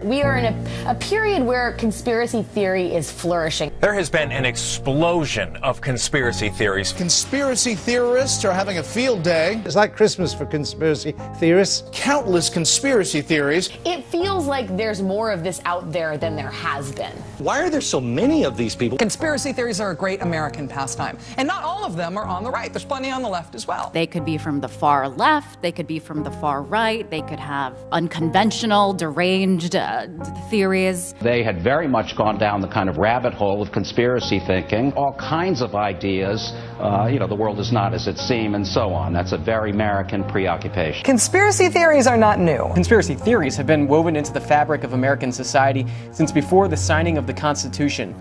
we are in a period where conspiracy theory is flourishing. There has been an explosion of conspiracy theories. Conspiracy theorists are having a field day. It's like Christmas for conspiracy theorists. Countless conspiracy theories. It feels like there's more of this out there than there has been. Why are there so many of these people? Conspiracy theories are a great American pastime, and not all of them are on the right. There's plenty on the left as well. They could be from the far left, they could be from the far right, they could have unconventional, deranged theories. They had very much gone down the kind of rabbit hole of conspiracy thinking, all kinds of ideas, the world is not as it seems, and so on. That's a very American preoccupation. Conspiracy theories are not new. Conspiracy theories have been woven into the fabric of American society since before the signing of the Constitution.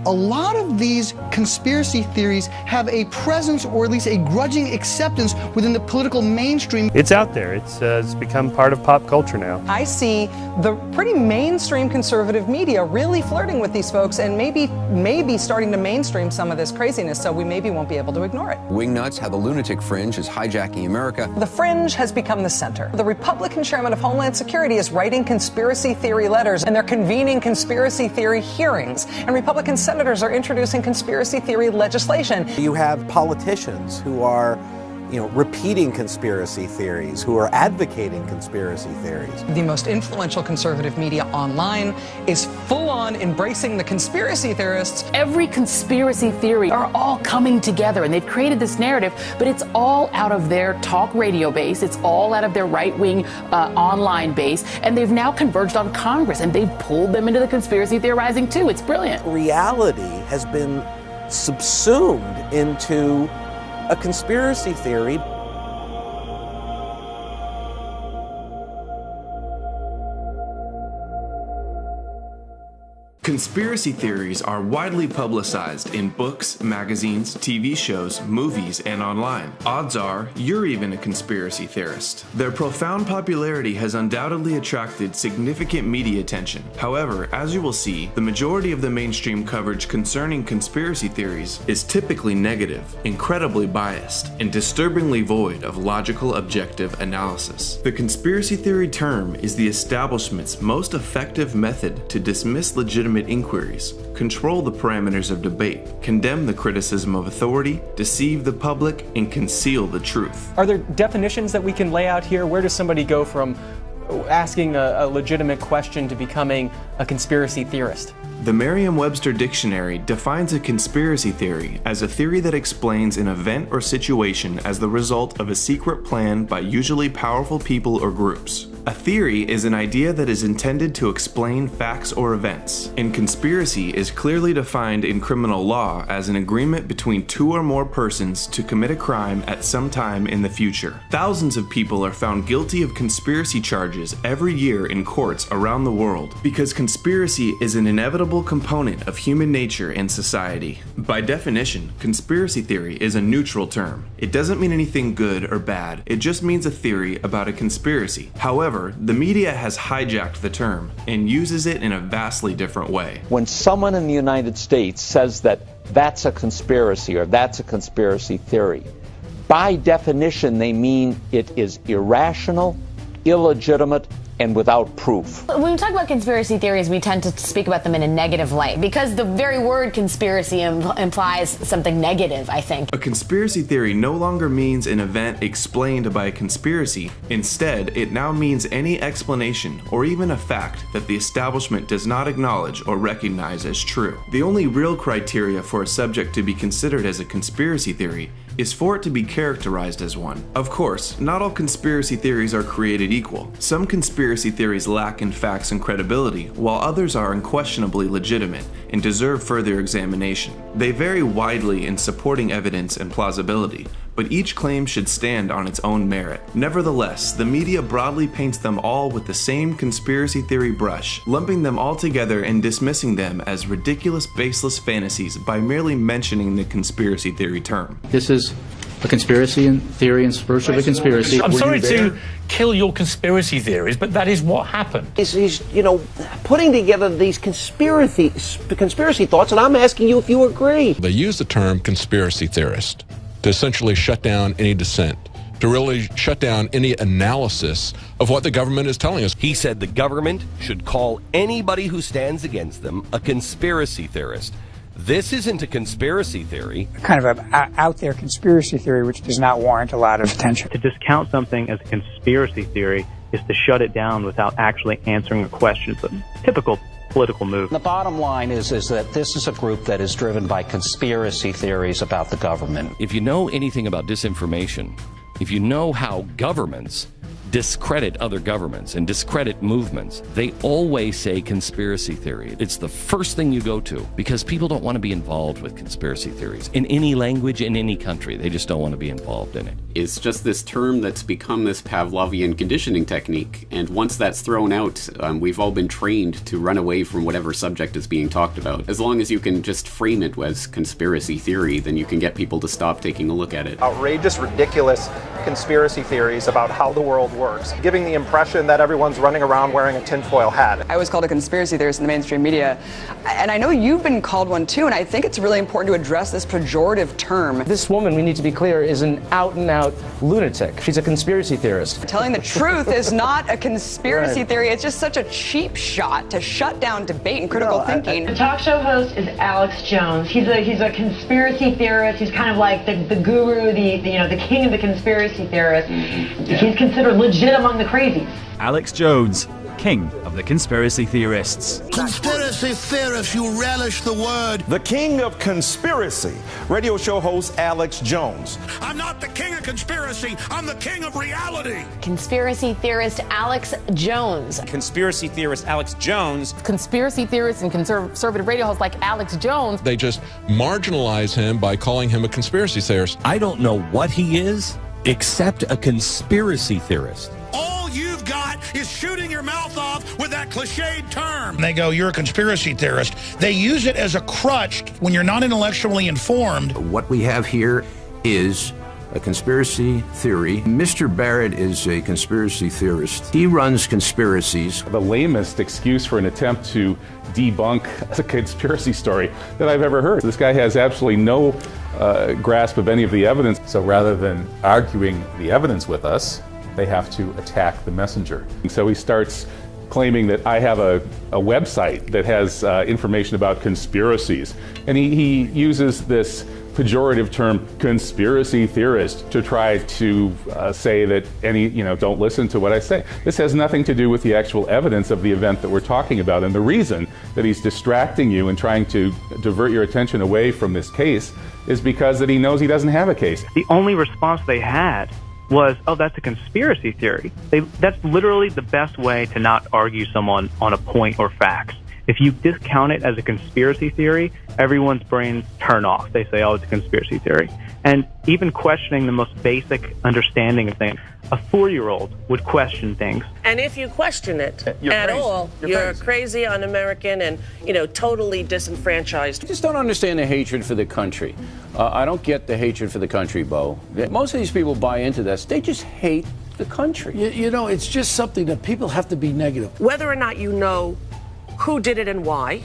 A lot of these conspiracy theories have a presence, or at least a grudging acceptance, within the political mainstream. It's out there. It's become part of pop culture now. I see the pretty mainstream conservative media really flirting with these folks and maybe starting to mainstream some of this craziness, so we maybe won't be able to ignore it. Wingnuts, how the lunatic fringe is hijacking America. The fringe has become the center. The Republican chairman of Homeland Security is writing conspiracy theory letters, and they're convening conspiracy theory hearings, and Republican senators are introducing conspiracy theory legislation. You have politicians who are, repeating conspiracy theories, who are advocating conspiracy theories. The most influential conservative media online is full-on embracing the conspiracy theorists. Every conspiracy theory are all coming together, and they've created this narrative, but it's all out of their talk radio base. It's all out of their right-wing online base, and they've now converged on Congress, and they've pulled them into the conspiracy theorizing too. It's brilliant. Reality has been subsumed into a conspiracy theory. Conspiracy theories are widely publicized in books, magazines, TV shows, movies, and online. Odds are you're even a conspiracy theorist. Their profound popularity has undoubtedly attracted significant media attention. However, as you will see, the majority of the mainstream coverage concerning conspiracy theories is typically negative, incredibly biased, and disturbingly void of logical, objective analysis. The conspiracy theory term is the establishment's most effective method to dismiss legitimate inquiries, control the parameters of debate, condemn the criticism of authority, deceive the public, and conceal the truth. Are there definitions that we can lay out here? Where does somebody go from asking a legitimate question to becoming a conspiracy theorist? The Merriam-Webster Dictionary defines a conspiracy theory as a theory that explains an event or situation as the result of a secret plan by usually powerful people or groups. A theory is an idea that is intended to explain facts or events, and conspiracy is clearly defined in criminal law as an agreement between two or more persons to commit a crime at some time in the future. Thousands of people are found guilty of conspiracy charges every year in courts around the world because conspiracy is an inevitable component of human nature and society. By definition, conspiracy theory is a neutral term. It doesn't mean anything good or bad, it just means a theory about a conspiracy. However, the media has hijacked the term and uses it in a vastly different way. When someone in the United States says that that's a conspiracy or that's a conspiracy theory, by definition they mean it is irrational, illegitimate, and without proof. When we talk about conspiracy theories, we tend to speak about them in a negative light because the very word conspiracy implies something negative, I think. A conspiracy theory no longer means an event explained by a conspiracy. Instead, it now means any explanation or even a fact that the establishment does not acknowledge or recognize as true. The only real criteria for a subject to be considered as a conspiracy theory is for it to be characterized as one. Of course, not all conspiracy theories are created equal. Some conspiracy theories lack in facts and credibility, while others are unquestionably legitimate and deserve further examination. They vary widely in supporting evidence and plausibility, but each claim should stand on its own merit. Nevertheless, the media broadly paints them all with the same conspiracy theory brush, lumping them all together and dismissing them as ridiculous, baseless fantasies by merely mentioning the conspiracy theory term. This is a conspiracy theory in search of a conspiracy. I'm sorry to kill your conspiracy theories, but that is what happened. He's putting together these conspiracy thoughts, and I'm asking you if you agree. They use the term conspiracy theorist to essentially shut down any dissent to really shut down any analysis of what the government is telling us. He said the government should call anybody who stands against them a conspiracy theorist. This isn't a conspiracy theory. Kind of an out there conspiracy theory which does not warrant a lot of attention. To discount something as a conspiracy theory is to shut it down without actually answering a question. It's a typical political move. The bottom line is that this is a group that is driven by conspiracy theories about the government. If you know anything about disinformation, if you know how governments discredit other governments and discredit movements, they always say conspiracy theory. It's the first thing you go to because people don't want to be involved with conspiracy theories in any language, in any country. They just don't want to be involved in it. It's just this term that's become this Pavlovian conditioning technique, and once that's thrown out, we've all been trained to run away from whatever subject is being talked about. As long as you can just frame it as conspiracy theory, then you can get people to stop taking a look at it. Outrageous, ridiculous conspiracy theories about how the world works, giving the impression that everyone's running around wearing a tinfoil hat. I was called a conspiracy theorist in the mainstream media, and I know you've been called one too, and I think it's really important to address this pejorative term. This woman, we need to be clear, is an out-and-out lunatic. She's a conspiracy theorist. Telling the truth is not a conspiracy theory. It's just such a cheap shot to shut down debate and critical thinking. The talk show host is Alex Jones. He's a conspiracy theorist. He's kind of like the guru, the king of the conspiracy theorists. He's considered legit among the crazies. Alex Jones, king of the conspiracy theorists. Conspiracy theorists, you relish the word. The king of conspiracy, radio show host Alex Jones. I'm not the king of conspiracy, I'm the king of reality. Conspiracy theorist Alex Jones. Conspiracy theorist Alex Jones. Conspiracy theorists and conservative radio hosts like Alex Jones. They just marginalize him by calling him a conspiracy theorist. I don't know what he is, except a conspiracy theorist. All you've got is shooting your mouth off with that cliched term. They go, you're a conspiracy theorist. They use it as a crutch when you're not intellectually informed. What we have here is a conspiracy theory. Mr. Barrett is a conspiracy theorist. He runs conspiracies. The lamest excuse for an attempt to debunk a conspiracy story that I've ever heard. This guy has absolutely no grasp of any of the evidence. So rather than arguing the evidence with us, they have to attack the messenger. And so he starts claiming that I have a website that has information about conspiracies. And he uses this pejorative term, conspiracy theorist, to try to say that don't listen to what I say. This has nothing to do with the actual evidence of the event that we're talking about. And the reason that he's distracting you and trying to divert your attention away from this case is because that he knows he doesn't have a case. The only response they had was, oh, that's a conspiracy theory. That's literally the best way to not argue someone on a point or facts. If you discount it as a conspiracy theory, everyone's brains turn off. They say, oh, it's a conspiracy theory. And even questioning the most basic understanding of things, a 4-year-old would question things. And if you question it you're at crazy. all, you're crazy, un-American, and, totally disenfranchised. I just don't understand the hatred for the country. I don't get the hatred for the country, Bo. Most of these people buy into this. They just hate the country. It's just something that people have to be negative. Whether or not you know who did it and why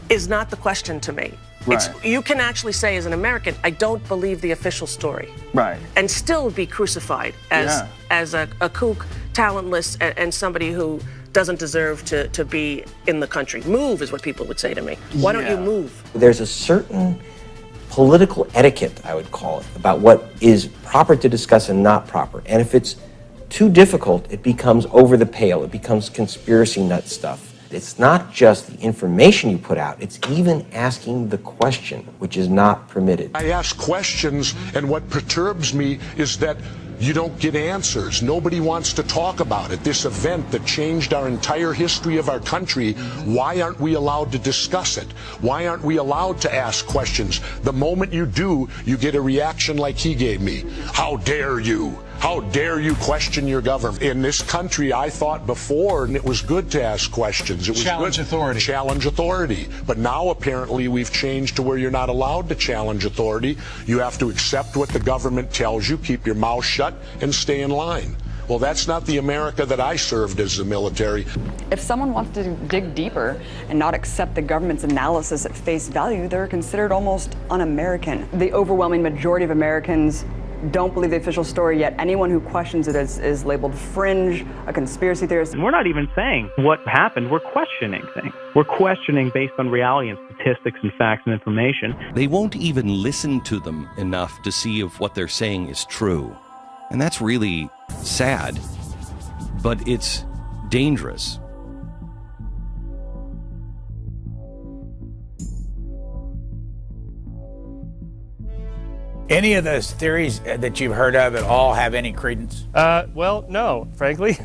is not the question to me. Right. You can actually say, as an American, I don't believe the official story. Right. And still be crucified as a kook, talentless, and somebody who doesn't deserve to be in the country. Move is what people would say to me. Why don't you move? There's a certain political etiquette, I would call it, about what is proper to discuss and not proper. And if it's too difficult, it becomes over the pale. It becomes conspiracy nut stuff. It's not just the information you put out, it's even asking the question, which is not permitted. I ask questions, and what perturbs me is that you don't get answers. Nobody wants to talk about it. This event that changed our entire history of our country, why aren't we allowed to discuss it? Why aren't we allowed to ask questions? The moment you do, you get a reaction like he gave me. How dare you? How dare you question your government? In this country, I thought before, and it was good to ask questions. It was Challenge authority. Challenge authority. But now apparently we've changed to where you're not allowed to challenge authority. You have to accept what the government tells you, keep your mouth shut, and stay in line. Well, that's not the America that I served as the military. If someone wants to dig deeper and not accept the government's analysis at face value, they're considered almost un-American. The overwhelming majority of Americans don't believe the official story, yet anyone who questions it is labeled fringe, a conspiracy theorist. And we're not even saying what happened. We're questioning things. We're questioning based on reality and statistics and facts and information. They won't even listen to them enough to see if what they're saying is true. And that's really sad, but it's dangerous. Any of those theories that you've heard of at all have any credence? Well, no, frankly.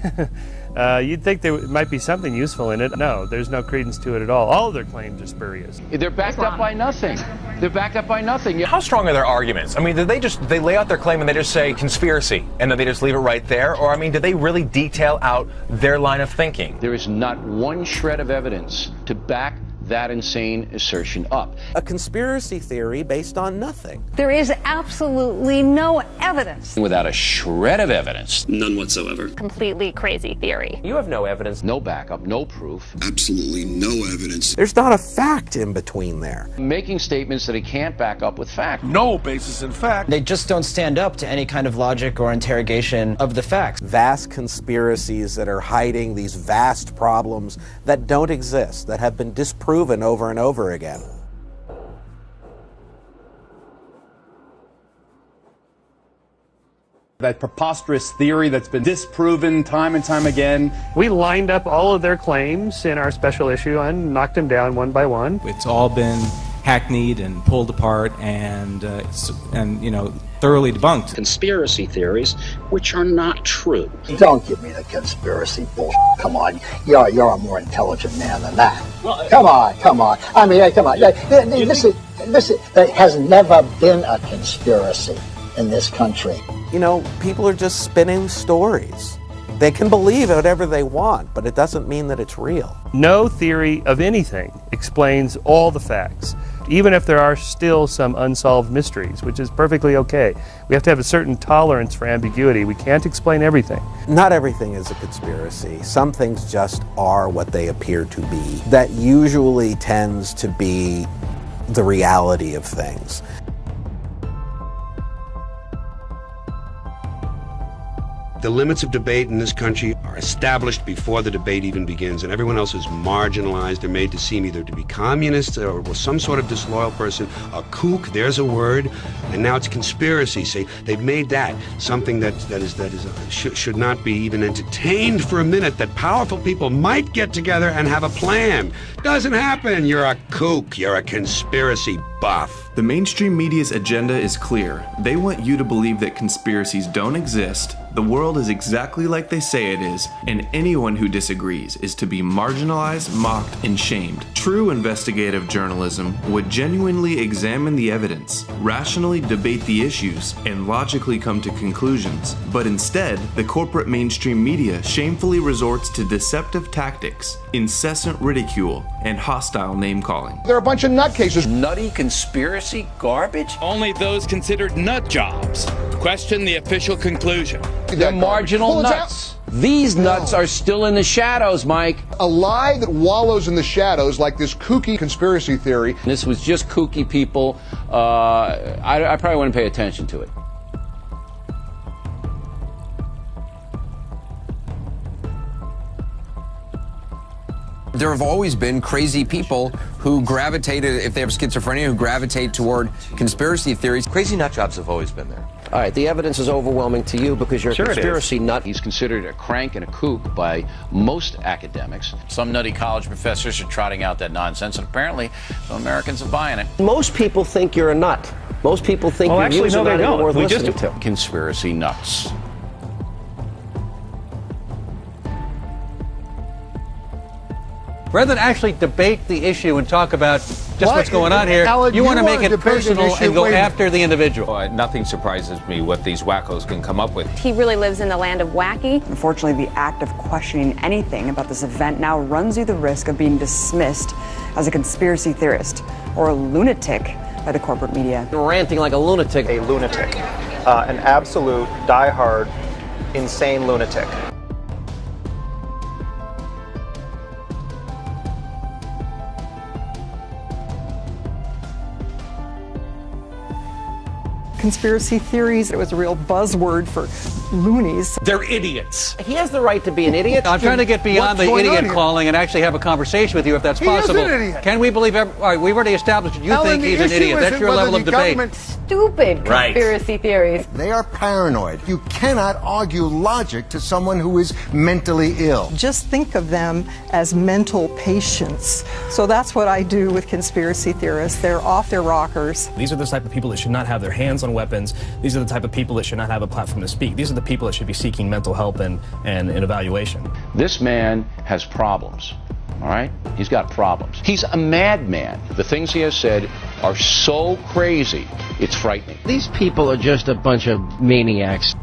You'd think there might be something useful in it. No, there's no credence to it at all. All of their claims are spurious. They're backed up by nothing. They're backed up by nothing. How strong are their arguments? I mean, did they lay out their claim and they just say conspiracy and then they just leave it right there? Or, I mean, did they really detail out their line of thinking? There is not one shred of evidence to back that insane assertion up. A conspiracy theory based on nothing. There is absolutely no evidence. Without a shred of evidence. None whatsoever. Completely crazy theory. You have no evidence. No backup, no proof. Absolutely no evidence. There's not a fact in between there. Making statements that he can't back up with fact. No basis in fact. They just don't stand up to any kind of logic or interrogation of the facts. Vast conspiracies that are hiding these vast problems that don't exist, that have been disproven over and over again. That preposterous theory that's been disproven time and time again. We lined up all of their claims in our special issue and knocked them down one by one. It's all been hackneyed and pulled apart and thoroughly debunked. Conspiracy theories which are not true. Don't give me the conspiracy bullshit. Come on, you're a more intelligent man than that. Come on. I mean, come on. Listen, there has never been a conspiracy in this country. You know, people are just spinning stories. They can believe whatever they want, but it doesn't mean that it's real. No theory of anything explains all the facts, even if there are still some unsolved mysteries, which is perfectly okay. We have to have a certain tolerance for ambiguity. We can't explain everything. Not everything is a conspiracy. Some things just are what they appear to be. That usually tends to be the reality of things. The limits of debate in this country are established before the debate even begins, and everyone else is marginalized. They're made to seem either to be communists or some sort of disloyal person, a kook, there's a word, and now it's conspiracy. See, they've made that something that should not be even entertained for a minute, that powerful people might get together and have a plan. Doesn't happen. You're a kook. You're a conspiracy buff. The mainstream media's agenda is clear. They want you to believe that conspiracies don't exist, the world is exactly like they say it is, and anyone who disagrees is to be marginalized, mocked, and shamed. True investigative journalism would genuinely examine the evidence, rationally debate the issues, and logically come to conclusions. But instead, the corporate mainstream media shamefully resorts to deceptive tactics, incessant ridicule, and hostile name-calling. They're a bunch of nutcases. Nutty conspiracy garbage? Only those considered nut jobs question the official conclusion. They're marginal nuts. These nuts are still in the shadows, Mike. A lie that wallows in the shadows like this kooky conspiracy theory. This was just kooky people. I probably wouldn't pay attention to it. There have always been crazy people who gravitated, if they have schizophrenia, who gravitate toward conspiracy theories. Crazy nut jobs have always been there. All right, the evidence is overwhelming to you because you're a conspiracy nut. He's considered a crank and a kook by most academics. Some nutty college professors are trotting out that nonsense, and apparently some Americans are buying it. Most people think you're a nut. Most people think your views are not even worth listening to. Conspiracy nuts. Rather than actually debate the issue and talk about just what's going on here, Alan, you want to make it personal and go after the individual. Nothing surprises me what these wackos can come up with. He really lives in the land of wacky. Unfortunately, the act of questioning anything about this event now runs you the risk of being dismissed as a conspiracy theorist or a lunatic by the corporate media. Ranting like a lunatic. A lunatic. An absolute, diehard, insane lunatic. conspiracy theories. It was a real buzzword for loonies. They're idiots. He has the right to be an idiot. I'm trying to get beyond the idiot calling and actually have a conversation with you if that's possible. He is an idiot. Can we believe we've already established that you think he's an idiot. That's your level of debate. Stupid conspiracy theories. They are paranoid. You cannot argue logic to someone who is mentally ill. Just think of them as mental patients. So that's what I do with conspiracy theorists. They're off their rockers. These are the type of people that should not have their hands on weapons. These are the type of people that should not have a platform to speak. These are the people that should be seeking mental help and evaluation. This man has problems. All right? He's got problems. He's a madman. The things he has said are so crazy, it's frightening. These people are just a bunch of maniacs.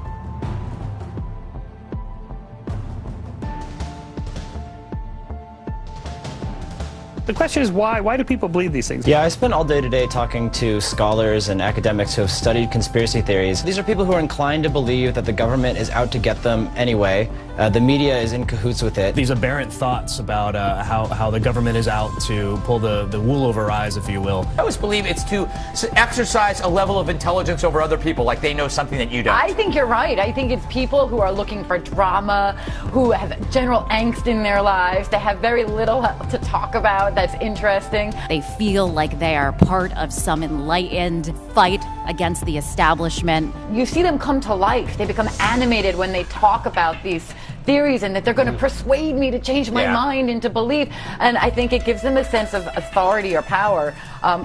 The question is why? Why do people believe these things? Yeah, I spent all day today talking to scholars and academics who have studied conspiracy theories. These are people who are inclined to believe that the government is out to get them anyway. The media is in cahoots with it. These aberrant thoughts about how the government is out to pull the wool over our eyes, if you will. I always believe it's to exercise a level of intelligence over other people, like they know something that you don't. I think you're right. I think it's people who are looking for drama, who have general angst in their lives, they have very little to talk about that's interesting. They feel like they are part of some enlightened fight against the establishment. You see them come to life. They become animated when they talk about these theories and that they're going to persuade me to change my mind into belief. And I think it gives them a sense of authority or power.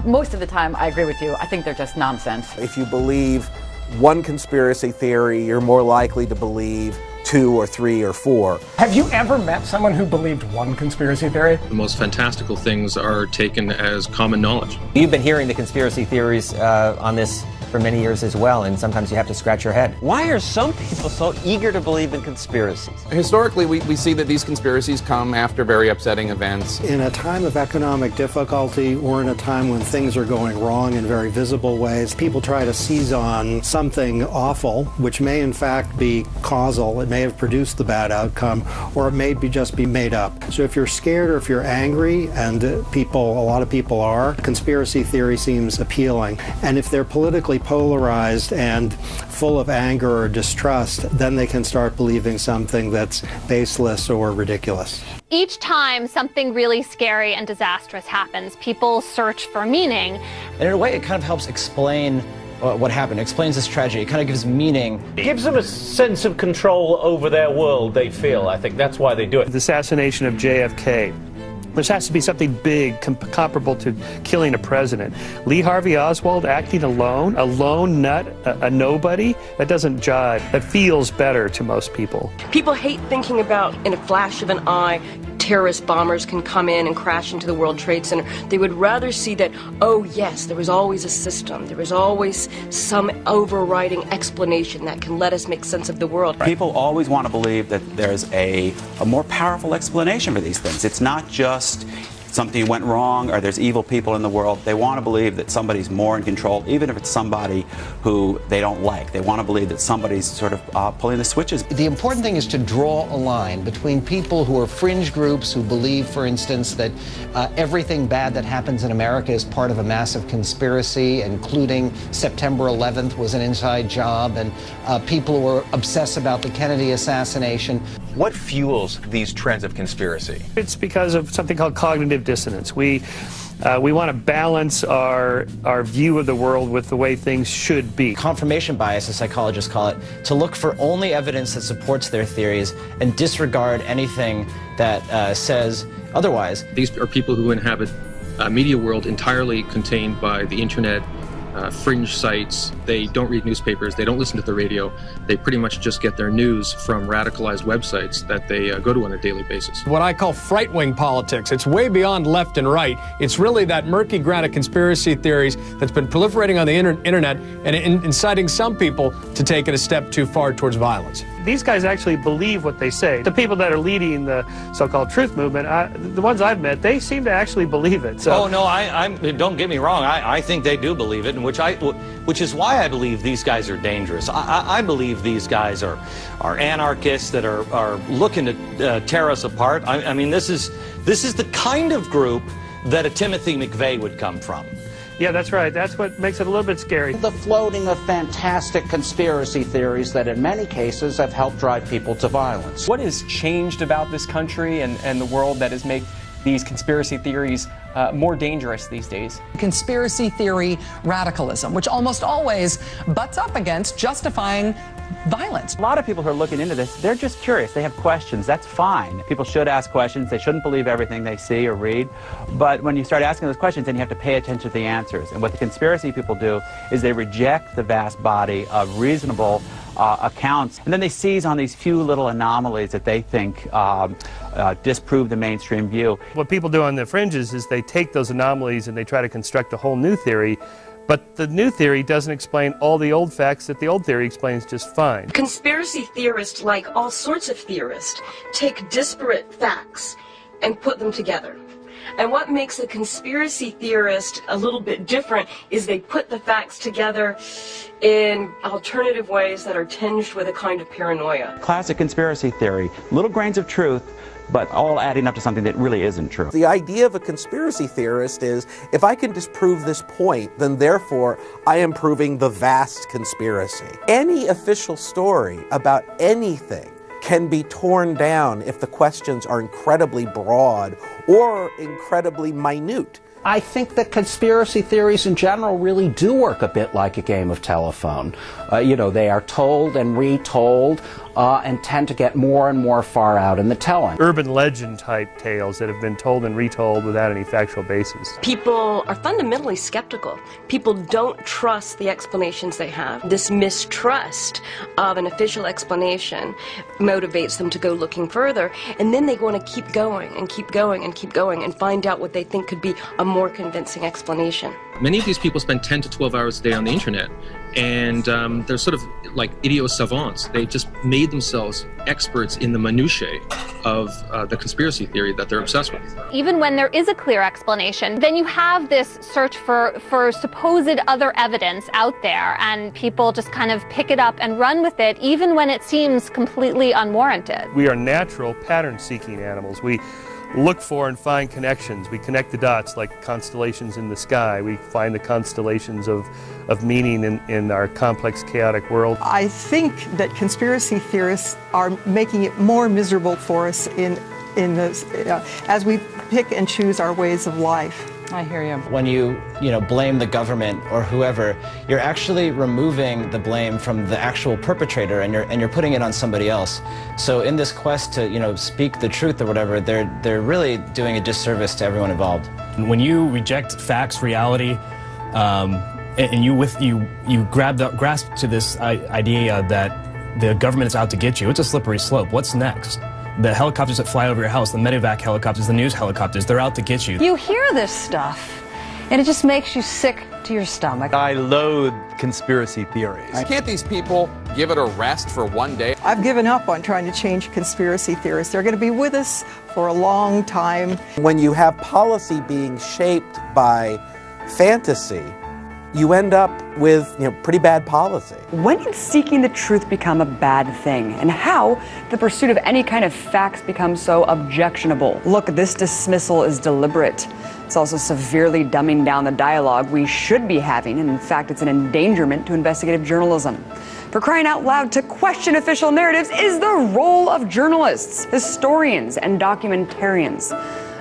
Most of the time, I agree with you. I think they're just nonsense. If you believe one conspiracy theory, you're more likely to believe 2 or 3 or 4. Have you ever met someone who believed one conspiracy theory? The most fantastical things are taken as common knowledge. You've been hearing the conspiracy theories on this for many years as well, and sometimes you have to scratch your head. Why are some people so eager to believe in conspiracies? Historically, we see that these conspiracies come after very upsetting events. In a time of economic difficulty or in a time when things are going wrong in very visible ways, people try to seize on something awful, which may in fact be causal. It may have produced the bad outcome, or it may just be made up. So if you're scared or if you're angry, and a lot of people are, conspiracy theory seems appealing. And if they're politically polarized and full of anger or distrust, then they can start believing something that's baseless or ridiculous. Each time something really scary and disastrous happens, people search for meaning. And in a way, it kind of helps explain what happened. It explains this tragedy. It kind of gives meaning. It gives them a sense of control over their world, they feel. I think that's why they do it. The assassination of JFK. There has to be something big comparable to killing a president. Lee Harvey Oswald acting alone, a lone nut, a nobody, that doesn't jive. That feels better to most people. People hate thinking about, in a flash of an eye, terrorist bombers can come in and crash into the World Trade Center. They would rather see that, oh yes, there was always a system. There was always some overriding explanation that can let us make sense of the world. People always want to believe that there's a more powerful explanation for these things. It's not just something went wrong or there's evil people in the world. They want to believe that somebody's more in control, even if it's somebody who they don't like. They want to believe that somebody's sort of pulling the switches. The important thing is to draw a line between people who are fringe groups who believe, for instance, that everything bad that happens in America is part of a massive conspiracy, including September 11th was an inside job, and people who are obsessed about the Kennedy assassination. What fuels these trends of conspiracy? It's because of something called cognitive dissonance. We want to balance our view of the world with the way things should be. Confirmation bias, as psychologists call it, to look for only evidence that supports their theories and disregard anything that says otherwise. These are people who inhabit a media world entirely contained by the internet, fringe sites. They don't read newspapers. They don't listen to the radio. They pretty much just get their news from radicalized websites that they go to on a daily basis. What I call fright-wing politics. It's way beyond left and right. It's really that murky ground of conspiracy theories that's been proliferating on the internet and inciting some people to take it a step too far towards violence. These guys actually believe what they say. The people that are leading the so-called truth movement, the ones I've met, they seem to actually believe it. So. Oh, no, don't get me wrong. I think they do believe it, and which is why I believe these guys are dangerous. I believe these guys are anarchists that are looking to tear us apart. I mean, this is the kind of group that a Timothy McVeigh would come from. Yeah, that's right. That's what makes it a little bit scary. The floating of fantastic conspiracy theories that in many cases have helped drive people to violence. What has changed about this country and the world that has made these conspiracy theories more dangerous these days? Conspiracy theory radicalism, which almost always butts up against justifying violence. A lot of people who are looking into this, they're just curious. They have questions. That's fine. People should ask questions. They shouldn't believe everything they see or read. But when you start asking those questions, then you have to pay attention to the answers. And what the conspiracy people do is they reject the vast body of reasonable accounts, and then they seize on these few little anomalies that they think disprove the mainstream view. What people do on the fringes is they take those anomalies and they try to construct a whole new theory, but the new theory doesn't explain all the old facts that the old theory explains just fine. Conspiracy theorists, like all sorts of theorists, take disparate facts and put them together. And what makes a conspiracy theorist a little bit different is they put the facts together in alternative ways that are tinged with a kind of paranoia. Classic conspiracy theory, little grains of truth, but all adding up to something that really isn't true. The idea of a conspiracy theorist is, if I can disprove this point, then therefore I am proving the vast conspiracy. Any official story about anything can be torn down if the questions are incredibly broad or incredibly minute. I think that conspiracy theories in general really do work a bit like a game of telephone. They are told and retold and tend to get more and more far out in the telling. Urban legend type tales that have been told and retold without any factual basis. People are fundamentally skeptical. People don't trust the explanations they have. This mistrust of an official explanation motivates them to go looking further, and then they want to keep going and keep going and keep going and find out what they think could be a more convincing explanation. Many of these people spend 10 to 12 hours a day on the internet, and they're sort of like idiot savants. They just made themselves experts in the minutiae of the conspiracy theory that they're obsessed with. Even when there is a clear explanation, then you have this search for supposed other evidence out there, and people just kind of pick it up and run with it, even when it seems completely unwarranted. We are natural pattern-seeking animals. We look for and find connections. We connect the dots like constellations in the sky. We find the constellations of meaning in our complex, chaotic world. I think that conspiracy theorists are making it more miserable for us in this, as we pick and choose our ways of life. I hear you. When you blame the government or whoever, you're actually removing the blame from the actual perpetrator, and you're putting it on somebody else. So in this quest to speak the truth or whatever, they're really doing a disservice to everyone involved. When you reject facts, reality, and you grasp to this idea that the government is out to get you, it's a slippery slope. What's next? The helicopters that fly over your house, the medevac helicopters, the news helicopters, they're out to get you. You hear this stuff, and it just makes you sick to your stomach. I loathe conspiracy theories. Can't these people give it a rest for one day? I've given up on trying to change conspiracy theorists. They're going to be with us for a long time. When you have policy being shaped by fantasy, you end up with pretty bad policy. When did seeking the truth become a bad thing? And how the pursuit of any kind of facts becomes so objectionable? Look, this dismissal is deliberate. It's also severely dumbing down the dialogue we should be having, and in fact, it's an endangerment to investigative journalism. For crying out loud, to question official narratives is the role of journalists, historians, and documentarians.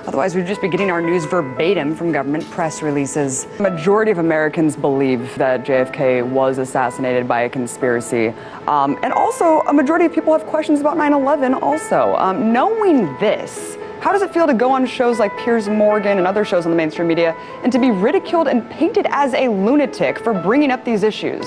Otherwise, we'd just be getting our news verbatim from government press releases. The majority of Americans believe that JFK was assassinated by a conspiracy. And also, a majority of people have questions about 9/11 also. Knowing this, how does it feel to go on shows like Piers Morgan and other shows on the mainstream media and to be ridiculed and painted as a lunatic for bringing up these issues?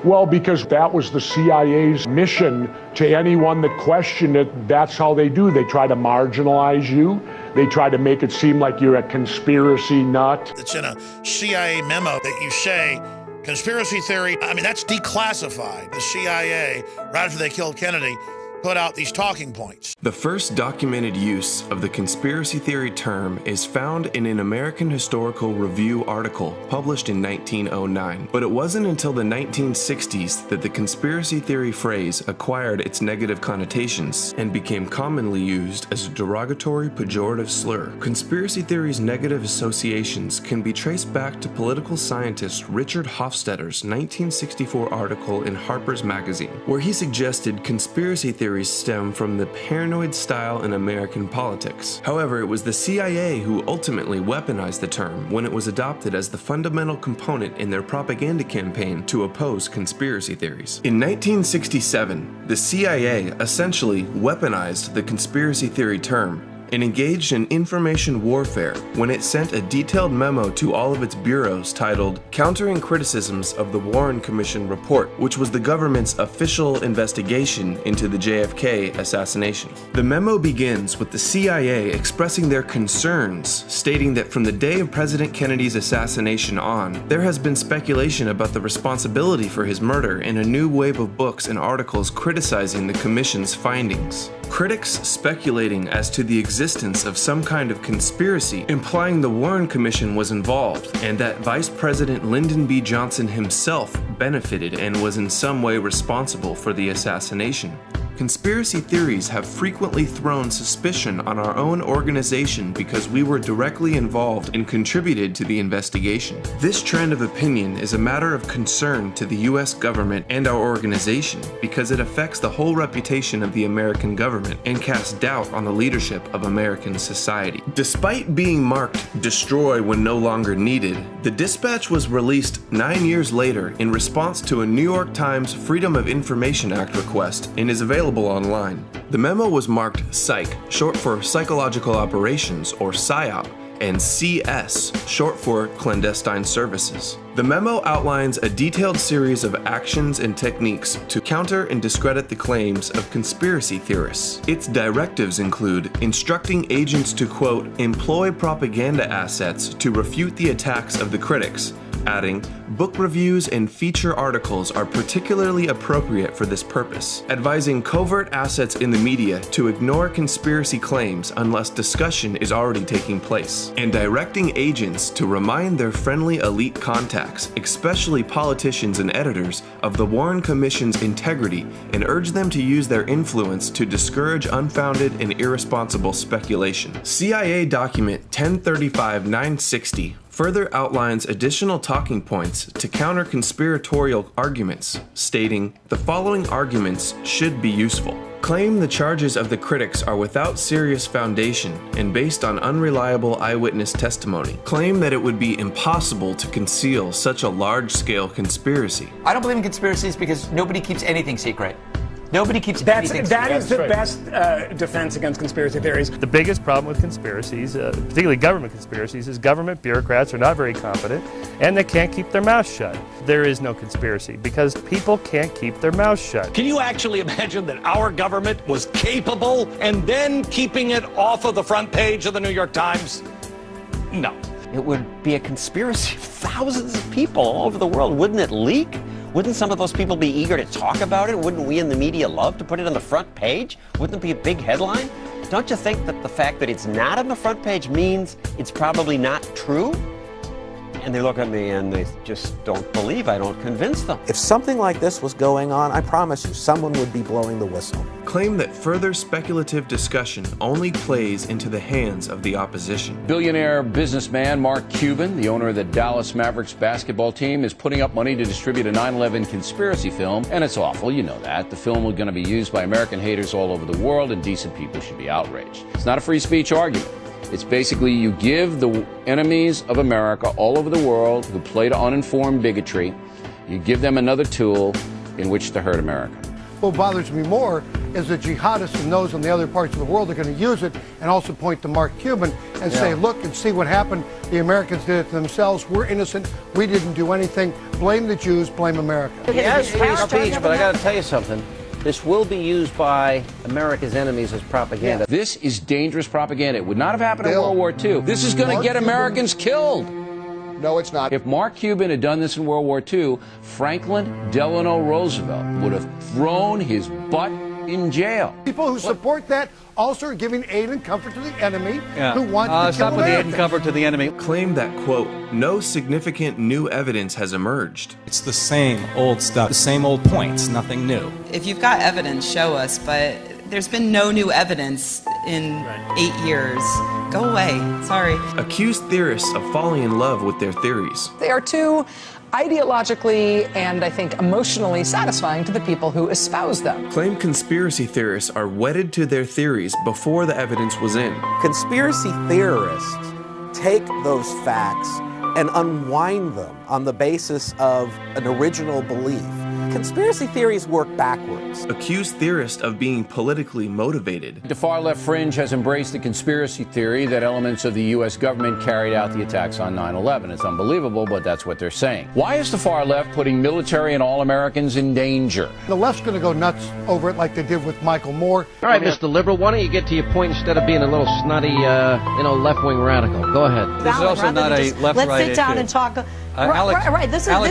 Well, because that was the CIA's mission to anyone that questioned it. That's how they do. They try to marginalize you. They try to make it seem like you're a conspiracy nut. It's in a CIA memo that you say conspiracy theory. I mean, that's declassified. The CIA, right after they killed Kennedy, put out these talking points. The first documented use of the conspiracy theory term is found in an American Historical Review article published in 1909. But it wasn't until the 1960s that the conspiracy theory phrase acquired its negative connotations and became commonly used as a derogatory, pejorative slur. Conspiracy theory's negative associations can be traced back to political scientist Richard Hofstadter's 1964 article in Harper's Magazine, where he suggested conspiracy theories stem from the paranoid style in American politics. However, it was the CIA who ultimately weaponized the term when it was adopted as the fundamental component in their propaganda campaign to oppose conspiracy theories. In 1967, the CIA essentially weaponized the conspiracy theory term and engaged in information warfare when it sent a detailed memo to all of its bureaus titled Countering Criticisms of the Warren Commission Report, which was the government's official investigation into the JFK assassination. The memo begins with the CIA expressing their concerns, stating that from the day of President Kennedy's assassination on, there has been speculation about the responsibility for his murder in a new wave of books and articles criticizing the commission's findings. Critics speculating as to the existence of some kind of conspiracy, implying the Warren Commission was involved, and that Vice President Lyndon B. Johnson himself benefited and was in some way responsible for the assassination. Conspiracy theories have frequently thrown suspicion on our own organization because we were directly involved and contributed to the investigation. This trend of opinion is a matter of concern to the U.S. government and our organization because it affects the whole reputation of the American government and casts doubt on the leadership of American society. Despite being marked "Destroy when no longer needed," the Dispatch was released 9 years later in response to a New York Times Freedom of Information Act request and is available online. The memo was marked Psych, short for Psychological Operations, or PSYOP, and CS, short for Clandestine Services. The memo outlines a detailed series of actions and techniques to counter and discredit the claims of conspiracy theorists. Its directives include instructing agents to, quote, employ propaganda assets to refute the attacks of the critics, adding, book reviews and feature articles are particularly appropriate for this purpose, advising covert assets in the media to ignore conspiracy claims unless discussion is already taking place, and directing agents to remind their friendly elite contacts, especially politicians and editors, of the Warren Commission's integrity and urge them to use their influence to discourage unfounded and irresponsible speculation. CIA document 1035-960 further outlines additional talking points to counter conspiratorial arguments, stating, the following arguments should be useful. Claim the charges of the critics are without serious foundation and based on unreliable eyewitness testimony. Claim that it would be impossible to conceal such a large-scale conspiracy. I don't believe in conspiracies because nobody keeps anything secret. Nobody keeps anything secret. That is the best defense against conspiracy theories. The biggest problem with conspiracies, particularly government conspiracies, is government bureaucrats are not very competent and they can't keep their mouth shut. There is no conspiracy because people can't keep their mouth shut. Can you actually imagine that our government was capable and then keeping it off of the front page of the New York Times? No. It would be a conspiracy of thousands of people all over the world. Wouldn't it leak? Wouldn't some of those people be eager to talk about it? Wouldn't we in the media love to put it on the front page? Wouldn't it be a big headline? Don't you think that the fact that it's not on the front page means it's probably not true? And they look at me and they just don't believe. I don't convince them. If something like this was going on, I promise you, someone would be blowing the whistle. Claim that further speculative discussion only plays into the hands of the opposition. Billionaire businessman Mark Cuban, the owner of the Dallas Mavericks basketball team, is putting up money to distribute a 9/11 conspiracy film, and it's awful, you know that. The film is going to be used by American haters all over the world, and decent people should be outraged. It's not a free speech argument. It's basically you give the enemies of America all over the world who play to uninformed bigotry, you give them another tool in which to hurt America. What bothers me more is the jihadists and those in the other parts of the world are going to use it and also point to Mark Cuban and say, look and see what happened. The Americans did it to themselves. We're innocent. We didn't do anything. Blame the Jews. Blame America. Yes, free speech, but I got to tell you something. This will be used by America's enemies as propaganda. Yeah. This is dangerous propaganda. It would not have happened in World War II. This is going to get Americans killed. No, it's not. If Mark Cuban had done this in World War II, Franklin Delano Roosevelt would have thrown his butt in jail. People who support that also are giving aid and comfort to the enemy who wants to kill stop with the aid and Americans. comfort to the enemy. Claimed that, quote, no significant new evidence has emerged. It's the same old stuff, the same old points, nothing new. If you've got evidence, show us, but there's been no new evidence in 8 years. Go away. Sorry. Accused theorists of falling in love with their theories. They are too ideologically and I think emotionally satisfying to the people who espouse them. Claim conspiracy theorists are wedded to their theories before the evidence was in. Conspiracy theorists take those facts and unwind them on the basis of an original belief. Conspiracy theories work backwards. Accused theorists of being politically motivated. The far-left fringe has embraced the conspiracy theory that elements of the U.S. government carried out the attacks on 9/11. It's unbelievable, but that's what they're saying. Why is the far left putting military and all Americans in danger? The left's going to go nuts over it like they did with Michael Moore. All right, Mr. Liberal, why don't you get to your point instead of being a little snotty, left-wing radical? Go ahead. This is also not a left-right issue. Let's sit down and talk. Alex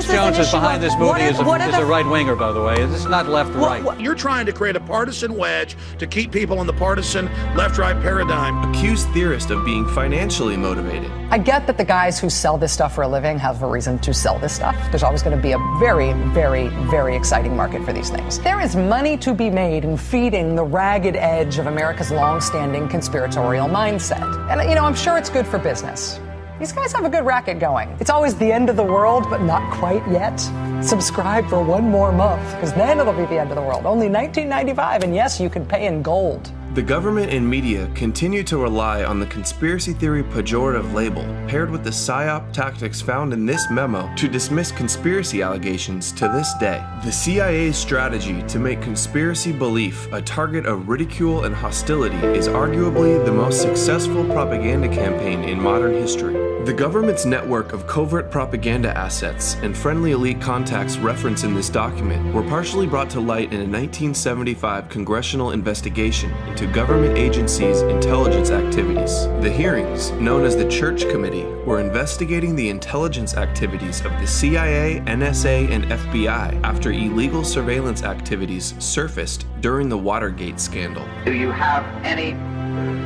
Jones is behind this movie is a right-winger, by the way. This is not left-right. You're trying to create a partisan wedge to keep people in the partisan left-right paradigm. Accused theorists of being financially motivated. I get that the guys who sell this stuff for a living have a reason to sell this stuff. There's always going to be a very, very, very exciting market for these things. There is money to be made in feeding the ragged edge of America's long-standing conspiratorial mindset. And, I'm sure it's good for business. These guys have a good racket going. It's always the end of the world, but not quite yet. Subscribe for 1 more month, because then it'll be the end of the world. Only $19.95, and yes, you can pay in gold. The government and media continue to rely on the conspiracy theory pejorative label, paired with the psyop tactics found in this memo, to dismiss conspiracy allegations to this day. The CIA's strategy to make conspiracy belief a target of ridicule and hostility is arguably the most successful propaganda campaign in modern history. The government's network of covert propaganda assets and friendly elite contacts referenced in this document were partially brought to light in a 1975 congressional investigation into government agencies' intelligence activities. The hearings, known as the Church Committee, were investigating the intelligence activities of the CIA, NSA, and FBI after illegal surveillance activities surfaced during the Watergate scandal. Do you have any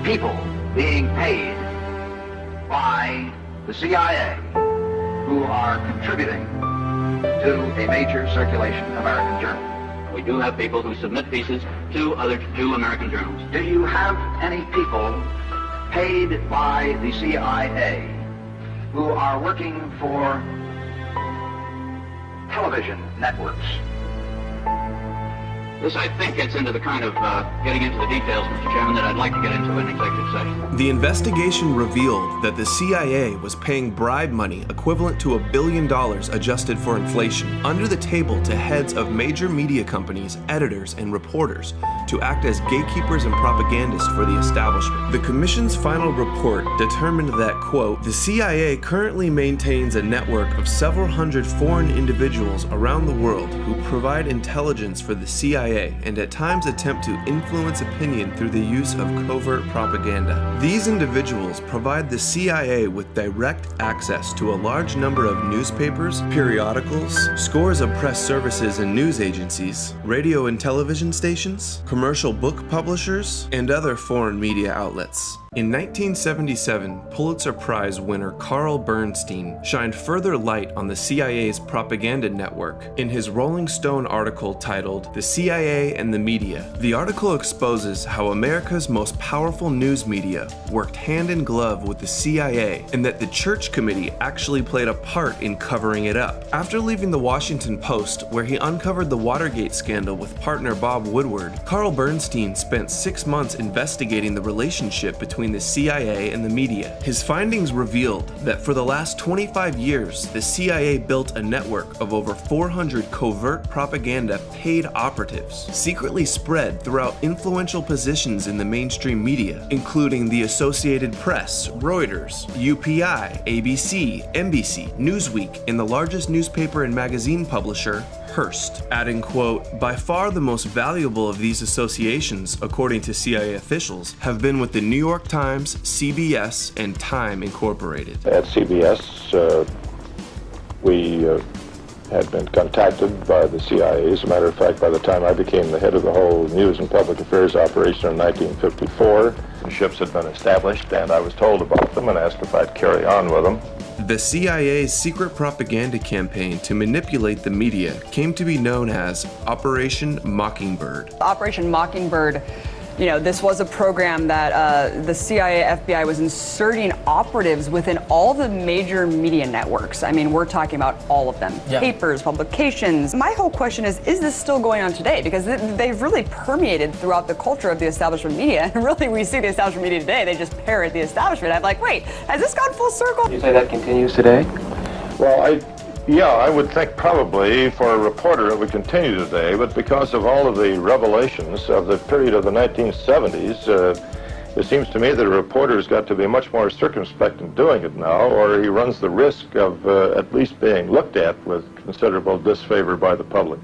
people being paid by the CIA who are contributing to a major circulation American journal? We do have people who submit pieces to American journals. Do you have any people paid by the CIA who are working for television networks? This, I think, gets into the kind of getting into the details, Mr. Chairman, that I'd like to get into in executive session. The investigation revealed that the CIA was paying bribe money equivalent to $1 billion adjusted for inflation under the table to heads of major media companies, editors, and reporters to act as gatekeepers and propagandists for the establishment. The commission's final report determined that, quote, the CIA currently maintains a network of several hundred foreign individuals around the world who provide intelligence for the CIA and at times attempt to influence opinion through the use of covert propaganda. These individuals provide the CIA with direct access to a large number of newspapers, periodicals, scores of press services and news agencies, radio and television stations, commercial book publishers, and other foreign media outlets. In 1977, Pulitzer Prize winner Carl Bernstein shined further light on the CIA's propaganda network in his Rolling Stone article titled "The CIA and the Media." The article exposes how America's most powerful news media worked hand in glove with the CIA and that the Church Committee actually played a part in covering it up. After leaving the Washington Post, where he uncovered the Watergate scandal with partner Bob Woodward, Carl Bernstein spent 6 months investigating the relationship between the CIA and the media. His findings revealed that for the last 25 years, the CIA built a network of over 400 covert propaganda paid operatives, secretly spread throughout influential positions in the mainstream media, including the Associated Press, Reuters, UPI, ABC, NBC, Newsweek, and the largest newspaper and magazine publisher, Hearst, adding, quote, by far the most valuable of these associations, according to CIA officials, have been with the New York Times, CBS, and Time Incorporated. At CBS, we had been contacted by the CIA. As a matter of fact, by the time I became the head of the whole News and Public Affairs operation in 1954, the ships had been established, and I was told about them and asked if I'd carry on with them. The CIA's secret propaganda campaign to manipulate the media came to be known as Operation Mockingbird. Operation Mockingbird, you know, this was a program that the CIA, FBI was inserting operatives within all the major media networks. I mean, we're talking about all of them. Yeah. Papers, publications. My whole question is this still going on today? Because they've really permeated throughout the culture of the establishment media. And really, we see the establishment media today, they just parrot the establishment. I'm like, wait, has this gone full circle? You say that continues today? Well, I would think probably for a reporter it would continue today, but because of all of the revelations of the period of the 1970s, it seems to me that a reporter's got to be much more circumspect in doing it now, or he runs the risk of at least being looked at with considerable disfavor by the public.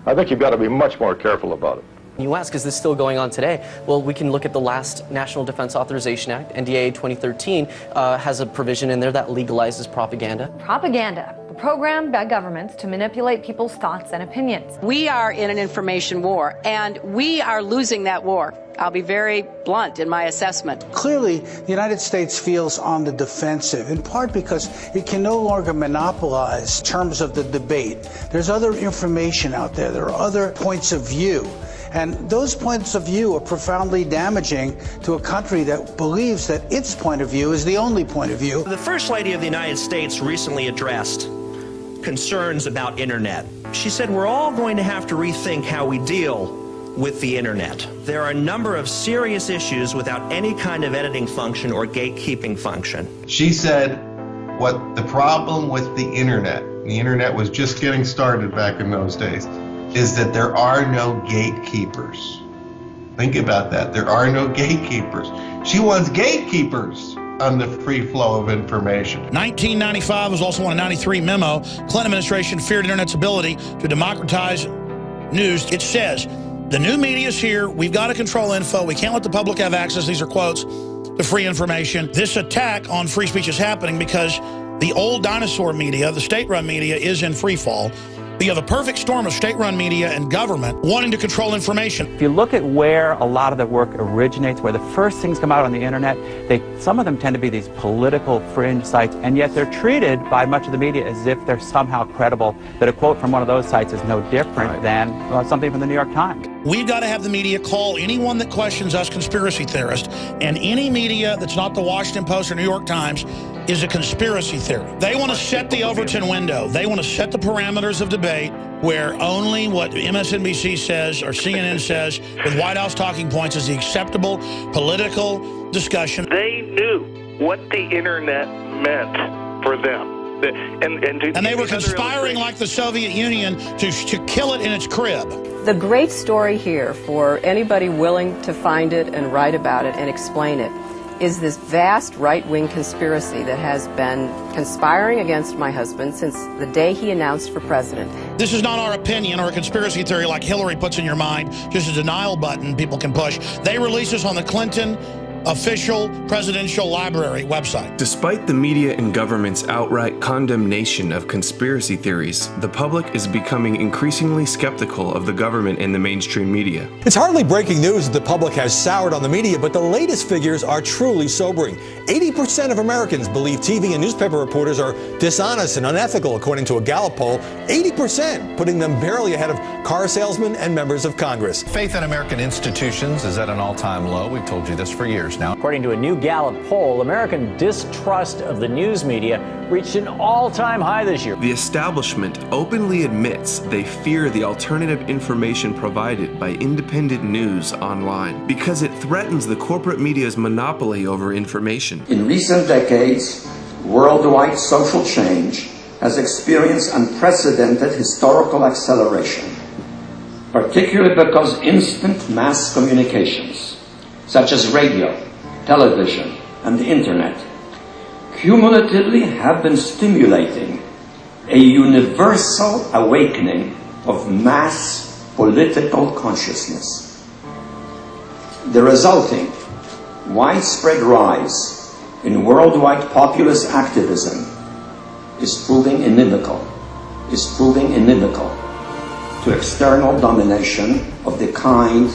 I think you've got to be much more careful about it. You ask, is this still going on today? Well, we can look at the last National Defense Authorization Act, NDAA 2013, has a provision in there that legalizes propaganda. Propaganda, a program by governments to manipulate people's thoughts and opinions. We are in an information war, and we are losing that war. I'll be very blunt in my assessment. Clearly, the United States feels on the defensive, in part because it can no longer monopolize terms of the debate. There's other information out there. There are other points of view. And those points of view are profoundly damaging to a country that believes that its point of view is the only point of view. The First Lady of the United States recently addressed concerns about internet. She said we're all going to have to rethink how we deal with the internet. There are a number of serious issues without any kind of editing function or gatekeeping function. She said what the problem with the internet was just getting started back in those days, is that there are no gatekeepers. Think about that. There are no gatekeepers. She wants gatekeepers on the free flow of information. 1995 was also on a 93 memo. Clinton administration feared internet's ability to democratize news. It says, the new media is here. We've got to control info. We can't let the public have access, these are quotes, to free information. This attack on free speech is happening because the old dinosaur media, the state-run media, is in free fall. You have a perfect storm of state-run media and government wanting to control information. If you look at where a lot of the work originates, where the first things come out on the internet, some of them tend to be these political fringe sites, and yet they're treated by much of the media as if they're somehow credible, that a quote from one of those sites is no different than something from the New York Times. We've got to have the media call anyone that questions us conspiracy theorists, and any media that's not the Washington Post or New York Times is a conspiracy theory. They want to set the Overton window. They want to set the parameters of debate where only what MSNBC says or CNN says with White House talking points is the acceptable political discussion. They knew what the internet meant for them. And they were conspiring like the Soviet Union to kill it in its crib. The great story here for anybody willing to find it and write about it and explain it is this vast right-wing conspiracy that has been conspiring against my husband since the day he announced for president. This is not our opinion or a conspiracy theory like Hillary puts in your mind, just a denial button people can push. They release this on the Clinton official presidential library website. Despite the media and government's outright condemnation of conspiracy theories, the public is becoming increasingly skeptical of the government and the mainstream media. It's hardly breaking news that the public has soured on the media, but the latest figures are truly sobering. 80% of Americans believe TV and newspaper reporters are dishonest and unethical, according to a Gallup poll. 80%, putting them barely ahead of car salesmen and members of Congress. Faith in American institutions is at an all-time low. We've told you this for years now. According to a new Gallup poll, American distrust of the news media reached an all-time high this year. The establishment openly admits they fear the alternative information provided by independent news online because it threatens the corporate media's monopoly over information. In recent decades, worldwide social change has experienced unprecedented historical acceleration, particularly because instant mass communications, such as radio, television, and the internet, cumulatively have been stimulating a universal awakening of mass political consciousness. The resulting widespread rise in worldwide populist activism is proving inimical, is proving inimical to external domination of the kind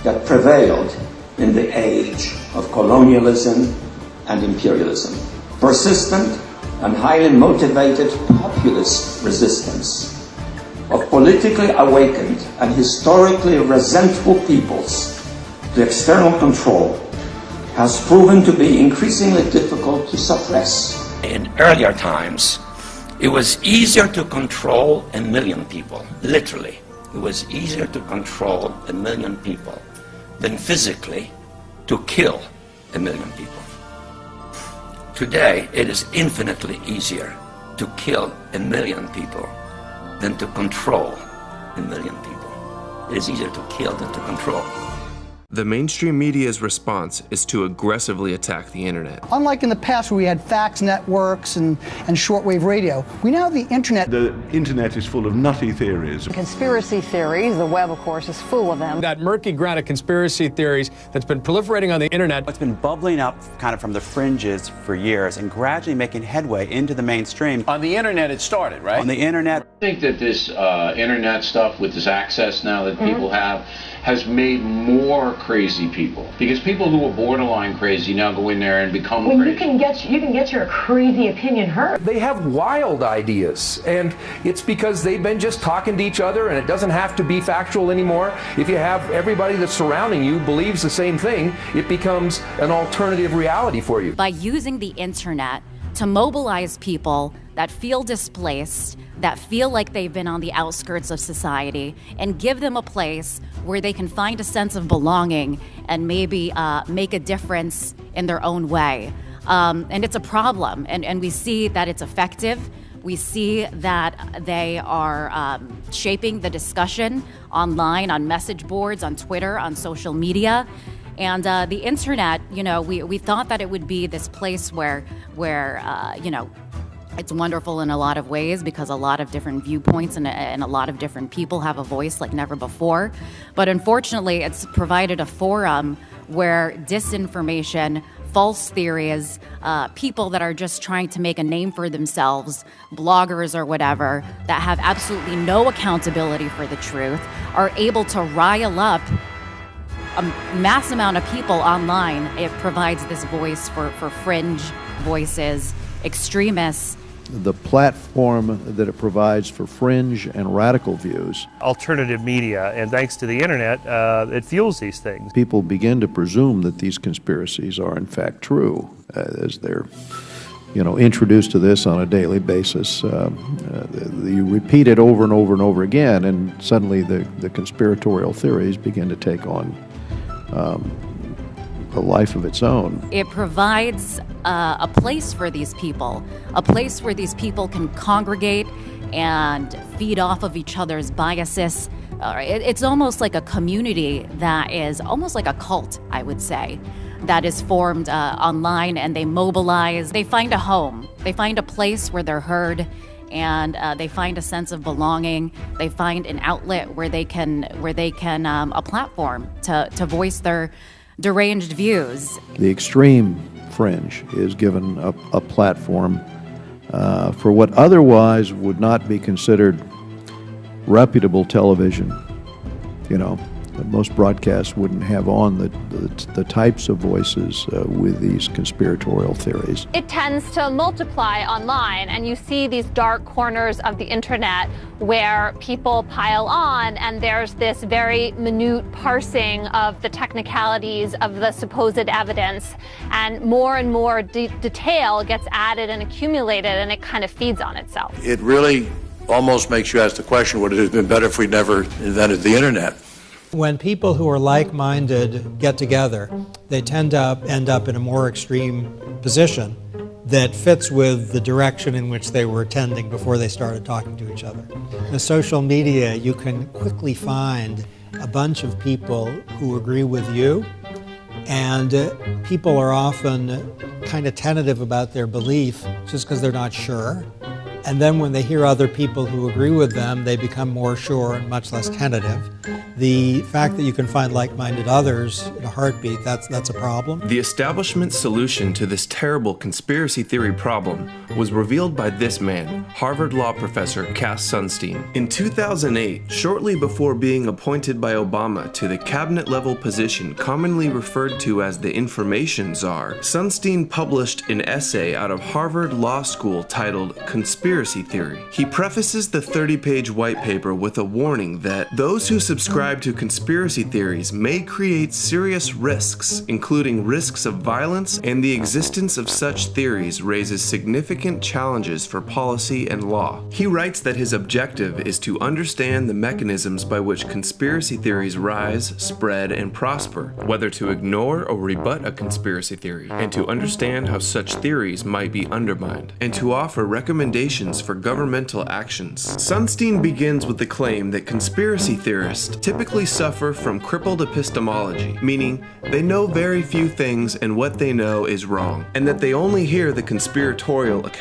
that prevailed in the age of colonialism and imperialism. Persistent and highly motivated populist resistance of politically awakened and historically resentful peoples to external control has proven to be increasingly difficult to suppress. In earlier times, it was easier to control 1 million people, literally. It was easier to control 1 million people than physically to kill 1 million people. Today, it is infinitely easier to kill 1 million people than to control 1 million people. It is easier to kill than to control. The mainstream media's response is to aggressively attack the internet. Unlike in the past where we had fax networks and shortwave radio, we now have the internet. The internet is full of nutty theories. Conspiracy theories, the web, of course, is full of them. That murky ground of conspiracy theories that's been proliferating on the internet. It's been bubbling up kind of from the fringes for years and gradually making headway into the mainstream. On the internet it started, right? On the internet. I think that this internet stuff with this access now that people have has made more crazy people, because people who are borderline crazy now go in there and become crazy. You can get your crazy opinion heard. They have wild ideas, and it's because they've been just talking to each other, and it doesn't have to be factual anymore. If you have everybody that's surrounding you believes the same thing, it becomes an alternative reality for you. By using the internet to mobilize people that feel displaced, that feel like they've been on the outskirts of society, and give them a place where they can find a sense of belonging and maybe make a difference in their own way. And it's a problem, and we see that it's effective. We see that they are shaping the discussion online, on message boards, on Twitter, on social media. And the internet, you know, we thought that it would be this place where you know, it's wonderful in a lot of ways because a lot of different viewpoints and a lot of different people have a voice like never before. But unfortunately, it's provided a forum where disinformation, false theories, people that are just trying to make a name for themselves, bloggers or whatever, that have absolutely no accountability for the truth, are able to rile up a mass amount of people online. It provides this voice for fringe voices, extremists. The platform that it provides for fringe and radical views. Alternative media, and thanks to the internet, it fuels these things. People begin to presume that these conspiracies are in fact true as they're, you know, introduced to this on a daily basis. You repeat it over and over and over again, and suddenly the conspiratorial theories begin to take on a life of its own. It provides a place for these people, a place where these people can congregate and feed off of each other's biases. It's almost like a community that is almost like a cult, I would say, that is formed online, and they mobilize. They find a home. They find a place where they're heard, and they find a sense of belonging. They find an outlet where they can a platform to voice their deranged views. The extreme fringe is given a platform for what otherwise would not be considered reputable television. You know, most broadcasts wouldn't have on the types of voices with these conspiratorial theories. It tends to multiply online, and you see these dark corners of the internet where people pile on, and there's this very minute parsing of the technicalities of the supposed evidence, and more detail gets added and accumulated, and it kind of feeds on itself. It really almost makes you ask the question, would it have been better if we'd never invented the internet? When people who are like-minded get together, they tend to end up in a more extreme position that fits with the direction in which they were tending before they started talking to each other. In social media, you can quickly find a bunch of people who agree with you, and people are often kind of tentative about their belief just because they're not sure. And then when they hear other people who agree with them, they become more sure and much less tentative. The fact that you can find like-minded others in a heartbeat, that's a problem. The establishment's solution to this terrible conspiracy theory problem was revealed by this man, Harvard Law professor Cass Sunstein. In 2008, shortly before being appointed by Obama to the cabinet-level position commonly referred to as the Information Czar, Sunstein published an essay out of Harvard Law School titled Conspiracy Theory. He prefaces the 30-page white paper with a warning that those who subscribe to conspiracy theories may create serious risks, including risks of violence, and the existence of such theories raises significant challenges for policy and law. He writes that his objective is to understand the mechanisms by which conspiracy theories rise, spread, and prosper, whether to ignore or rebut a conspiracy theory, and to understand how such theories might be undermined, and to offer recommendations for governmental actions. Sunstein begins with the claim that conspiracy theorists typically suffer from crippled epistemology, meaning they know very few things and what they know is wrong, and that they only hear the conspiratorial accounts.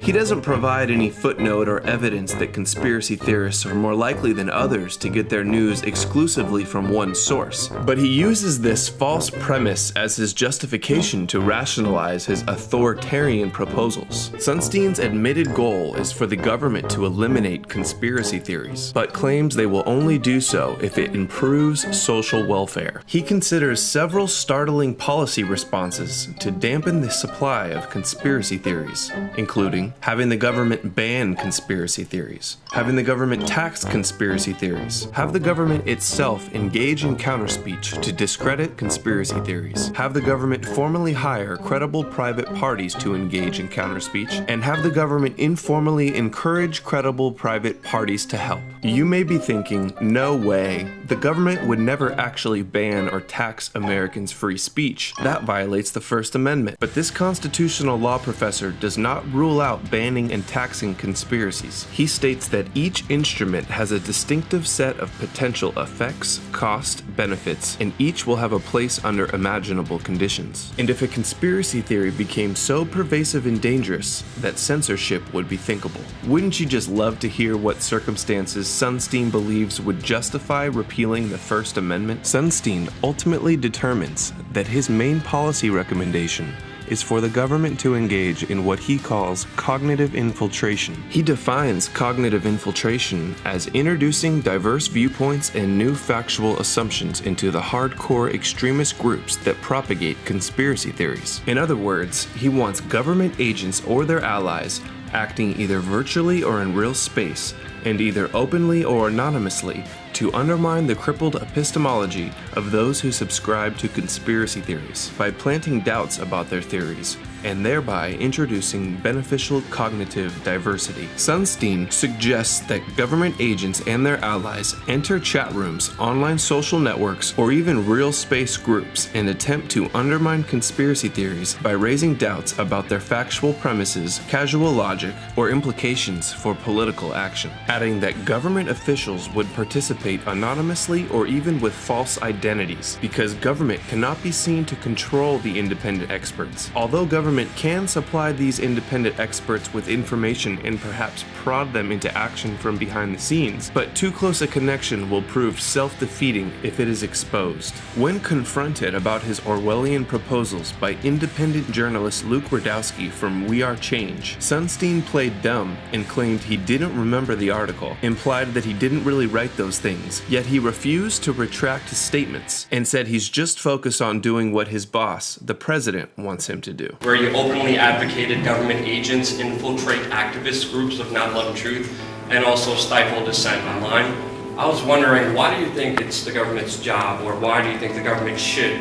He doesn't provide any footnote or evidence that conspiracy theorists are more likely than others to get their news exclusively from one source, but he uses this false premise as his justification to rationalize his authoritarian proposals. Sunstein's admitted goal is for the government to eliminate conspiracy theories, but claims they will only do so if it improves social welfare. He considers several startling policy responses to dampen the supply of conspiracy theories, including having the government ban conspiracy theories, having the government tax conspiracy theories, have the government itself engage in counterspeech to discredit conspiracy theories, have the government formally hire credible private parties to engage in counterspeech, and have the government informally encourage credible private parties to help. You may be thinking, no way, the government would never actually ban or tax Americans' free speech. That violates the First Amendment. But this constitutional law professor does not rule out banning and taxing conspiracies. He states that each instrument has a distinctive set of potential effects, cost, benefits, and each will have a place under imaginable conditions. And if a conspiracy theory became so pervasive and dangerous that censorship would be thinkable, wouldn't you just love to hear what circumstances Sunstein believes would justify repealing the First Amendment? Sunstein ultimately determines that his main policy recommendation is for the government to engage in what he calls cognitive infiltration. He defines cognitive infiltration as introducing diverse viewpoints and new factual assumptions into the hardcore extremist groups that propagate conspiracy theories. In other words, he wants government agents or their allies acting either virtually or in real space, and either openly or anonymously, to undermine the crippled epistemology of those who subscribe to conspiracy theories by planting doubts about their theories and thereby introducing beneficial cognitive diversity. Sunstein suggests that government agents and their allies enter chat rooms, online social networks, or even real space groups and attempt to undermine conspiracy theories by raising doubts about their factual premises, casual logic, or implications for political action, adding that government officials would participate anonymously or even with false identities, because government cannot be seen to control the independent experts. Although government can supply these independent experts with information and perhaps prod them into action from behind the scenes, but too close a connection will prove self-defeating if it is exposed. When confronted about his Orwellian proposals by independent journalist Luke Rudkowski from We Are Change, Sunstein played dumb and claimed he didn't remember the article, implied that he didn't really write those things, yet he refused to retract his statements and said he's just focused on doing what his boss, the president, wants him to do. Where you openly advocated government agents infiltrate activist groups of 9/11 Truth and also stifle dissent online. I was wondering, why do you think it's the government's job, or why do you think the government should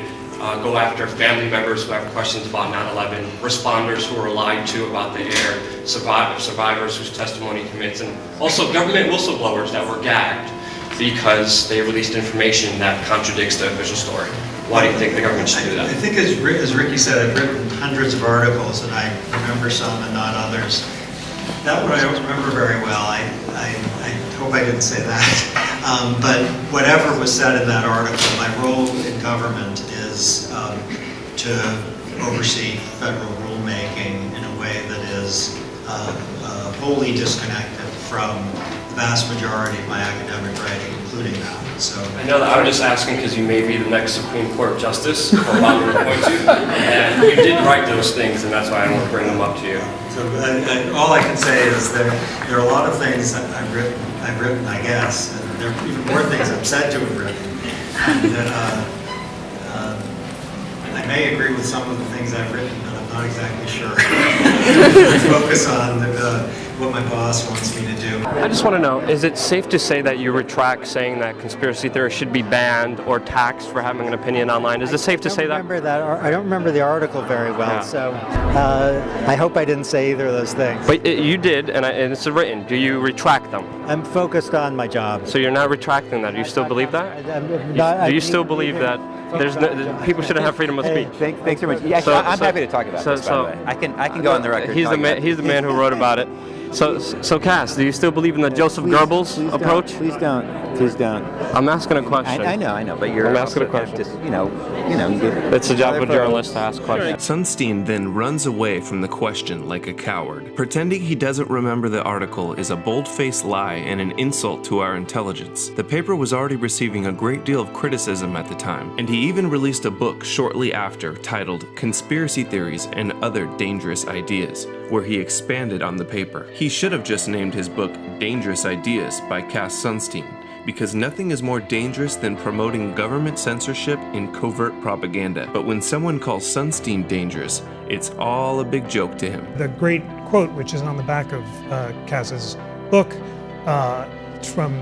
go after family members who have questions about 9/11, responders who were lied to about the air, survivors whose testimony commits, and also government whistleblowers that were gagged because they released information that contradicts the official story? Why do you think the government should do that? I think, as Ricky said, I've written hundreds of articles, and I remember some and not others. That one I don't remember very well. I hope I didn't say that. But whatever was said in that article, my role in government is to oversee federal rulemaking in a way that is wholly disconnected from the vast majority of my academic writing, including that. So I know that I'm just asking because you may be the next Supreme Court Justice, Obama will point to, and you did write those things, and that's why I want to bring them up to you. So all I can say is there are a lot of things that I've written, I guess, and there are even more things I'm said to have written. And, I may agree with some of the things I've written, but I'm not exactly sure. I focus on what my boss wants me to do. I just want to know, is it safe to say that you retract saying that conspiracy theorists should be banned or taxed for having an opinion online? Is it safe to say that? I don't remember the article very well, so I hope I didn't say either of those things. But you did, and it's written. Do you retract them? I'm focused on my job. So you're not retracting that? Do you still believe that? Do you still believe that people shouldn't have freedom of speech? Thanks very much. Yeah, I'm happy to talk about this, by the way. I can go on the record. He's the man who wrote about it. So Cass, do you still believe in the Joseph Goebbels approach? Please don't. I'm asking a question. I know, but you're I'm asking a question. Just, you know. It's the job of a journalist to ask questions. Sunstein then runs away from the question like a coward. Pretending he doesn't remember the article is a bold-faced lie and an insult to our intelligence. The paper was already receiving a great deal of criticism at the time, and he even released a book shortly after titled Conspiracy Theories and Other Dangerous Ideas, where he expanded on the paper. He should have just named his book Dangerous Ideas by Cass Sunstein, because nothing is more dangerous than promoting government censorship in covert propaganda. But when someone calls Sunstein dangerous, it's all a big joke to him. The great quote, which is on the back of Cass's book, it's from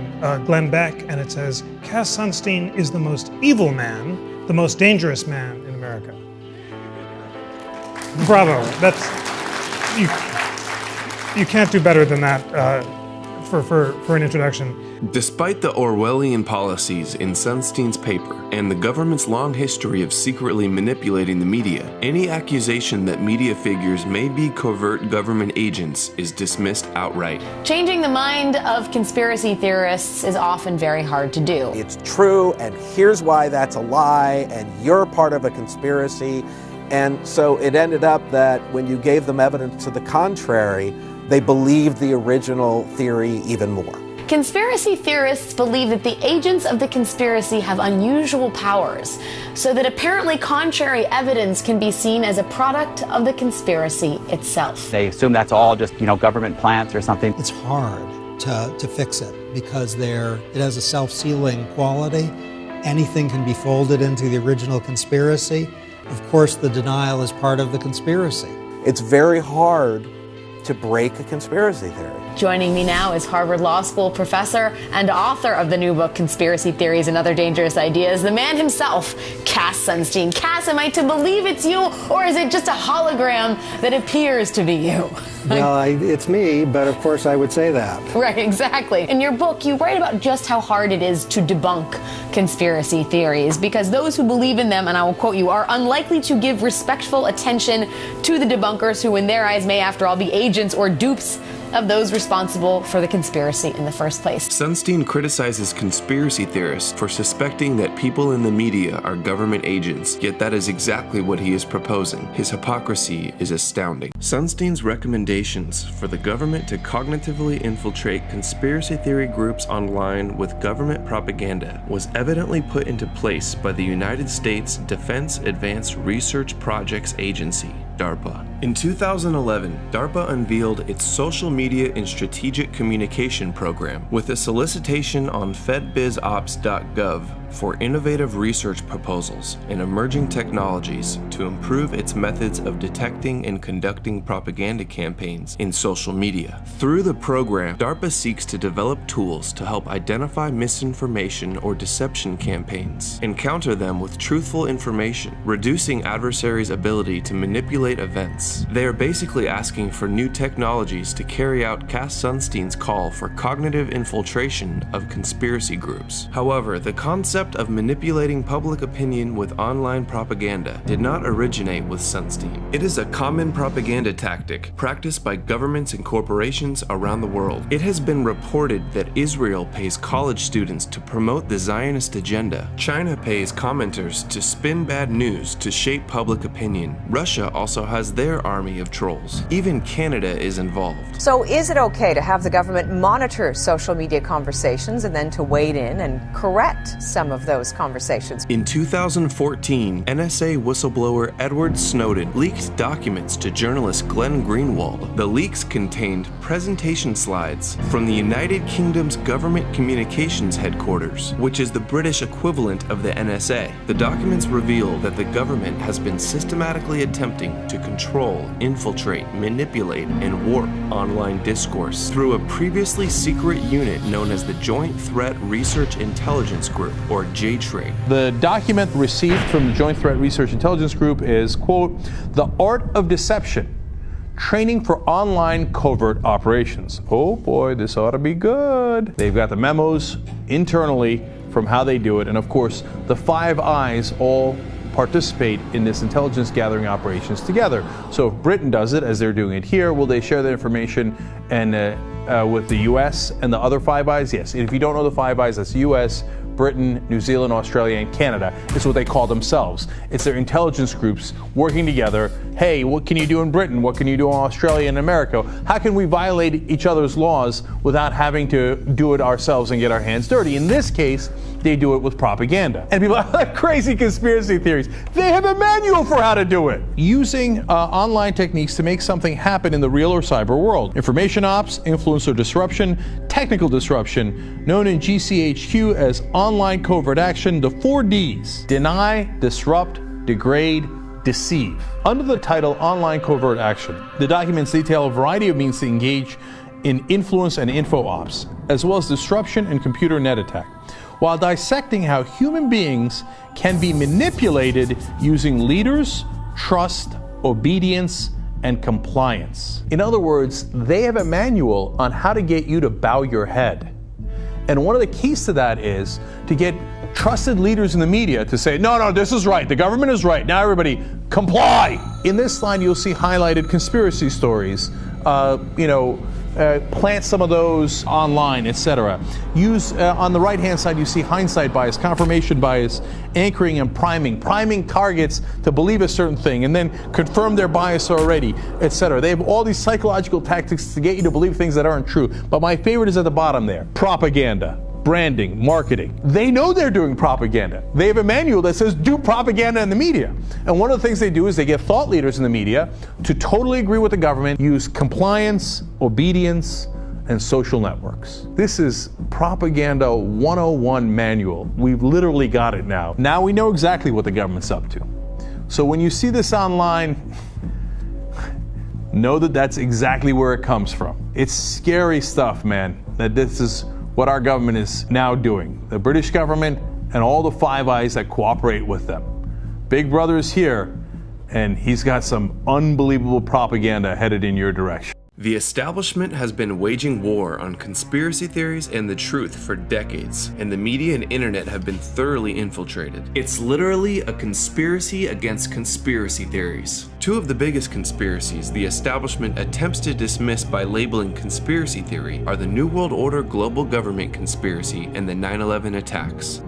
Glenn Beck, and it says, "Cass Sunstein is the most evil man, the most dangerous man in America." Bravo. That's you can't do better than that for an introduction. Despite the Orwellian policies in Sunstein's paper and the government's long history of secretly manipulating the media, any accusation that media figures may be covert government agents is dismissed outright. Changing the mind of conspiracy theorists is often very hard to do. It's true, and here's why that's a lie, and you're part of a conspiracy. And so it ended up that when you gave them evidence to the contrary, they believed the original theory even more. Conspiracy theorists believe that the agents of the conspiracy have unusual powers, so that apparently contrary evidence can be seen as a product of the conspiracy itself. They assume that's all just, government plants or something. It's hard to fix it because it has a self-sealing quality. Anything can be folded into the original conspiracy. Of course, the denial is part of the conspiracy. It's very hard to break a conspiracy theory. Joining me now is Harvard Law School professor and author of the new book, Conspiracy Theories and Other Dangerous Ideas, the man himself, Cass Sunstein. Cass, am I to believe it's you, or is it just a hologram that appears to be you? Well, it's me, but of course I would say that. Right, exactly. In your book, you write about just how hard it is to debunk conspiracy theories, because those who believe in them, and I will quote you, are unlikely to give respectful attention to the debunkers who in their eyes may after all be agents or dupes of those responsible for the conspiracy in the first place. Sunstein criticizes conspiracy theorists for suspecting that people in the media are government agents, yet that is exactly what he is proposing. His hypocrisy is astounding. Sunstein's recommendations for the government to cognitively infiltrate conspiracy theory groups online with government propaganda was evidently put into place by the United States Defense Advanced Research Projects Agency, DARPA. In 2011, DARPA unveiled its Social Media and Strategic Communication program with a solicitation on fedbizops.gov for innovative research proposals and emerging technologies to improve its methods of detecting and conducting propaganda campaigns in social media. Through the program, DARPA seeks to develop tools to help identify misinformation or deception campaigns and counter them with truthful information, reducing adversaries' ability to manipulate events. They are basically asking for new technologies to carry out Cass Sunstein's call for cognitive infiltration of conspiracy groups. However, the concept concept of manipulating public opinion with online propaganda did not originate with Sunstein. It is a common propaganda tactic practiced by governments and corporations around the world. It has been reported that Israel pays college students to promote the Zionist agenda. China pays commenters to spin bad news to shape public opinion. Russia also has their army of trolls. Even Canada is involved. So is it okay to have the government monitor social media conversations and then to wade in and correct some of those conversations? In 2014, NSA whistleblower Edward Snowden leaked documents to journalist Glenn Greenwald. The leaks contained presentation slides from the United Kingdom's Government Communications Headquarters, which is the British equivalent of the NSA. The documents reveal that the government has been systematically attempting to control, infiltrate, manipulate, and warp online discourse through a previously secret unit known as the Joint Threat Research Intelligence Group, or JTRIG. The document received from the Joint Threat Research Intelligence Group is, quote, "The Art of Deception, Training for Online Covert Operations." Oh boy, this ought to be good. They've got the memos internally from how they do it, and of course, the Five Eyes all participate in this intelligence gathering operations together. So if Britain does it, as they're doing it here, will they share that information and with the US and the other Five Eyes? Yes. And if you don't know the Five Eyes, that's US, Britain, New Zealand, Australia, and Canada. It's what they call themselves. It's their intelligence groups working together. Hey, what can you do in Britain? What can you do in Australia and America? How can we violate each other's laws without having to do it ourselves and get our hands dirty? In this case, they do it with propaganda. And people have crazy conspiracy theories. They have a manual for how to do it. Using online techniques to make something happen in the real or cyber world. Information ops, influence or disruption, technical disruption, known in GCHQ as online covert action, the 4 Ds: deny, disrupt, degrade, deceive. Under the title Online Covert Action, the documents detail a variety of means to engage in influence and info ops, as well as disruption and computer net attack, while dissecting how human beings can be manipulated using leaders, trust, obedience, and compliance. In other words, they have a manual on how to get you to bow your head. And one of the keys to that is to get trusted leaders in the media to say, no, this is right, the government is right, now everybody comply. In this slide, you'll see highlighted conspiracy stories, plant some of those online, etc. Use, on the right-hand side, you see hindsight bias, confirmation bias, anchoring and priming targets to believe a certain thing, and then confirm their bias already, etc. They have all these psychological tactics to get you to believe things that aren't true. But my favorite is at the bottom there. Propaganda. Branding, marketing. They know they're doing propaganda. They have a manual that says do propaganda in the media. And one of the things they do is they get thought leaders in the media to totally agree with the government, use compliance, obedience, and social networks. This is Propaganda 101 manual. We've literally got it now. Now we know exactly what the government's up to. So when you see this online, know that that's exactly where it comes from. It's scary stuff, man, that this is what our government is now doing. The British government and all the Five Eyes that cooperate with them. Big Brother is here, and he's got some unbelievable propaganda headed in your direction. The establishment has been waging war on conspiracy theories and the truth for decades, and the media and internet have been thoroughly infiltrated. It's literally a conspiracy against conspiracy theories. Two of the biggest conspiracies the establishment attempts to dismiss by labeling conspiracy theory are the New World Order global government conspiracy and the 9/11 attacks.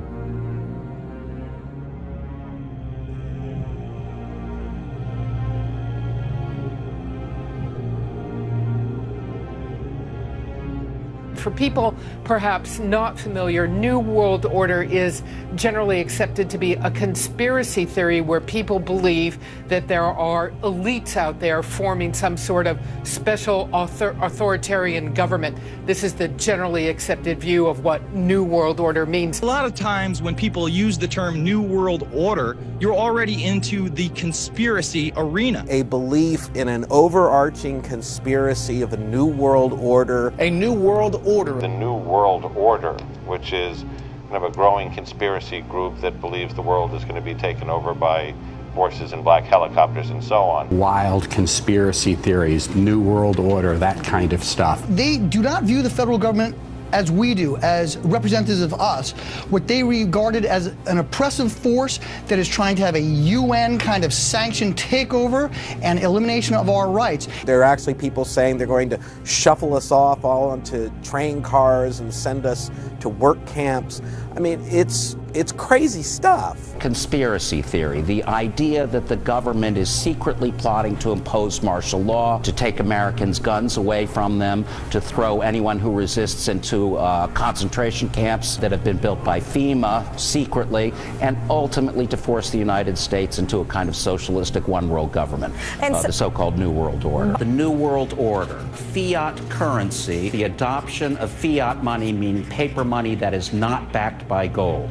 For people perhaps not familiar, New World Order is generally accepted to be a conspiracy theory where people believe that there are elites out there forming some sort of special authoritarian government. This is the generally accepted view of what New World Order means. A lot of times when people use the term New World Order, you're already into the conspiracy arena. A belief in an overarching conspiracy of a New World Order. A New World Order. The New World Order, which is kind of a growing conspiracy group that believes the world is going to be taken over by forces in black helicopters and so on. Wild conspiracy theories, New World Order, that kind of stuff. They do not view the federal government as we do, as representatives of us, what they regarded as an oppressive force that is trying to have a UN kind of sanctioned takeover and elimination of our rights. There are actually people saying they're going to shuffle us off all onto train cars and send us to work camps. I mean, it's crazy stuff. Conspiracy theory, the idea that the government is secretly plotting to impose martial law, to take Americans' guns away from them, to throw anyone who resists into concentration camps that have been built by FEMA secretly, and ultimately to force the United States into a kind of socialistic one-world government, the so-called New World Order. The New World Order, fiat currency, the adoption of fiat money, meaning paper money that is not backed by gold.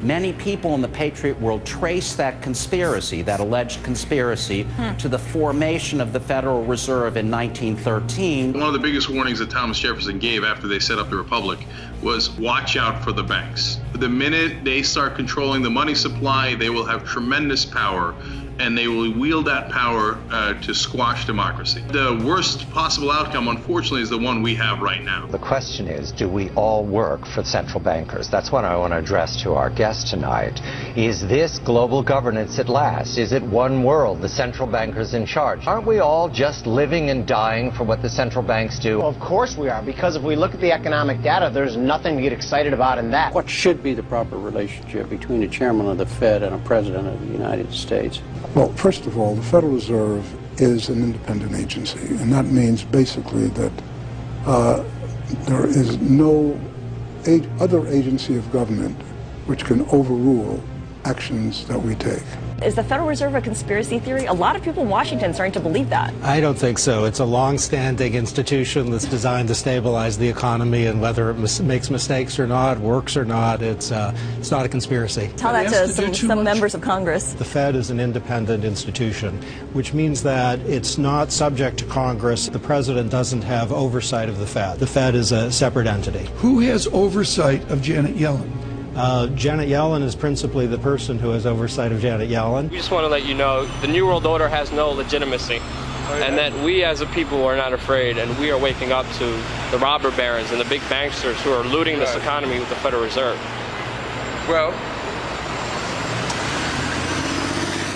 Many people in the patriot world trace that conspiracy, that alleged conspiracy, to the formation of the Federal Reserve in 1913. One of the biggest warnings that Thomas Jefferson gave after they set up the Republic was watch out for the banks. The minute they start controlling the money supply, they will have tremendous power, and they will wield that power to squash democracy. The worst possible outcome, unfortunately, is the one we have right now. The question is, do we all work for central bankers? That's what I want to address to our guest tonight. Is this global governance at last? Is it one world, the central bankers in charge? Aren't we all just living and dying for what the central banks do? Well, of course we are, because if we look at the economic data, there's nothing to get excited about in that. What should be the proper relationship between a chairman of the Fed and a president of the United States? Well, first of all, the Federal Reserve is an independent agency, and that means basically that there is no other agency of government which can overrule actions that we take. Is the Federal Reserve a conspiracy theory? A lot of people in Washington are starting to believe that. I don't think so. It's a long-standing institution that's designed to stabilize the economy, and whether it makes mistakes or not, works or not, it's not a conspiracy. Tell that to some members of Congress. The Fed is an independent institution, which means that it's not subject to Congress. The president doesn't have oversight of the Fed. The Fed is a separate entity. Who has oversight of Janet Yellen? Janet Yellen is principally the person who has oversight of Janet Yellen. We just want to let you know the New World Order has no legitimacy, and that we as a people are not afraid, and we are waking up to the robber barons and the big banksters who are looting this economy with the Federal Reserve. Well,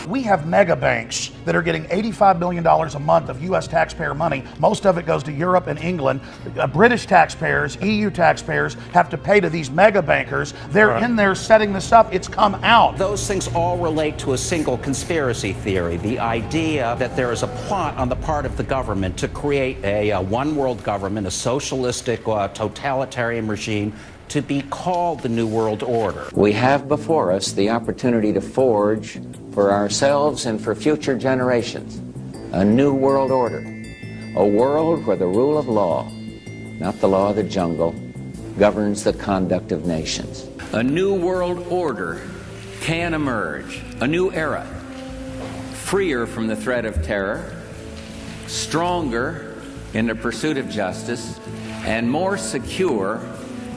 we have mega banks that are getting $85 billion a month of U.S. taxpayer money. Most of it goes to Europe and England. British taxpayers, EU taxpayers have to pay to these mega bankers. They're in there setting this up. It's come out. Those things all relate to a single conspiracy theory, the idea that there is a plot on the part of the government to create a one world government, a socialistic, totalitarian regime, to be called the New World Order. We have before us the opportunity to forge for ourselves and for future generations a new world order, a world where the rule of law, not the law of the jungle, governs the conduct of nations. A new world order can emerge, a new era, freer from the threat of terror, stronger in the pursuit of justice, and more secure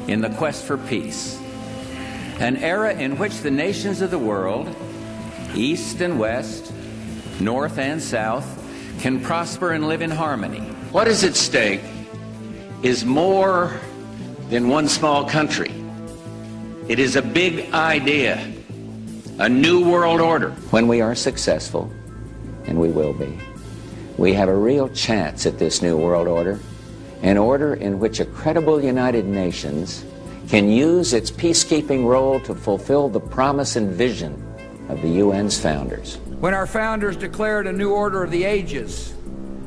in the quest for peace. An era in which the nations of the world, East and West, North and South, can prosper and live in harmony. What is at stake is more than one small country. It is a big idea, a new world order. When we are successful, and we will be, we have a real chance at this new world order, an order in which a credible United Nations can use its peacekeeping role to fulfill the promise and vision of the UN's founders. When our founders declared a new order of the ages,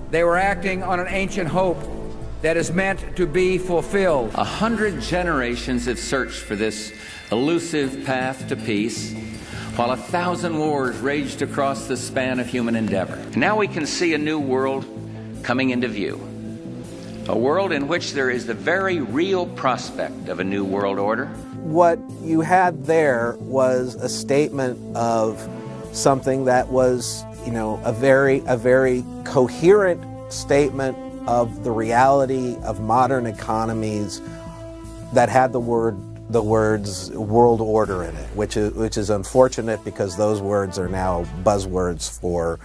they were acting on an ancient hope that is meant to be fulfilled. 100 generations have searched for this elusive path to peace, while 1,000 wars raged across the span of human endeavor. Now we can see a new world coming into view. A world in which there is the very real prospect of a new world order. What you had there was a statement of something that was, a very coherent statement of the reality of modern economies that had the word the words world order in it, which is unfortunate because those words are now buzzwords for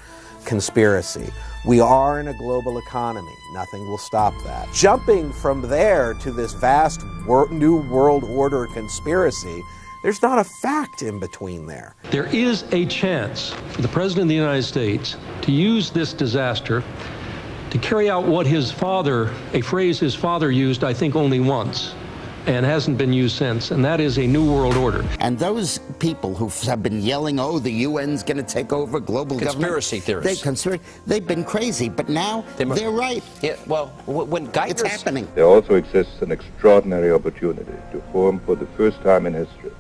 conspiracy. We are in a global economy. Nothing will stop that. Jumping from there to this vast new world order conspiracy, there's not a fact in between there. There is a chance for the President of the United States to use this disaster to carry out what his father, a phrase his father used, I think, only once, and hasn't been used since, and that is a new world order. And those people who have been yelling, oh, the UN's going to take over global conspiracy government. They've been crazy, but now they're right. Yeah, well, when Geithner's... It's happening. There also exists an extraordinary opportunity to form for the first time in history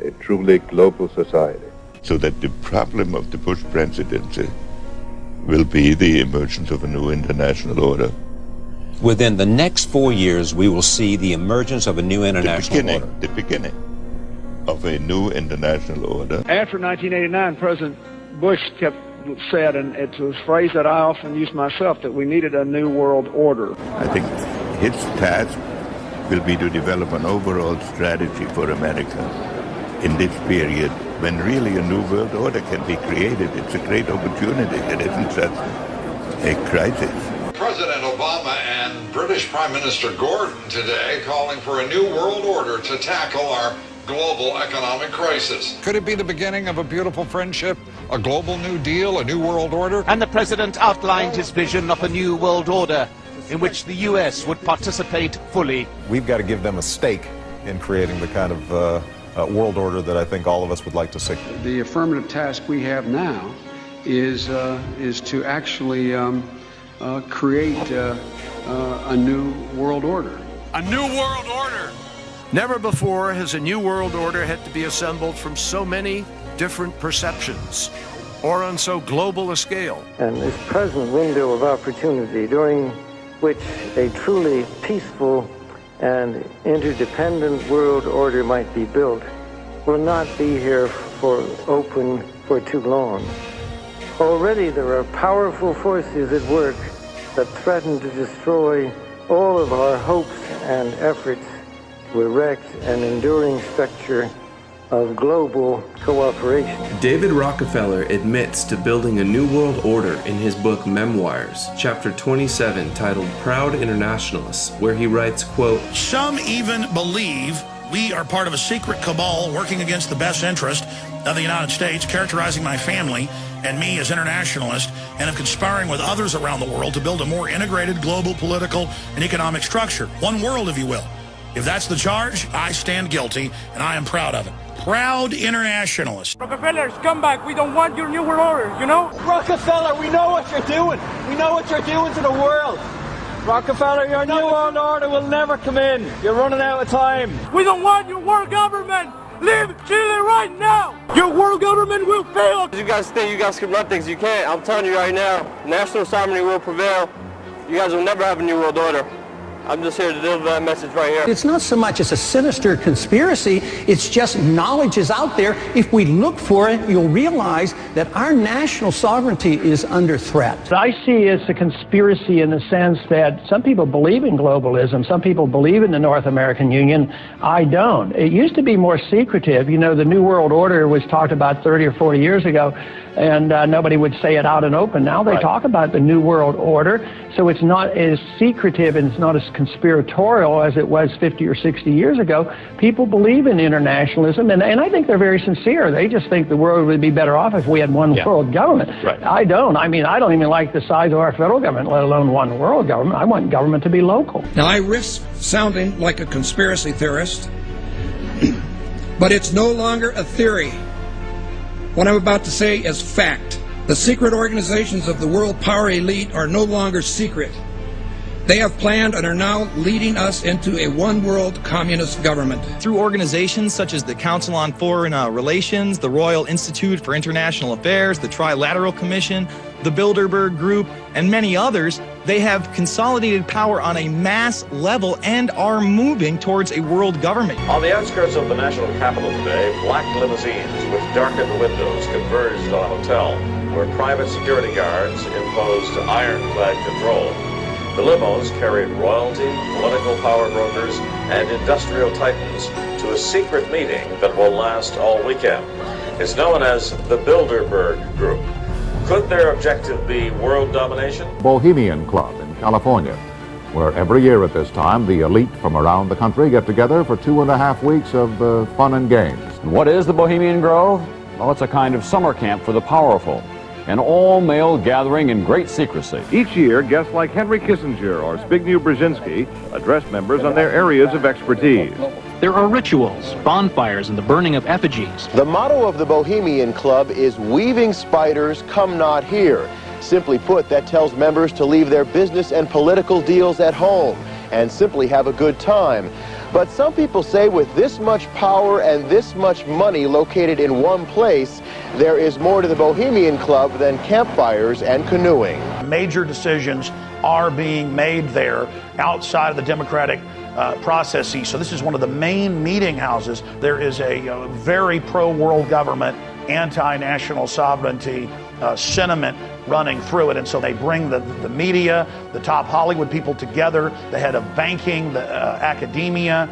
a truly global society. So that the problem of the Bush presidency will be the emergence of a new international order. Within the next 4 years, we will see the emergence of a new international order. The beginning of a new international order. After 1989, President Bush said, and it's a phrase that I often use myself, that we needed a new world order. I think his task will be to develop an overall strategy for America in this period when really a new world order can be created. It's a great opportunity. It isn't just a crisis. President Obama and British Prime Minister Gordon today calling for a new world order to tackle our global economic crisis. Could it be the beginning of a beautiful friendship, a global New Deal, a new world order? And the president outlined his vision of a new world order in which the U.S. would participate fully. We've got to give them a stake in creating the kind of world order that I think all of us would like to see. The affirmative task we have now is to actually create a new world order. A new world order! Never before has a new world order had to be assembled from so many different perceptions, or on so global a scale. And this present window of opportunity during which a truly peaceful and interdependent world order might be built will not be here for too long. Already there are powerful forces at work that threaten to destroy all of our hopes and efforts to erect an enduring structure of global cooperation. David Rockefeller admits to building a new world order in his book Memoirs, chapter 27, titled Proud Internationalists, where he writes, quote, "Some even believe we are part of a secret cabal working against the best interest of the United States, characterizing my family and me as internationalists, and of conspiring with others around the world to build a more integrated global political and economic structure. One world, if you will. If that's the charge, I stand guilty, and I am proud of it. Proud internationalist." Rockefeller, scumbag, we don't want your new world order, you know? Rockefeller, we know what you're doing. We know what you're doing to the world. Rockefeller, your new world order will never come in. You're running out of time. We don't want your world government. Leave Chile right now. Your world government will fail. You guys think you guys can run things? You can't. I'm telling you right now, national sovereignty will prevail. You guys will never have a new world order. I'm just here to deliver that message right here. It's not so much as a sinister conspiracy, it's just knowledge is out there. If we look for it, you'll realize that our national sovereignty is under threat. I see it as a conspiracy in the sense that some people believe in globalism, some people believe in the North American Union. I don't. It used to be more secretive. You know, the New World Order was talked about 30 or 40 years ago, and nobody would say it out and open. Now they talk about the New World Order, so it's not as secretive and it's not as conspiratorial as it was 50 or 60 years ago. People believe in internationalism, and I think they're very sincere. They just think the world would be better off if we had one world government. I don't. I mean, I don't even like the size of our federal government, let alone one world government. I want government to be local. Now, I risk sounding like a conspiracy theorist, but it's no longer a theory. What I'm about to say is fact. The secret organizations of the world power elite are no longer secret. They have planned and are now leading us into a one-world communist government. Through organizations such as the Council on Foreign Relations, the Royal Institute for International Affairs, the Trilateral Commission, the Bilderberg Group, and many others, they have consolidated power on a mass level and are moving towards a world government. On the outskirts of the national capital today, black limousines with darkened windows converged on a hotel where private security guards imposed ironclad control. The limos carried royalty, political power brokers, and industrial titans to a secret meeting that will last all weekend. It's known as the Bilderberg Group. Could their objective be world domination? Bohemian Club in California, where every year at this time, the elite from around the country get together for 2.5 weeks of fun and games. What is the Bohemian Grove? Well, it's a kind of summer camp for the powerful, an all-male gathering in great secrecy. Each year, guests like Henry Kissinger or Zbigniew Brzezinski address members on their areas of expertise. There are rituals, bonfires, and the burning of effigies. The motto of the Bohemian Club is "Weaving spiders, come not here." Simply put, that tells members to leave their business and political deals at home and simply have a good time. But some people say with this much power and this much money located in one place, there is more to the Bohemian Club than campfires and canoeing. Major decisions are being made there outside of the democratic processes. So this is one of the main meeting houses. There is a very pro-world government, anti-national sovereignty sentiment running through it. And so they bring the media, the top Hollywood people together, the head of banking, the academia,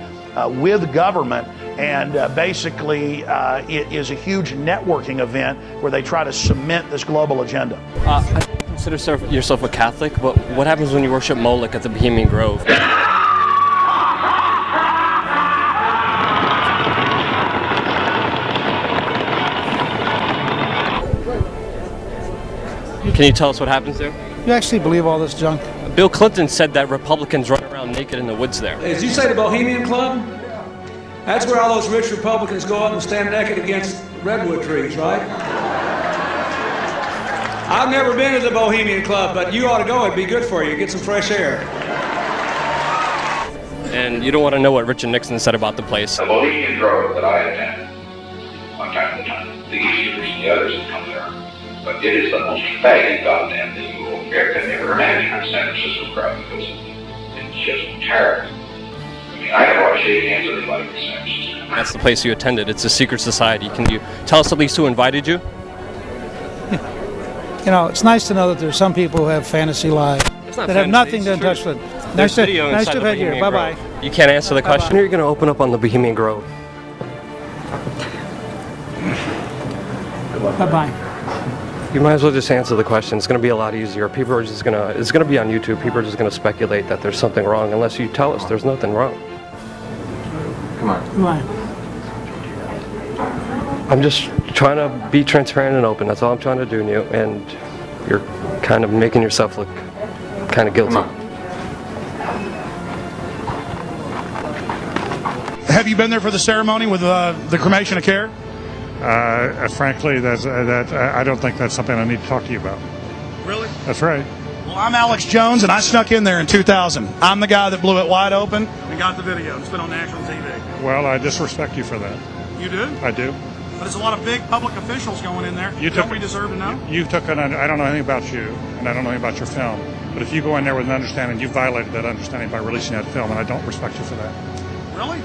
with government. And basically, it is a huge networking event where they try to cement this global agenda. I consider yourself a Catholic, but what happens when you worship Moloch at the Bohemian Grove? Can you tell us what happens there? You actually believe all this junk? Bill Clinton said that Republicans run around naked in the woods there. As you say, the Bohemian Club? That's where all those rich Republicans go out and stand naked against redwood trees, right? I've never been to the Bohemian Club, but you ought to go. It'd be good for you. Get some fresh air. And you don't want to know what Richard Nixon said about the place. The Bohemian Grove that I attend, from time to time, the Easterners and the others that come there, but it is the most faggy goddamn thing you will can ever imagine in San Francisco crowd, because it's just terrible. I mean, I never want to shake hands with anybody in San Francisco. That's the place you attended. It's a secret society. Can you tell us at least who invited you? You know, it's nice to know that there's some people who have fantasy lives that have nothing to touch with. Nice to have had you here. Bye-bye. You can't answer the question. When are you going to open up on the Bohemian Grove? Bye-bye. You might as well just answer the question. It's going to be a lot easier. People are just going to, it's going to be on YouTube. People are just going to speculate that there's something wrong unless you tell us there's nothing wrong. Come on. Come on. I'm just trying to be transparent and open. That's all I'm trying to do, and you're kind of making yourself look kind of guilty. Have you been there for the ceremony with the cremation of care? Frankly, I don't think that's something I need to talk to you about. Really? That's right. Well, I'm Alex Jones, and I snuck in there in 2000. I'm the guy that blew it wide open and got the video. It's been on national TV. Well, I disrespect you for that. You do? I do. But there's a lot of big public officials going in there. Don't we deserve to know? You took I don't know anything about you, and I don't know anything about your film. But if you go in there with an understanding, you violated that understanding by releasing that film, and I don't respect you for that. Really?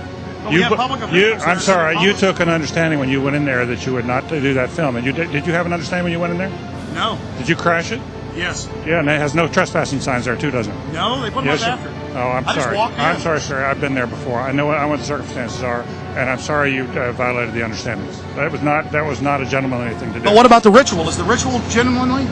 I'm sorry. You took an understanding when you went in there that you would not do that film. And did you have an understanding when you went in there? No. Did you crash it? Yes. Yeah, and it has no trespassing signs there too, doesn't it? No, they put them up after. Oh, I'm sorry. I'm sorry, sir. I've been there before. I know what the circumstances are, and I'm sorry you violated the understandings. That was not a gentlemanly thing to do. But what about the ritual? Is the ritual gentlemanly?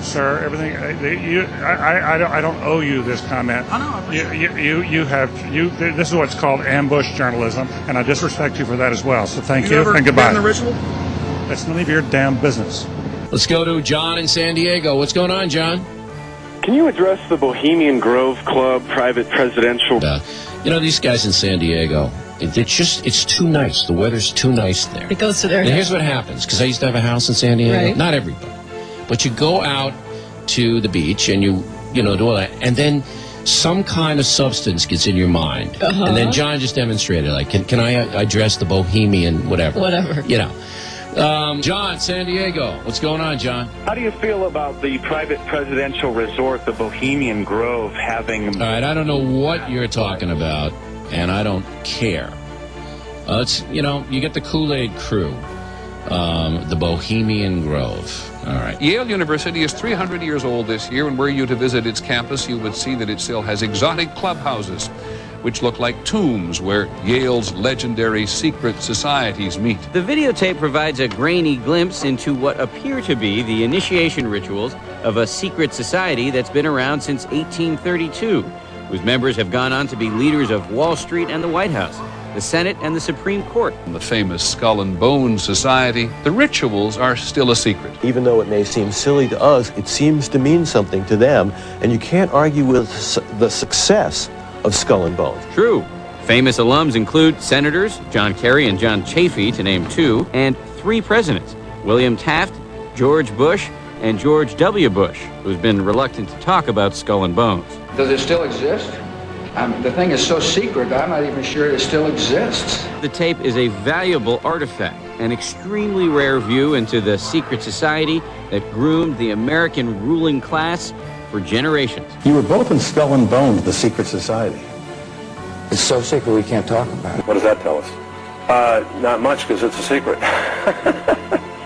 Sir, everything I don't owe you this comment. I know. This is what's called ambush journalism, and I disrespect you for that as well. So thank you and goodbye. Been the ritual? That's none of your damn business. Let's go to John in San Diego. What's going on, John? Can you address the Bohemian Grove Club private presidential? These guys in San Diego, it's too nice. The weather's too nice there. It goes to their head. Here's what happens, because I used to have a house in San Diego. Right. Not everybody. But you go out to the beach and you do all that, and then some kind of substance gets in your mind. Uh-huh. And then John just demonstrated, like, can I address the Bohemian whatever? Whatever. John, San Diego. What's going on, John? How do you feel about the private presidential resort, the Bohemian Grove, having... All right, I don't know what you're talking about, and I don't care. You get the Kool-Aid crew. The Bohemian Grove. All right. Yale University is 300 years old this year, and were you to visit its campus, you would see that it still has exotic clubhouses, which look like tombs where Yale's legendary secret societies meet. The videotape provides a grainy glimpse into what appear to be the initiation rituals of a secret society that's been around since 1832, whose members have gone on to be leaders of Wall Street and the White House, the Senate and the Supreme Court. The famous Skull and Bones Society, the rituals are still a secret. Even though it may seem silly to us, it seems to mean something to them, and you can't argue with the success of Skull and Bones. True. Famous alums include Senators John Kerry and John Chafee, to name two, and 3 presidents, William Taft, George Bush, and George W. Bush, who's been reluctant to talk about Skull and Bones. Does it still exist? The thing is so secret, I'm not even sure it still exists. The tape is a valuable artifact, an extremely rare view into the secret society that groomed the American ruling class for generations. You were both in Skull and Bones, the secret society. It's so secret we can't talk about it. What does that tell us? Not much, because it's a secret.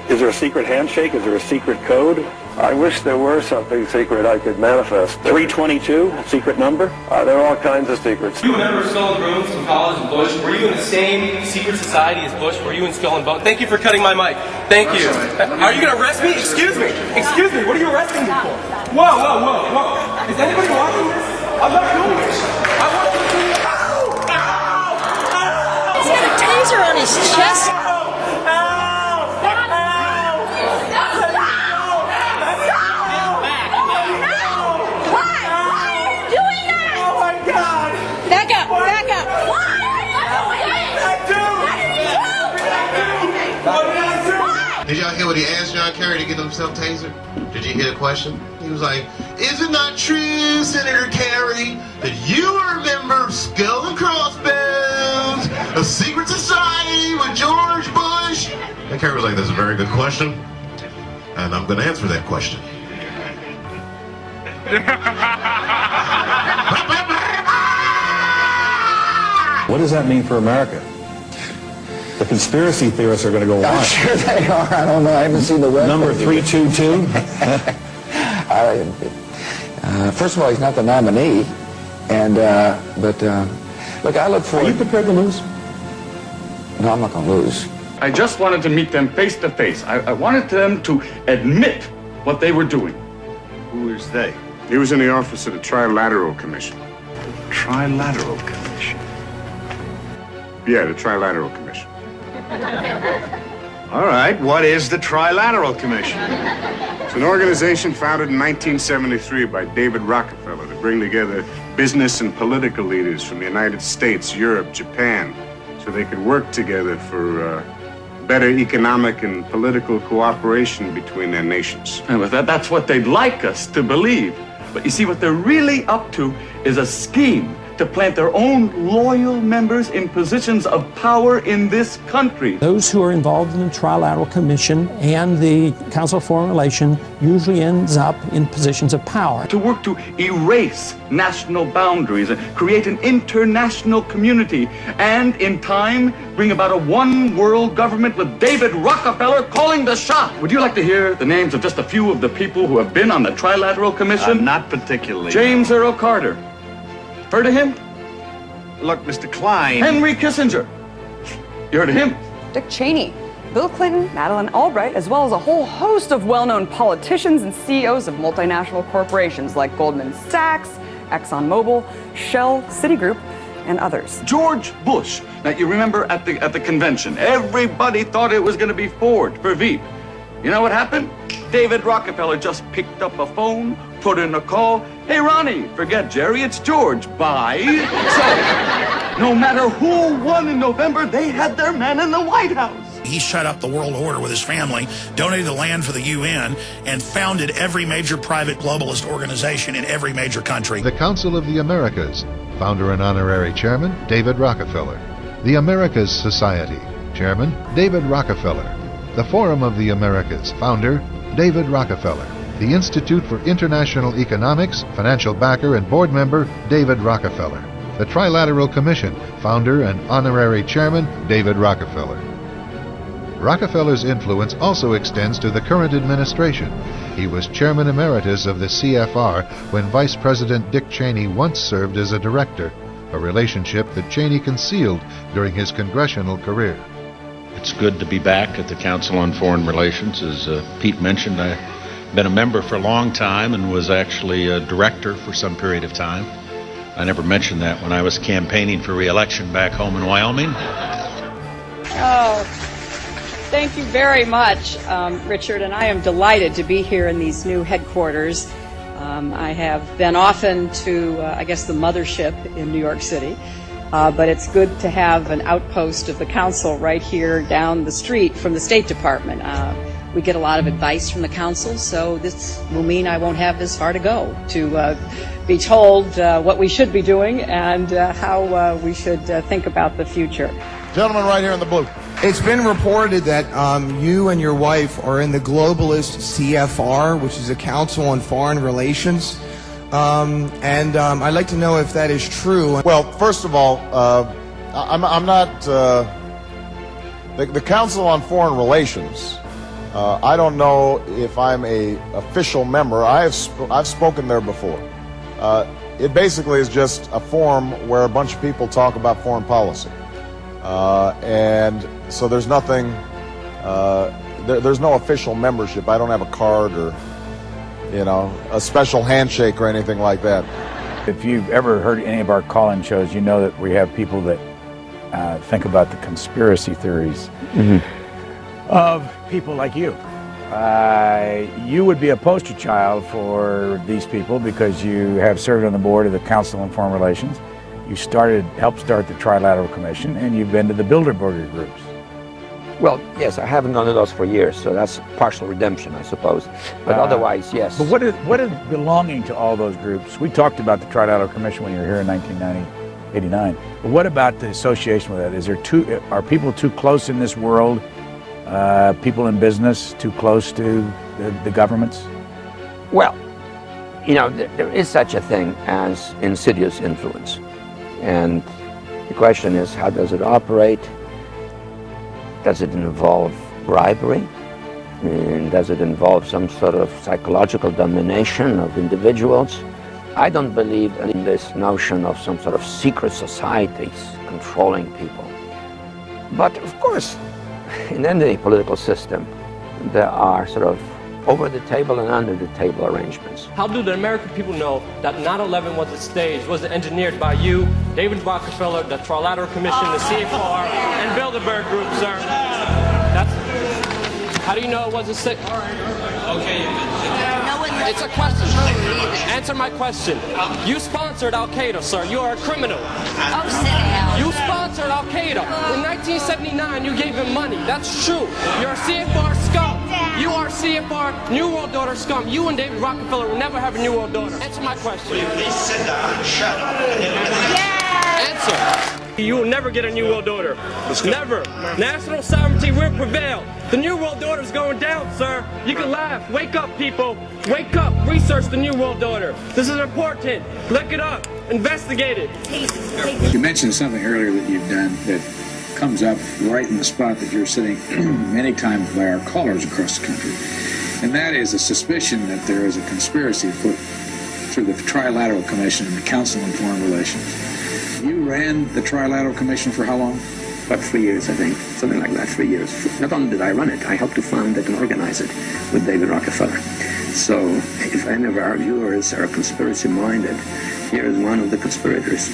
Is there a secret handshake? Is there a secret code? I wish there were something secret I could manifest. 322, secret number? There are all kinds of secrets. You remember Skull and Bones from college and Bush? Were you in the same secret society as Bush? Were you in Skull and Bones? Thank you for cutting my mic. Thank you. Are you going to arrest me? Excuse me. Excuse me. What are you arresting me for? Whoa, whoa, whoa, whoa. Is anybody watching this? I'm not doing this. I want you to see it. Ow! Ow! Ow! He's got a taser on his chest. Did y'all hear what he asked John Kerry to get himself tasered? Did you hear the question? He was like, is it not true, Senator Kerry, that you are a member of Skull and Crossbones, a secret society with George Bush? And Kerry was like, that's a very good question, and I'm going to answer that question. What does that mean for America? The conspiracy theorists are going to go on. I'm sure they are. I don't know. I haven't seen the rest. Number 322. First of all, he's not the nominee, and look, I look forward. Are you prepared to lose? No, I'm not going to lose. I just wanted to meet them face to face. I wanted them to admit what they were doing. Who is they? He was in the office of the Trilateral Commission. Trilateral Commission? Yeah, the Trilateral Commission. All right, what is the Trilateral Commission? It's an organization founded in 1973 by David Rockefeller to bring together business and political leaders from the United States, Europe, Japan, so they could work together for better economic and political cooperation between their nations. And that's what they'd like us to believe. But you see, what they're really up to is a scheme to plant their own loyal members in positions of power in this country. Those who are involved in the Trilateral Commission and the Council of Foreign Relations usually ends up in positions of power. To work to erase national boundaries and create an international community, and in time bring about a one world government with David Rockefeller calling the shot. Would you like to hear the names of just a few of the people who have been on the Trilateral Commission? Not particularly. James Earl Carter. Heard of him? Look, Mr. Klein. Henry Kissinger. You heard of him? Dick Cheney, Bill Clinton, Madeleine Albright, as well as a whole host of well-known politicians and CEOs of multinational corporations like Goldman Sachs, ExxonMobil, Shell, Citigroup, and others. George Bush. Now, you remember at the convention, everybody thought it was going to be Ford for Veep. You know what happened? David Rockefeller just picked up a phone, put in a call. Hey, Ronnie, forget Jerry, it's George. Bye. So, no matter who won in November, they had their man in the White House. He shut up the world order with his family, donated the land for the UN, and founded every major private globalist organization in every major country. The Council of the Americas, founder and honorary chairman, David Rockefeller. The Americas Society, chairman, David Rockefeller. The Forum of the Americas, founder, David Rockefeller. The Institute for International Economics, financial backer and board member, David Rockefeller. The Trilateral Commission, founder and honorary chairman, David Rockefeller. Rockefeller's influence also extends to the current administration. He was chairman emeritus of the CFR when Vice President Dick Cheney once served as a director, a relationship that Cheney concealed during his congressional career. It's good to be back at the Council on Foreign Relations. As Pete mentioned, I've been a member for a long time and was actually a director for some period of time. I never mentioned that when I was campaigning for re-election back home in Wyoming. Oh, thank you very much, Richard, and I am delighted to be here in these new headquarters. I have been often to, I guess, the mothership in New York City, but it's good to have an outpost of the council right here down the street from the State Department. We get a lot of advice from the council, so this will mean I won't have this far to go to be told what we should be doing and how we should think about the future. Gentleman right here in the blue. It's been reported that you and your wife are in the globalist CFR, which is the Council on Foreign Relations. I'd like to know if that is true. Well, first of all, I'm not... the Council on Foreign Relations, I don't know if I'm a official member. I've spoken there before. It basically is just a forum where a bunch of people talk about foreign policy. And so there's nothing, there's no official membership. I don't have a card or, you know, a special handshake or anything like that. If you've ever heard any of our call-in shows, you know that we have people that think about the conspiracy theories of people like you. You would be a poster child for these people because you have served on the board of the Council on Foreign Relations. You helped start the Trilateral Commission, and you've been to the Bilderberger groups. Well, yes, I haven't gone to those for years, so that's partial redemption, I suppose. But otherwise, yes. But what is belonging to all those groups? We talked about the Trilateral Commission when you were here in 1989. But what about the association with that? Are people too close in this world? People in business too close to the governments? Well, you know, there is such a thing as insidious influence. And the question is, how does it operate? Does it involve bribery? And does it involve some sort of psychological domination of individuals? I don't believe in this notion of some sort of secret societies controlling people. But of course, in any political system, there are sort of over-the-table and under-the-table arrangements. How do the American people know that 9/11 was a stage, was engineered by you, David Rockefeller, the Trilateral Commission, the CFR, and Bilderberg Group, sir? How do you know it was a stage? Okay. It's a question. Answer my question. You sponsored Al-Qaeda, sir. You are a criminal. You sponsored Al-Qaeda. In 1979, you gave him money. That's true. You're a CFR scum. You are CFR New World Order scum. You and David Rockefeller will never have a New World Order. Answer my question. Will you please sit down and shut up? Answer. You will never get a New World Order. Never. National sovereignty will prevail. The New World Order is going down, sir. You can laugh. Wake up, people. Wake up. Research the New World Order. This is important. Look it up. Investigate it. You mentioned something earlier that you've done that comes up right in the spot that you're sitting many times by our callers across the country. And that is a suspicion that there is a conspiracy afoot through the Trilateral Commission and the Council on Foreign Relations. You ran the Trilateral Commission for how long? About 3 years, I think. Something like that, 3 years. Not only did I run it, I helped to found it and organize it with David Rockefeller. So if any of our viewers are conspiracy-minded, here is one of the conspirators.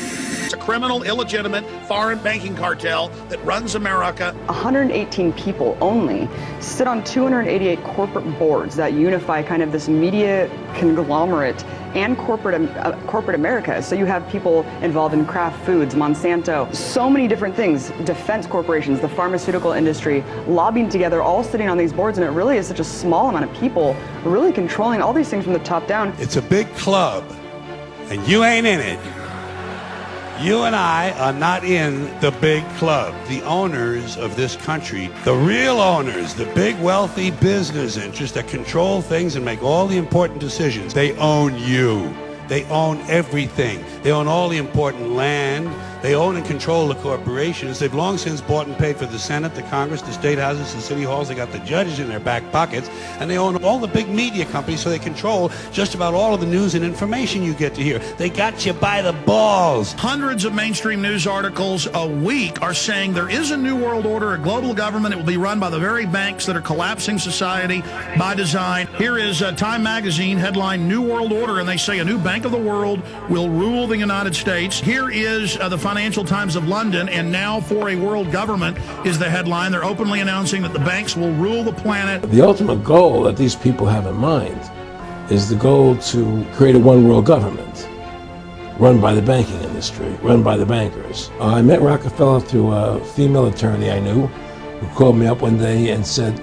It's a criminal, illegitimate, foreign banking cartel that runs America. 118 people only sit on 288 corporate boards that unify kind of this media conglomerate and corporate America. So you have people involved in Kraft Foods, Monsanto, so many different things, defense corporations, the pharmaceutical industry, lobbying together, all sitting on these boards, and it really is such a small amount of people really controlling all these things from the top down. It's a big club, and you ain't in it. You and I are not in the big club. The owners of this country, the real owners, the big wealthy business interests that control things and make all the important decisions, they own you. They own everything. They own all the important land. They own and control the corporations. They've long since bought and paid for the Senate, the Congress, the state houses, the city halls. They got the judges in their back pockets, and they own all the big media companies, so they control just about all of the news and information you get to hear. They got you by the balls. Hundreds of mainstream news articles a week are saying there is a new world order, a global government. It will be run by the very banks that are collapsing society by design. Here is Time Magazine headline, New World Order, and they say a new bank of the world will rule the United States. Here is the Financial Times of London, and now for a world government is the headline. They're openly announcing that the banks will rule the planet. The ultimate goal that these people have in mind is the goal to create a one world government run by the banking industry, run by the bankers. I met Rockefeller through a female attorney I knew who called me up one day and said,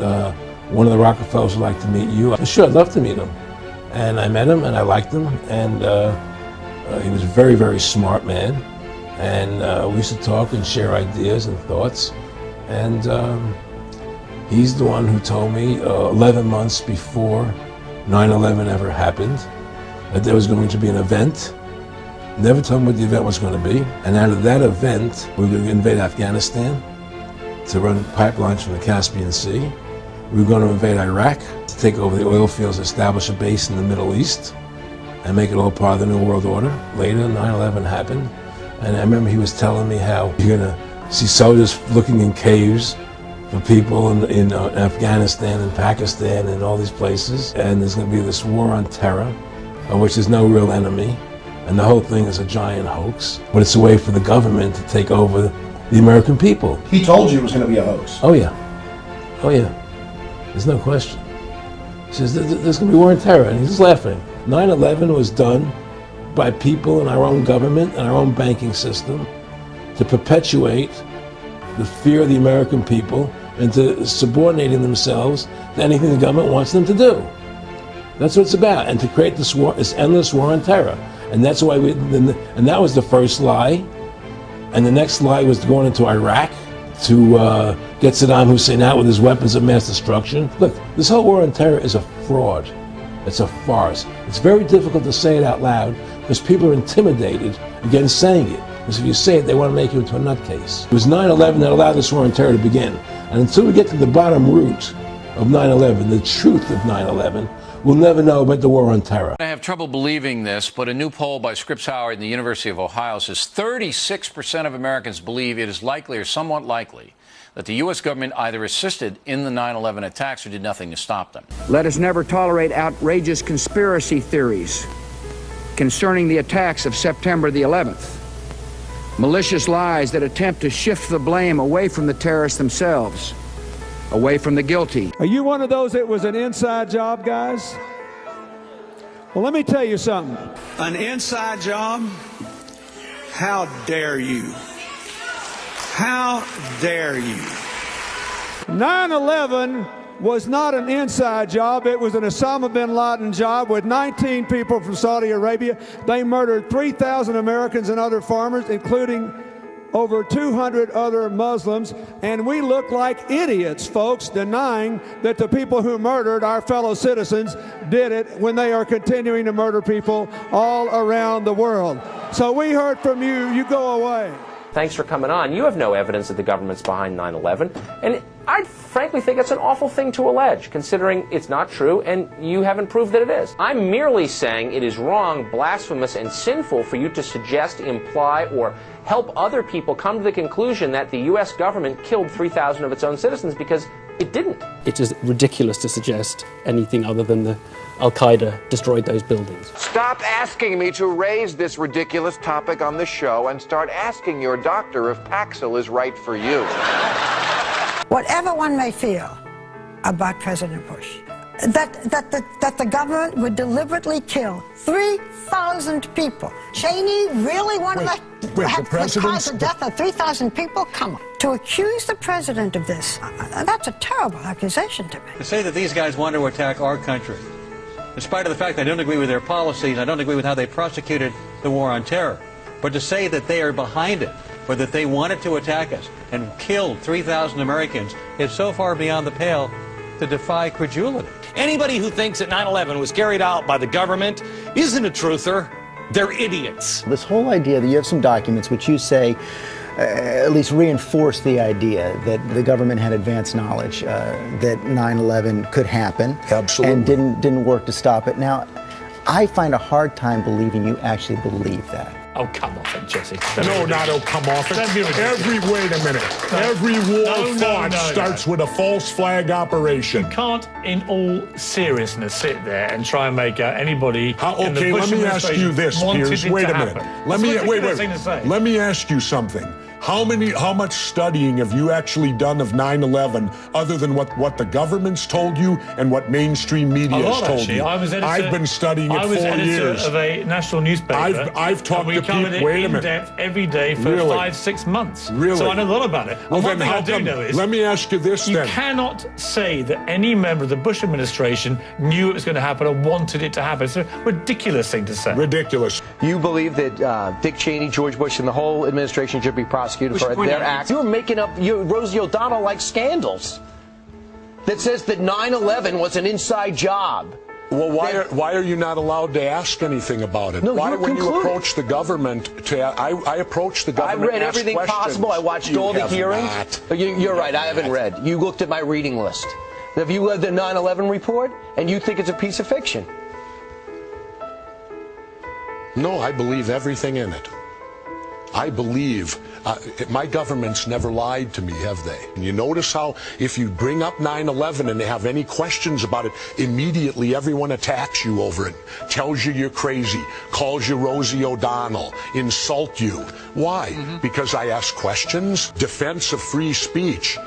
one of the Rockefellers would like to meet you. I said, sure, I'd love to meet him. And I met him and I liked him, and he was a very, very smart man. And we used to talk and share ideas and thoughts. And he's the one who told me 11 months before 9/11 ever happened that there was going to be an event. Never told me what the event was going to be. And out of that event, we were going to invade Afghanistan to run pipelines from the Caspian Sea. We were going to invade Iraq to take over the oil fields, establish a base in the Middle East, and make it all part of the New World Order. Later, 9/11 happened. And I remember he was telling me how you're going to see soldiers looking in caves for people in Afghanistan and Pakistan and all these places. And there's going to be this war on terror, of which there's no real enemy. And the whole thing is a giant hoax. But it's a way for the government to take over the American people. He told you it was going to be a hoax. Oh, yeah. Oh, yeah. There's no question. He says, there's going to be war on terror. And he's laughing. 9/11 was done by people in our own government and our own banking system to perpetuate the fear of the American people and to subordinating themselves to anything the government wants them to do. That's what it's about, and to create this war, this endless war on terror. And that's why and that was the first lie. And the next lie was going into Iraq to get Saddam Hussein out with his weapons of mass destruction. Look, this whole war on terror is a fraud. It's a farce. It's very difficult to say it out loud because people are intimidated against saying it. Because if you say it, they want to make you into a nutcase. It was 9/11 that allowed this war on terror to begin. And until we get to the bottom root of 9/11, the truth of 9/11, we'll never know about the war on terror. I have trouble believing this, but a new poll by Scripps Howard and the University of Ohio says 36% of Americans believe it is likely or somewhat likely that the U.S. government either assisted in the 9/11 attacks or did nothing to stop them. Let us never tolerate outrageous conspiracy theories concerning the attacks of September the 11th. Malicious lies that attempt to shift the blame away from the terrorists themselves, away from the guilty. Are you one of those that was an inside job, guys? Well, let me tell you something. An inside job? How dare you? How dare you? 9/11 was not an inside job. It was an Osama bin Laden job with 19 people from Saudi Arabia. They murdered 3,000 Americans and other farmers, including over 200 other Muslims. And we look like idiots, folks, denying that the people who murdered our fellow citizens did it when they are continuing to murder people all around the world. So we heard from you. You go away. Thanks for coming on. You have no evidence that the government's behind 9/11, and I frankly think it's an awful thing to allege, considering it's not true and you haven't proved that it is. I'm merely saying it is wrong, blasphemous, and sinful for you to suggest, imply, or help other people come to the conclusion that the U.S. government killed 3,000 of its own citizens, because it didn't. It is ridiculous to suggest anything other than the Al-Qaeda destroyed those buildings. Stop asking me to raise this ridiculous topic on the show and start asking your doctor if Paxil is right for you. Whatever one may feel about President Bush, that the government would deliberately kill 3,000 people. Cheney really wanted to cause the death of 3,000 people? Come on. To accuse the president of this, that's a terrible accusation to me. To say that these guys want to attack our country, in spite of the fact I don't agree with their policies, I don't agree with how they prosecuted the war on terror, but to say that they are behind it, or that they wanted to attack us and killed 3,000 Americans is so far beyond the pale to defy credulity. Anybody who thinks that 9/11 was carried out by the government isn't a truther. They're idiots. This whole idea that you have some documents which you say at least reinforce the idea that the government had advanced knowledge that 9/11 could happen. Absolutely. And didn't work to stop it. Now, I find a hard time believing you actually believe that. Oh, come off it, Jesse. No, not oh, come off it. Wait a minute. Every war fought starts with a false flag operation. You can't, in all seriousness, sit there and try and make out anybody in the Bush let me ask you this, Piers. Wait a minute. Let me ask you something. How much studying have you actually done of 9/11 other than what the government's told you and what mainstream media has told you? I've been studying it 4 years. I was editor of a national newspaper. I've talked to people. Wait a minute. In-depth every day for 5-6 months. Really? So I know a lot about it. Well, one then thing I do know is, let me ask you this you cannot say that any member of the Bush administration knew it was going to happen or wanted it to happen. It's a ridiculous thing to say. Ridiculous. You believe that Dick Cheney, George Bush, and the whole administration should be prosecuted for their acts? You're making up Rosie O'Donnell-like scandals that says that 9/11 was an inside job. Well, why are you not allowed to ask anything about it? No, why, you're when concluding. you approach the government, I approach the government. I read everything possible. I watched all the hearings. You're right. I haven't read. You looked at my reading list. Have you read the 9/11 report? And you think it's a piece of fiction? No, I believe everything in it. I believe my government's never lied to me, have they? And you notice how if you bring up 9/11 and they have any questions about it, immediately everyone attacks you over it, tells you you're crazy, calls you Rosie O'Donnell, insult you. Why? Because I ask questions? Defense of free speech.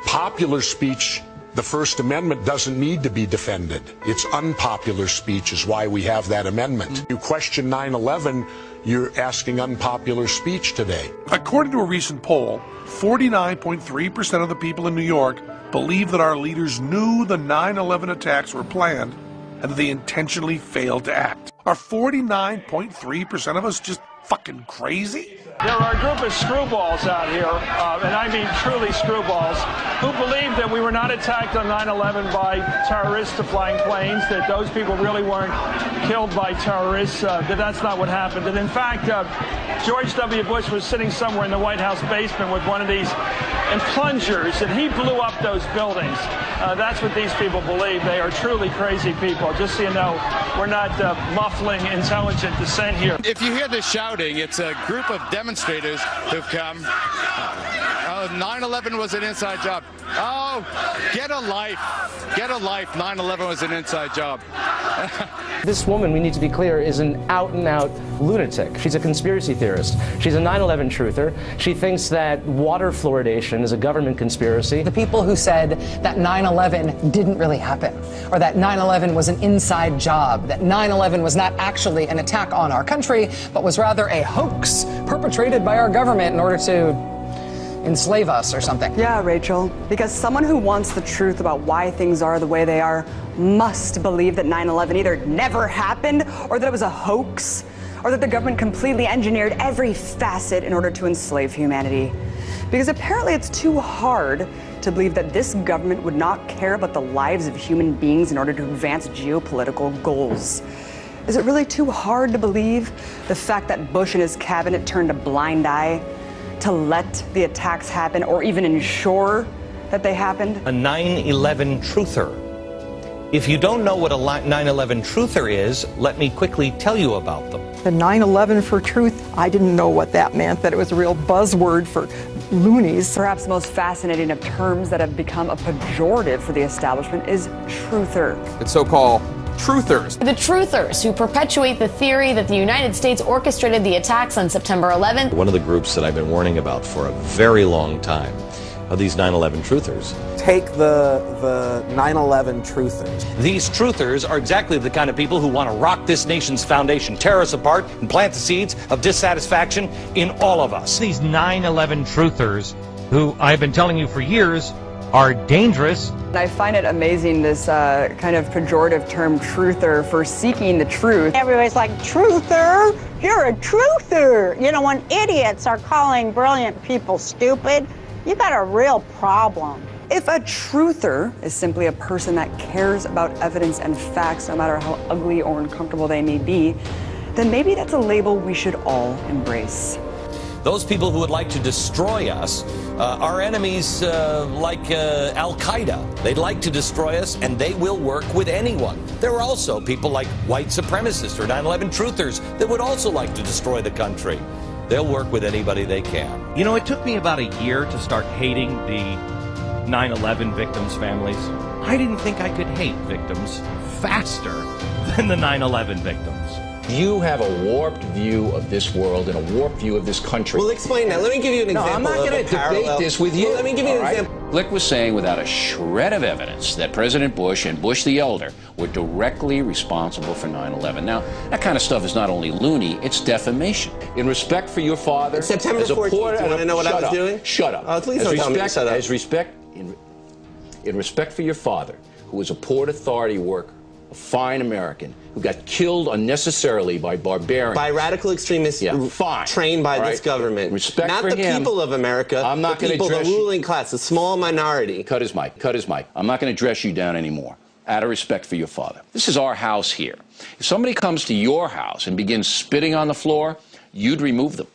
Popular speech, the First Amendment doesn't need to be defended. It's unpopular speech is why we have that amendment. You question 9/11, you're asking unpopular speech today. According to a recent poll, 49.3% of the people in New York believe that our leaders knew the 9/11 attacks were planned and that they intentionally failed to act. Are 49.3% of us just fucking crazy? There are a group of screwballs out here, and I mean truly screwballs, who believe that we were not attacked on 9/11 by terrorists flying planes, that those people really weren't killed by terrorists, that that's not what happened. And in fact, George W. Bush was sitting somewhere in the White House basement with one of these plungers, and he blew up those buildings. That's what these people believe. They are truly crazy people. Just so you know, we're not muffling intelligent dissent here. If you hear the shouting, it's a group of demonstrators who've come. 9/11 was an inside job. Oh, get a life. Get a life. 9/11 was an inside job. This woman, we need to be clear, is an out-and-out lunatic. She's a conspiracy theorist. She's a 9/11 truther. She thinks that water fluoridation is a government conspiracy. The people who said that 9/11 didn't really happen, or that 9/11 was an inside job, that 9/11 was not actually an attack on our country, but was rather a hoax perpetrated by our government in order to enslave us or something. Yeah, Rachel, because someone who wants the truth about why things are the way they are must believe that 9/11 either never happened or that it was a hoax or that the government completely engineered every facet in order to enslave humanity. Because apparently it's too hard to believe that this government would not care about the lives of human beings in order to advance geopolitical goals. Is it really too hard to believe the fact that Bush and his cabinet turned a blind eye to let the attacks happen or even ensure that they happened? A 9/11 truther. If you don't know what a 9/11 truther is, let me quickly tell you about them. The 9/11 for truth, I didn't know what that meant, that it was a real buzzword for loonies. Perhaps the most fascinating of terms that have become a pejorative for the establishment is truther. It's so-called truthers. The truthers who perpetuate the theory that the United States orchestrated the attacks on September 11th. One of the groups that I've been warning about for a very long time are these 9/11 truthers. Take the 9/11 truthers. These truthers are exactly the kind of people who want to rock this nation's foundation, tear us apart, and plant the seeds of dissatisfaction in all of us. These 9/11 truthers, who I've been telling you for years, are dangerous. I find it amazing, this kind of pejorative term truther for seeking the truth. Everybody's like, truther? You're a truther. You know, when idiots are calling brilliant people stupid, you got a real problem. If a truther is simply a person that cares about evidence and facts, no matter how ugly or uncomfortable they may be, then maybe that's a label we should all embrace. Those people who would like to destroy us are enemies like Al-Qaeda. They'd like to destroy us, and they will work with anyone. There are also people like white supremacists or 9/11 truthers that would also like to destroy the country. They'll work with anybody they can. You know, it took me about a year to start hating the 9/11 victims' families. I didn't think I could hate victims faster than the 9/11 victims. You have a warped view of this world and a warped view of this country. Well, explain that. Let me give you an example. I'm not going to debate this with you. Well, let me give you an example. Glick was saying without a shred of evidence that President Bush and Bush the elder were directly responsible for 9/11. Now, that kind of stuff is not only loony, it's defamation. In respect for your father... It's September 14th. Do you want to know what I was doing? Shut up. Oh, please don't tell me to shut up. In respect for your father, who was a Port Authority worker, a fine American, who got killed unnecessarily by barbarians. By radical extremists trained by this government. Respect not for the him. People of America, I'm not going to the ruling class, the small minority. Cut his mic. Cut his mic. I'm not going to dress you down anymore. Out of respect for your father. This is our house here. If somebody comes to your house and begins spitting on the floor, you'd remove them.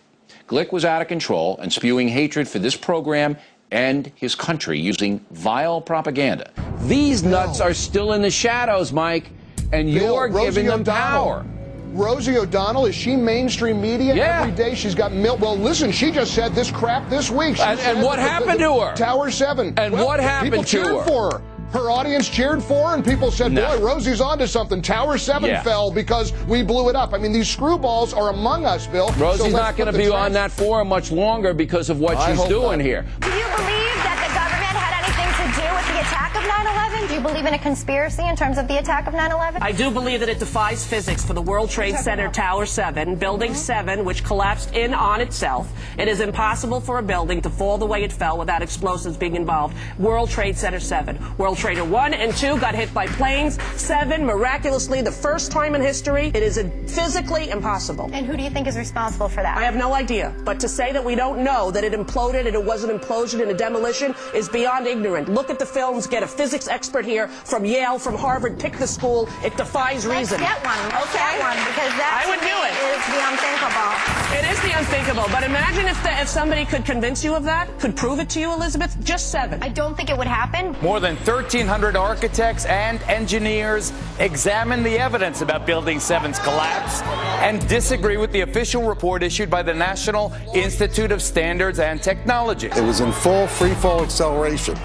Glick was out of control and spewing hatred for this program and his country using vile propaganda. These nuts are still in the shadows, Mike, and you're giving them power. Rosie O'Donnell, is she mainstream media? Yeah. Every day she's got well, listen, she just said this crap this week. And what happened to her? Tower 7. And what happened to her? People cheered for her. Her audience cheered for her, and people said, boy, Rosie's onto something. Tower 7 fell because we blew it up. I mean, these screwballs are among us, Bill. Rosie's not going to be on that forum much longer because of what she's doing here. Do you believe that the government had anything to do with the attack of 9/11? Do you believe in a conspiracy in terms of the attack of 9/11? I do believe that it defies physics for the World Trade Center Tower 7, Building 7, which collapsed in on itself. It is impossible for a building to fall the way it fell without explosives being involved. World Trade Center 7. World Trader 1 and 2 got hit by planes. 7, miraculously, the first time in history, it is physically impossible. And who do you think is responsible for that? I have no idea. But to say that we don't know that it imploded and it was an implosion and a demolition is beyond ignorant. Look at the films, get a physics expert here from Yale, from Harvard, pick the school. It defies reason. Let's get one. Let's get one, because that I would do it. Is the unthinkable. It is the unthinkable. But imagine if somebody could convince you of that, could prove it to you, Elizabeth. Just 7. I don't think it would happen. More than 1,300 architects and engineers examine the evidence about Building 7's collapse and disagree with the official report issued by the National Institute of Standards and Technology. It was in full free-fall acceleration.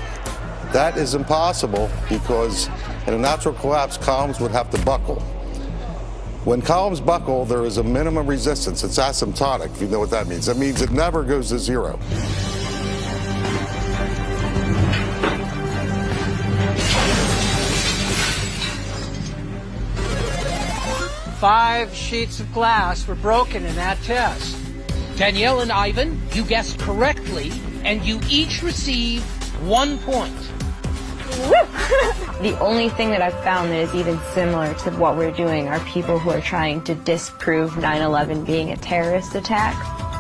That is impossible because in a natural collapse, columns would have to buckle. When columns buckle, there is a minimum resistance. It's asymptotic, if you know what that means. That means it never goes to zero. Five sheets of glass were broken in that test. Danielle and Ivan, you guessed correctly, and you each received 1 point. The only thing that I've found that is even similar to what we're doing are people who are trying to disprove 9/11 being a terrorist attack.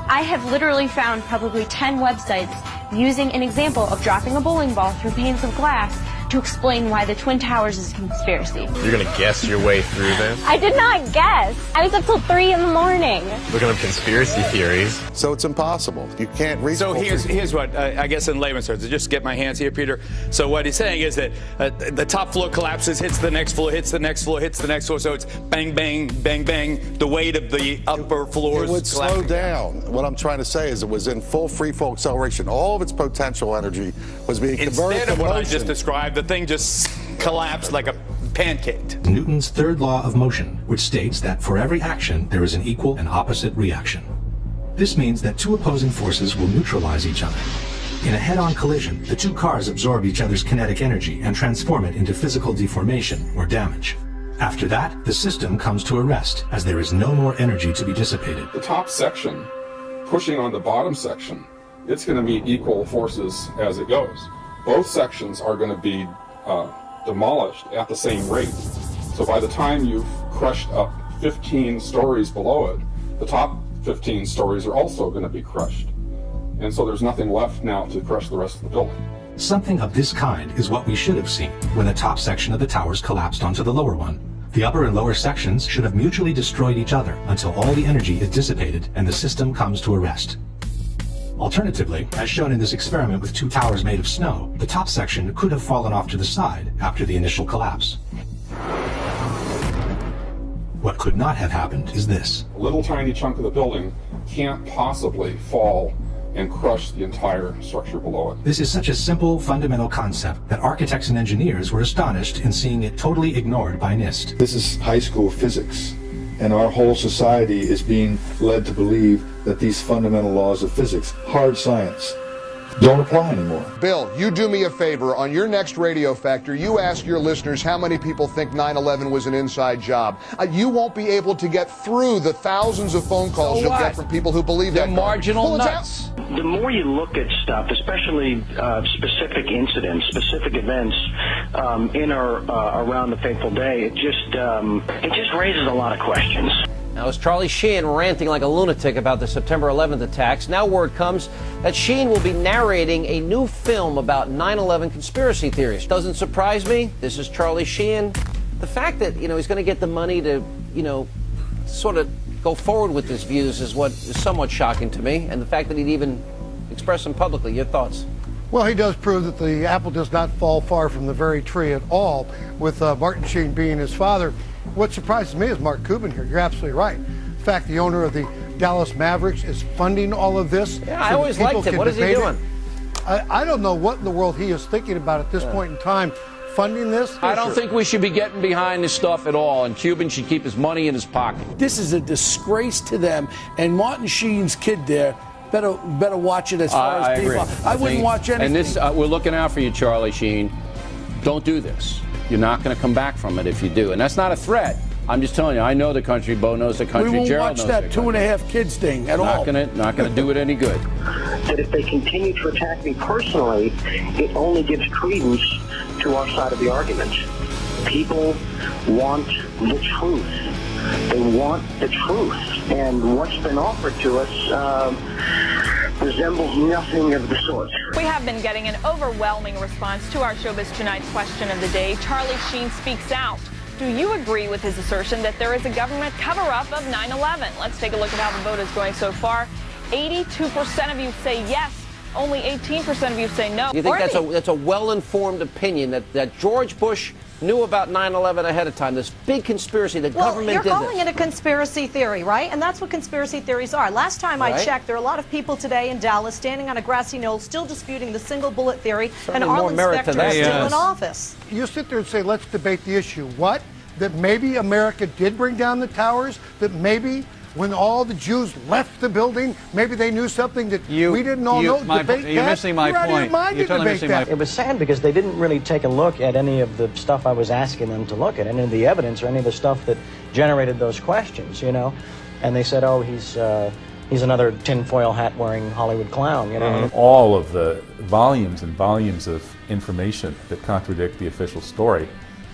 I have literally found probably 10 websites using an example of dropping a bowling ball through panes of glass to explain why the Twin Towers is a conspiracy. You're going to guess your way through this? I did not guess. I was up till 3 in the morning. Looking up conspiracy theories. So it's impossible. You can't reach. So here's what, I guess in layman's terms, just get my hands here, Peter. So what he's saying is that the top floor collapses, hits the next floor, hits the next floor, hits the next floor. So it's bang, bang, bang, bang. The weight of the upper floors. It would slow down. What I'm trying to say is it was in full free fall acceleration. All of its potential energy was being converted to motion. Instead of what I just described, the thing just collapsed like a pancake. Newton's third law of motion, which states that for every action there is an equal and opposite reaction. This means that two opposing forces will neutralize each other. In a head-on collision, the two cars absorb each other's kinetic energy and transform it into physical deformation or damage. After that, the system comes to a rest, as there is no more energy to be dissipated. The top section pushing on the bottom section, it's going to be equal forces as it goes. Both sections are going to be demolished at the same rate. So by the time you've crushed up 15 stories below it, the top 15 stories are also going to be crushed. And so there's nothing left now to crush the rest of the building. Something of this kind is what we should have seen when the top section of the towers collapsed onto the lower one, The upper and lower sections should have mutually destroyed each other until all the energy is dissipated and the system comes to a rest. Alternatively, as shown in this experiment with two towers made of snow, the top section could have fallen off to the side after the initial collapse. What could not have happened is this. A little tiny chunk of the building can't possibly fall and crush the entire structure below it. This is such a simple, fundamental concept that architects and engineers were astonished in seeing it totally ignored by NIST. This is high school physics, and our whole society is being led to believe that these fundamental laws of physics, hard science, don't apply anymore. Bill, you do me a favor. On your next Radio Factor, you ask your listeners how many people think 9/11 was an inside job. You won't be able to get through the thousands of phone calls you'll get from people who believe They're that. marginal nuts. The more you look at stuff, especially specific incidents, specific events in or around the fateful day, it just raises a lot of questions. Now, as Charlie Sheen ranting like a lunatic about the September 11th attacks, now word comes that Sheen will be narrating a new film about 9/11 conspiracy theories. Doesn't surprise me. This is Charlie Sheen. The fact that, he's going to get the money to, sort of go forward with his views is what is somewhat shocking to me. And the fact that he'd even express them publicly. Your thoughts? Well, he does prove that the apple does not fall far from the very tree at all, with Martin Sheen being his father. What surprises me is Mark Cuban here. You're absolutely right. In fact, the owner of the Dallas Mavericks is funding all of this. Yeah, I always liked him. What is he doing? I don't know what in the world he is thinking about at this point in time, funding this. I don't think we should be getting behind this stuff at all, and Cuban should keep his money in his pocket. This is a disgrace to them, and Martin Sheen's kid there better watch it as far as people. I wouldn't watch anything. And this, we're looking out for you, Charlie Sheen. Don't do this. You're not going to come back from it if you do. And that's not a threat. I'm just telling you, I know the country. Bo knows the country. We won't Gerald watch knows that 2.5 kids thing at all. Not going to do it any good. That if they continue to attack me personally, it only gives credence to our side of the argument. People want the truth. They want the truth. And what's been offered to us resembles nothing of the sort. We have been getting an overwhelming response to our Showbiz Tonight question of the day. Charlie Sheen speaks out. Do you agree with his assertion that there is a government cover-up of 9/11? Let's take a look at how the vote is going so far. 82% of you say yes. Only 18% of you say no. Do you think that's a well-informed opinion that George Bush knew about 9/11 ahead of time? This big conspiracy, the government did this. You're calling it a conspiracy theory, right? And that's what conspiracy theories are. Last time I checked, there are a lot of people today in Dallas standing on a grassy knoll still disputing the single bullet theory, and Arlen Specter is still in office. You sit there and say, let's debate the issue. What? That maybe America did bring down the towers? That maybe when all the Jews left the building, maybe they knew something that we didn't all know? You're missing my point. You're totally missing my point. It was sad because they didn't really take a look at any of the stuff I was asking them to look at, any of the evidence or any of the stuff that generated those questions, And they said, oh, he's another tinfoil hat wearing Hollywood clown, All of the volumes and volumes of information that contradict the official story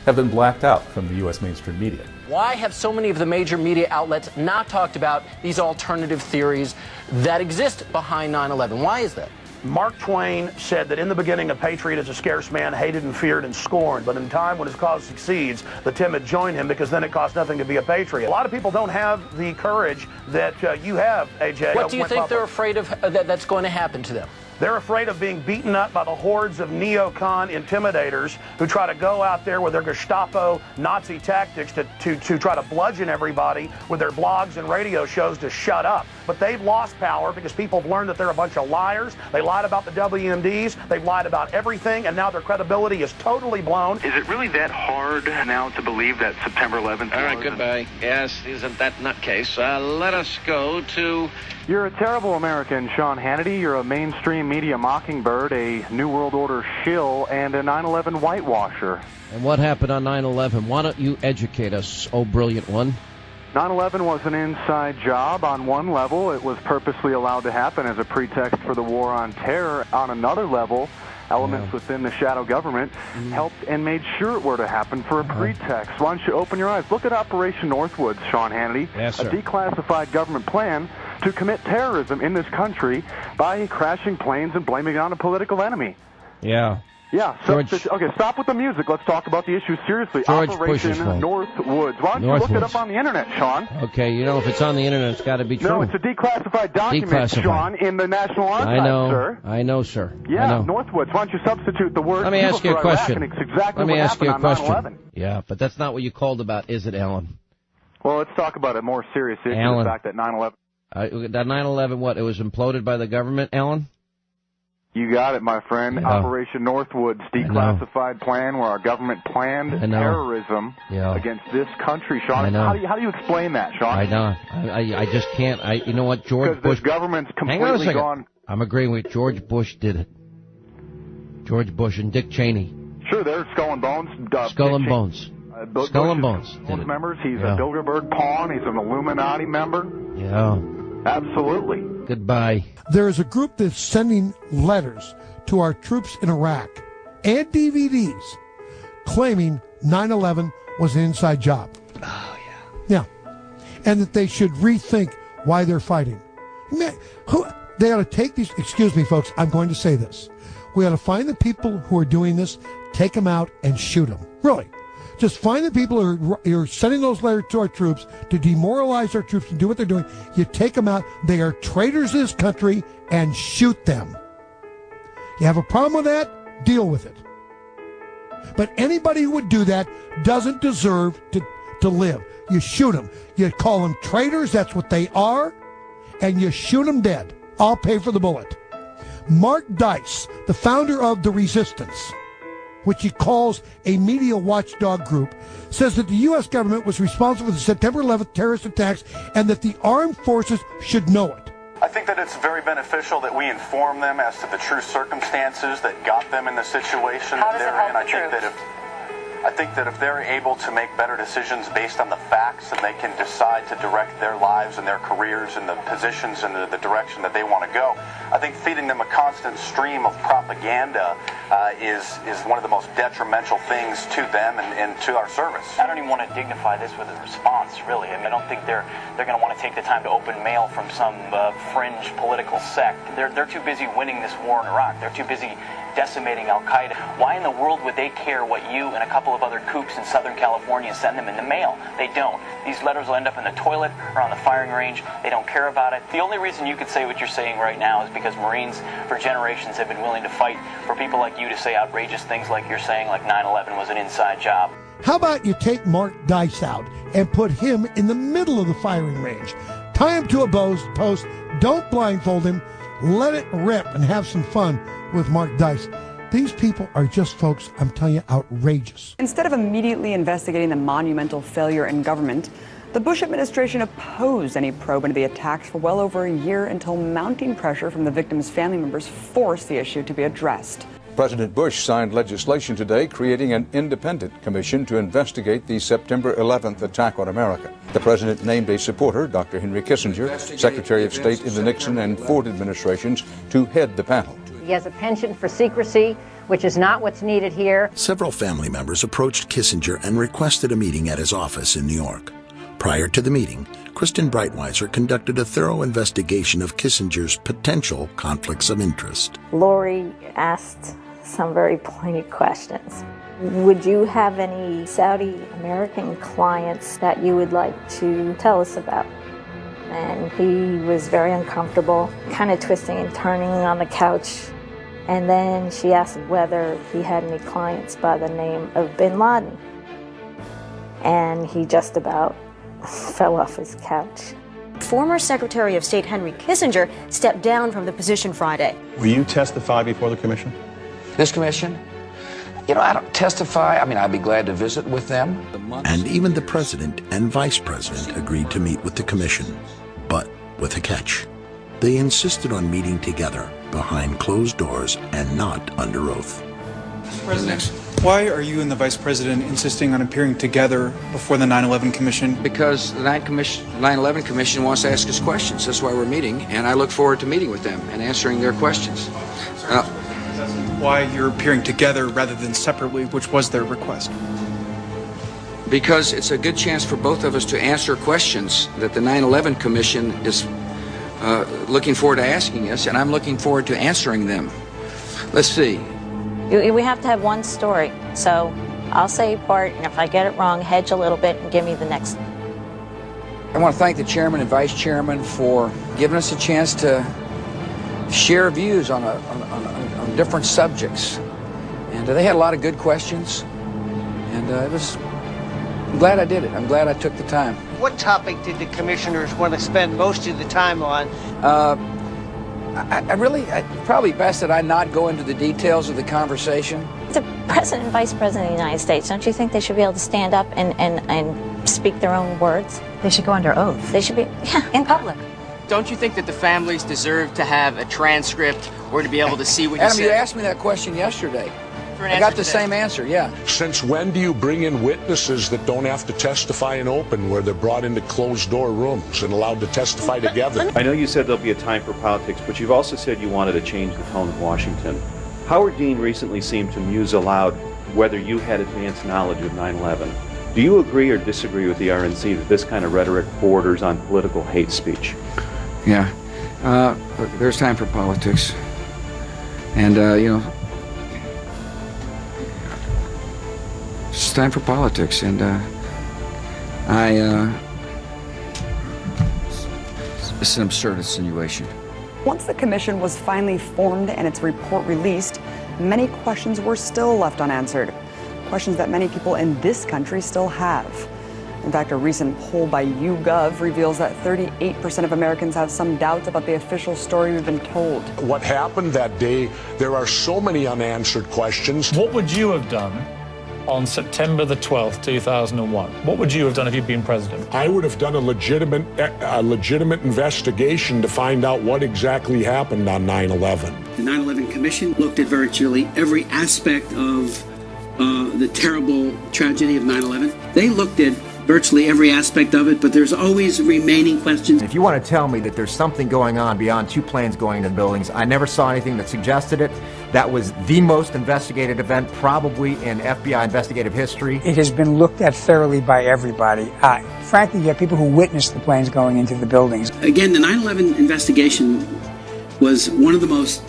have been blacked out from the U.S. mainstream media. Why have so many of the major media outlets not talked about these alternative theories that exist behind 9/11? Why is that? Mark Twain said that in the beginning, a patriot is a scarce man, hated and feared and scorned. But in time when his cause succeeds, the timid join him because then it costs nothing to be a patriot. A lot of people don't have the courage that you have, AJ. What do you think they're afraid of that's going to happen to them? They're afraid of being beaten up by the hordes of neocon intimidators who try to go out there with their Gestapo Nazi tactics to try to bludgeon everybody with their blogs and radio shows to shut up. But they've lost power because people have learned that they're a bunch of liars. They lied about the WMDs. They've lied about everything, and now their credibility is totally blown. Is it really that hard now to believe that September 11th? All right, goodbye. Yes, isn't that nutcase? Let us go to... You're a terrible American, Sean Hannity. You're a mainstream media mockingbird, a New World Order shill, and a 9/11 whitewasher. And what happened on 9/11? Why don't you educate us, oh brilliant one? 9/11 was an inside job. On one level, it was purposely allowed to happen as a pretext for the war on terror. On another level, elements within the shadow government helped and made sure it were to happen for a pretext. Why don't you open your eyes? Look at Operation Northwoods, Sean Hannity. Yes, sir. A declassified government plan to commit terrorism in this country by crashing planes and blaming it on a political enemy. Yeah. Yeah. Okay, stop with the music. Let's talk about the issue seriously. George Operation Bush's fault. Northwoods. Why don't you look it up on the internet, Sean? Okay, you know, if it's on the internet, it's got to be true. No, it's a declassified document, Sean, in the National Archives, sir. I know, sir. Yeah, I know. Northwoods. Why don't you substitute the word Let me ask you a question. Iraq, and it's exactly Let me what ask you a happened on question. 9/11. Yeah, but that's not what you called about, is it, Alan? Well, let's talk about a more serious issue, Alan. the fact that 9/11... That 9/11, what, it was imploded by the government, Alan? You got it, my friend. Yeah. Operation Northwoods, declassified plan where our government planned terrorism against this country, Sean. How do you explain that, Sean? I know. I just can't. You know what, George Bush... Because the government's Hang on a completely second. gone... I'm agreeing with George Bush did it. George Bush and Dick Cheney. Sure, they're Skull and Bones. Skull and Bones. Skull and Bones did it. Members. He's a Bilderberg pawn. He's an Illuminati member. Yeah. Absolutely. Goodbye. There is a group that's sending letters to our troops in Iraq and DVDs claiming 9/11 was an inside job. Oh, yeah. Yeah. And that they should rethink why they're fighting. They ought to take these... Excuse me, folks. I'm going to say this. We ought to find the people who are doing this, take them out, and shoot them. Really. Just find the people who are sending those letters to our troops to demoralize our troops and do what they're doing. You take them out. They are traitors to this country, and shoot them. You have a problem with that? Deal with it. But anybody who would do that doesn't deserve to live. You shoot them. You call them traitors. That's what they are. And you shoot them dead. I'll pay for the bullet. Mark Dice, the founder of The Resistance, which he calls a media watchdog group, says that the U.S. government was responsible for the September 11th terrorist attacks and that the armed forces should know it. I think that it's very beneficial that we inform them as to the true circumstances that got them in the situation that they're in. I think that if they're able to make better decisions based on the facts, and they can decide to direct their lives and their careers and the positions and the direction that they want to go, I think feeding them a constant stream of propaganda is one of the most detrimental things to them and to our service. I don't even want to dignify this with a response, really. I mean, I don't think they're going to want to take the time to open mail from some fringe political sect. They're too busy winning this war in Iraq. They're too busy decimating Al-Qaeda. Why in the world would they care what you and a couple of other kooks in Southern California send them in the mail? They don't. These letters will end up in the toilet or on the firing range. They don't care about it. The only reason you could say what you're saying right now is because Marines for generations have been willing to fight for people like you to say outrageous things like you're saying, like 9/11 was an inside job. How about you take Mark Dice out and put him in the middle of the firing range? Tie him to a post, don't blindfold him, let it rip and have some fun with Mark Dice. These people are just, folks, I'm telling you, outrageous. Instead of immediately investigating the monumental failure in government, the Bush administration opposed any probe into the attacks for well over a year until mounting pressure from the victims' family members forced the issue to be addressed. President Bush signed legislation today creating an independent commission to investigate the September 11th attack on America. The president named a supporter, Dr. Henry Kissinger, Secretary of State in the Nixon and Ford administrations, to head the panel. He has a penchant for secrecy, which is not what's needed here. Several family members approached Kissinger and requested a meeting at his office in New York. Prior to the meeting, Kristen Breitweiser conducted a thorough investigation of Kissinger's potential conflicts of interest. Lori asked some very pointed questions. Would you have any Saudi American clients that you would like to tell us about? And he was very uncomfortable, kind of twisting and turning on the couch. And then she asked whether he had any clients by the name of Bin Laden. And he just about fell off his couch. Former Secretary of State Henry Kissinger stepped down from the position Friday. Will you testify before the commission? This commission? You know, I don't testify. I mean, I'd be glad to visit with them. And even the president and vice president agreed to meet with the commission, but with a catch. They insisted on meeting together behind closed doors and not under oath. Mr. President, why are you and the Vice President insisting on appearing together before the 9/11 Commission? Because the 9/11 Commission wants to ask us questions. That's why we're meeting, and I look forward to meeting with them and answering their questions. Why you're appearing together rather than separately, which was their request? Because it's a good chance for both of us to answer questions that the 9/11 Commission is looking forward to asking us, and I'm looking forward to answering them. Let's see. We have to have one story. So I'll say part, and if I get it wrong, hedge a little bit and give me the next. I want to thank the chairman and vice chairman for giving us a chance to share views on different subjects. And they had a lot of good questions. And I'm glad I did it. I'm glad I took the time. What topic did the commissioners want to spend most of the time on? Probably best that I not go into the details of the conversation. The president and vice president of the United States, don't you think they should be able to stand up and speak their own words? They should go under oath. They should be, in public. Don't you think that the families deserve to have a transcript or to be able to see what you Adam, said? you asked me that question yesterday. I got the same answer, yeah. Since when do you bring in witnesses that don't have to testify in open, where they're brought into closed-door rooms and allowed to testify together? I know you said there'll be a time for politics, but you've also said you wanted to change the tone of Washington. Howard Dean recently seemed to muse aloud whether you had advanced knowledge of 9/11. Do you agree or disagree with the RNC that this kind of rhetoric borders on political hate speech? Yeah. Look, there's time for politics. And, it's time for politics, and it's an absurd insinuation. Once the commission was finally formed and its report released, many questions were still left unanswered. Questions that many people in this country still have. In fact, a recent poll by YouGov reveals that 38% of Americans have some doubts about the official story we've been told. What happened that day, there are so many unanswered questions. What would you have done on September the 12th, 2001? What would you have done if you'd been president? I would have done a legitimate investigation to find out what exactly happened on 9/11. The 9/11 Commission looked at virtually every aspect of the terrible tragedy of 9/11. They looked at virtually every aspect of it, but there's always remaining questions. If you want to tell me that there's something going on beyond two planes going into the buildings, I never saw anything that suggested it. That was the most investigated event probably in FBI investigative history. It has been looked at thoroughly by everybody. Frankly, you have people who witnessed the planes going into the buildings. Again, the 9/11 investigation was one of the most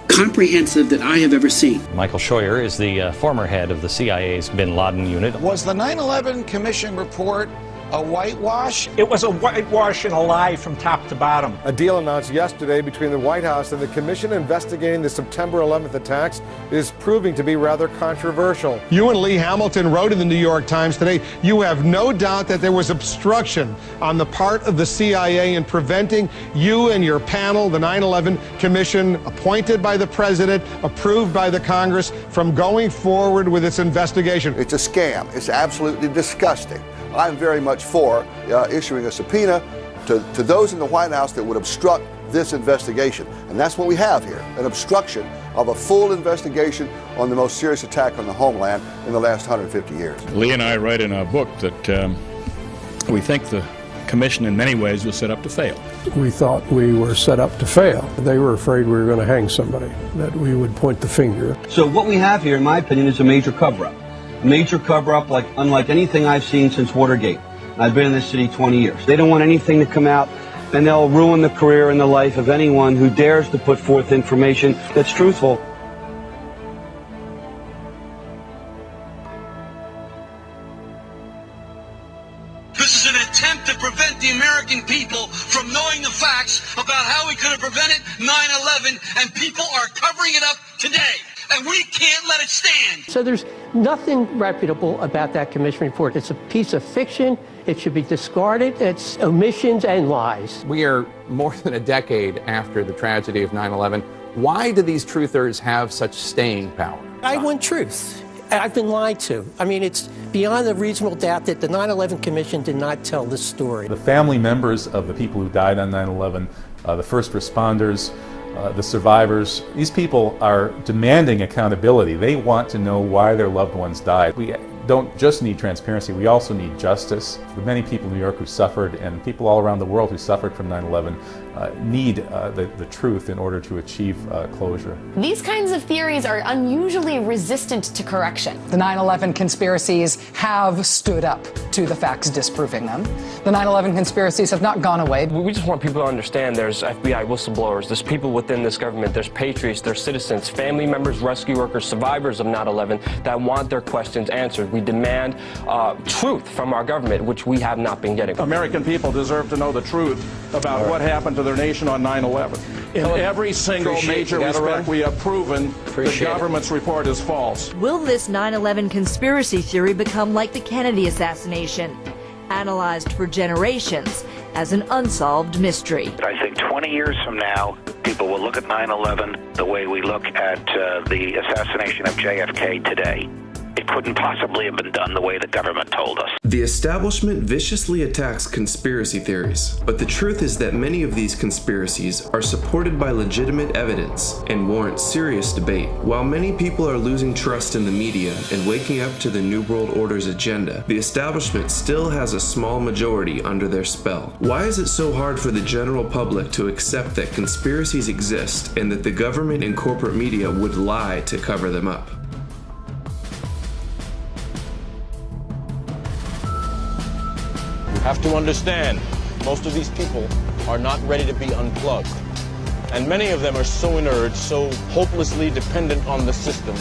comprehensive that I have ever seen. Michael Scheuer is the former head of the CIA's Bin Laden unit. Was the 9/11 Commission report a whitewash? It was a whitewash and a lie from top to bottom. A deal announced yesterday between the White House and the commission investigating the September 11th attacks is proving to be rather controversial. You and Lee Hamilton wrote in the New York Times today, you have no doubt that there was obstruction on the part of the CIA in preventing you and your panel, the 9/11 Commission, appointed by the President, approved by the Congress, from going forward with its investigation. It's a scam. It's absolutely disgusting. I'm very much for issuing a subpoena to those in the White House that would obstruct this investigation. And that's what we have here, an obstruction of a full investigation on the most serious attack on the homeland in the last 150 years. Lee and I write in our book that we think the commission in many ways was set up to fail. We thought we were set up to fail. They were afraid we were going to hang somebody, that we would point the finger. So what we have here, in my opinion, is a major cover-up. A major cover-up unlike anything I've seen since Watergate. I've been in this city 20 years. They don't want anything to come out, and they'll ruin the career and the life of anyone who dares to put forth information that's truthful. This is an attempt to prevent the American people from knowing the facts about how we could have prevented 9/11, and people are covering it up today. And we can't let it stand. So there's nothing reputable about that commission report. It's a piece of fiction. It should be discarded. It's omissions and lies. We are more than a decade after the tragedy of 9/11. Why do these truthers have such staying power? I want truth. I've been lied to. I mean, it's beyond a reasonable doubt that the 9/11 Commission did not tell this story. The family members of the people who died on 9/11, the first responders, the survivors, these people are demanding accountability. They want to know why their loved ones died. We don't just need transparency, we also need justice. The many people in New York who suffered and people all around the world who suffered from 9/11, need the truth in order to achieve closure. These kinds of theories are unusually resistant to correction. The 9/11 conspiracies have stood up to the facts disproving them. The 9/11 conspiracies have not gone away. We just want people to understand there's FBI whistleblowers, there's people within this government, there's patriots, there's citizens, family members, rescue workers, survivors of 9/11 that want their questions answered. We demand truth from our government, which we have not been getting. American people deserve to know the truth about what happened to their nation on 9/11. In every single major respect, we have proven the government's report is false. Will this 9/11 conspiracy theory become like the Kennedy assassination, analyzed for generations as an unsolved mystery? I think 20 years from now, people will look at 9/11 the way we look at the assassination of JFK today. It couldn't possibly have been done the way the government told us. The establishment viciously attacks conspiracy theories, but the truth is that many of these conspiracies are supported by legitimate evidence and warrant serious debate. While many people are losing trust in the media and waking up to the New World Order's agenda, the establishment still has a small majority under their spell. Why is it so hard for the general public to accept that conspiracies exist and that the government and corporate media would lie to cover them up? You have to understand, most of these people are not ready to be unplugged. And many of them are so inert, so hopelessly dependent on the system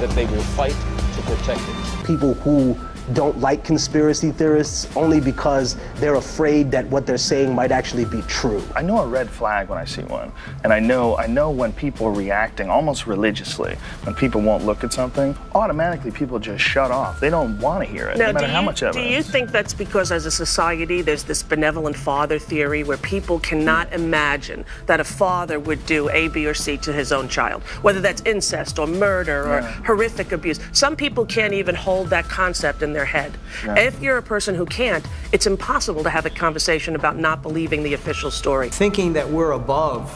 that they will fight to protect it. People who don't like conspiracy theorists only because they're afraid that what they're saying might actually be true. I know a red flag when I see one, and I know when people are reacting almost religiously. When people won't look at something, automatically people just shut off. They don't want to hear it, no matter how much evidence. Do you think that's because as a society there's this benevolent father theory where people cannot imagine that a father would do A, B, or C to his own child, whether that's incest or murder or horrific abuse? Some people can't even hold that concept in their head. Yeah. If you're a person who can't, it's impossible to have a conversation about not believing the official story. Thinking that we're above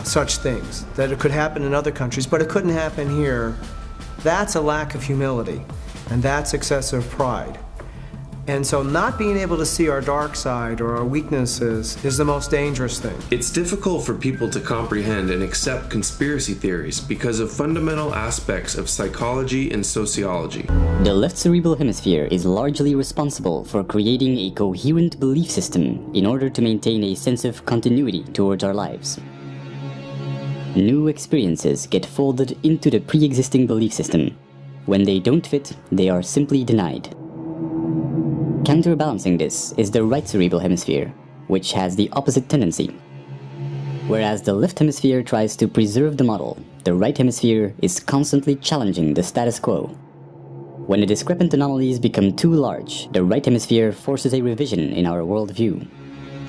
such things, that it could happen in other countries, but it couldn't happen here, that's a lack of humility, and that's excessive pride. And so not being able to see our dark side or our weaknesses is the most dangerous thing. It's difficult for people to comprehend and accept conspiracy theories because of fundamental aspects of psychology and sociology. The left cerebral hemisphere is largely responsible for creating a coherent belief system in order to maintain a sense of continuity towards our lives. New experiences get folded into the pre-existing belief system. When they don't fit, they are simply denied. Counterbalancing this is the right cerebral hemisphere, which has the opposite tendency. Whereas the left hemisphere tries to preserve the model, the right hemisphere is constantly challenging the status quo. When the discrepant anomalies become too large, the right hemisphere forces a revision in our worldview.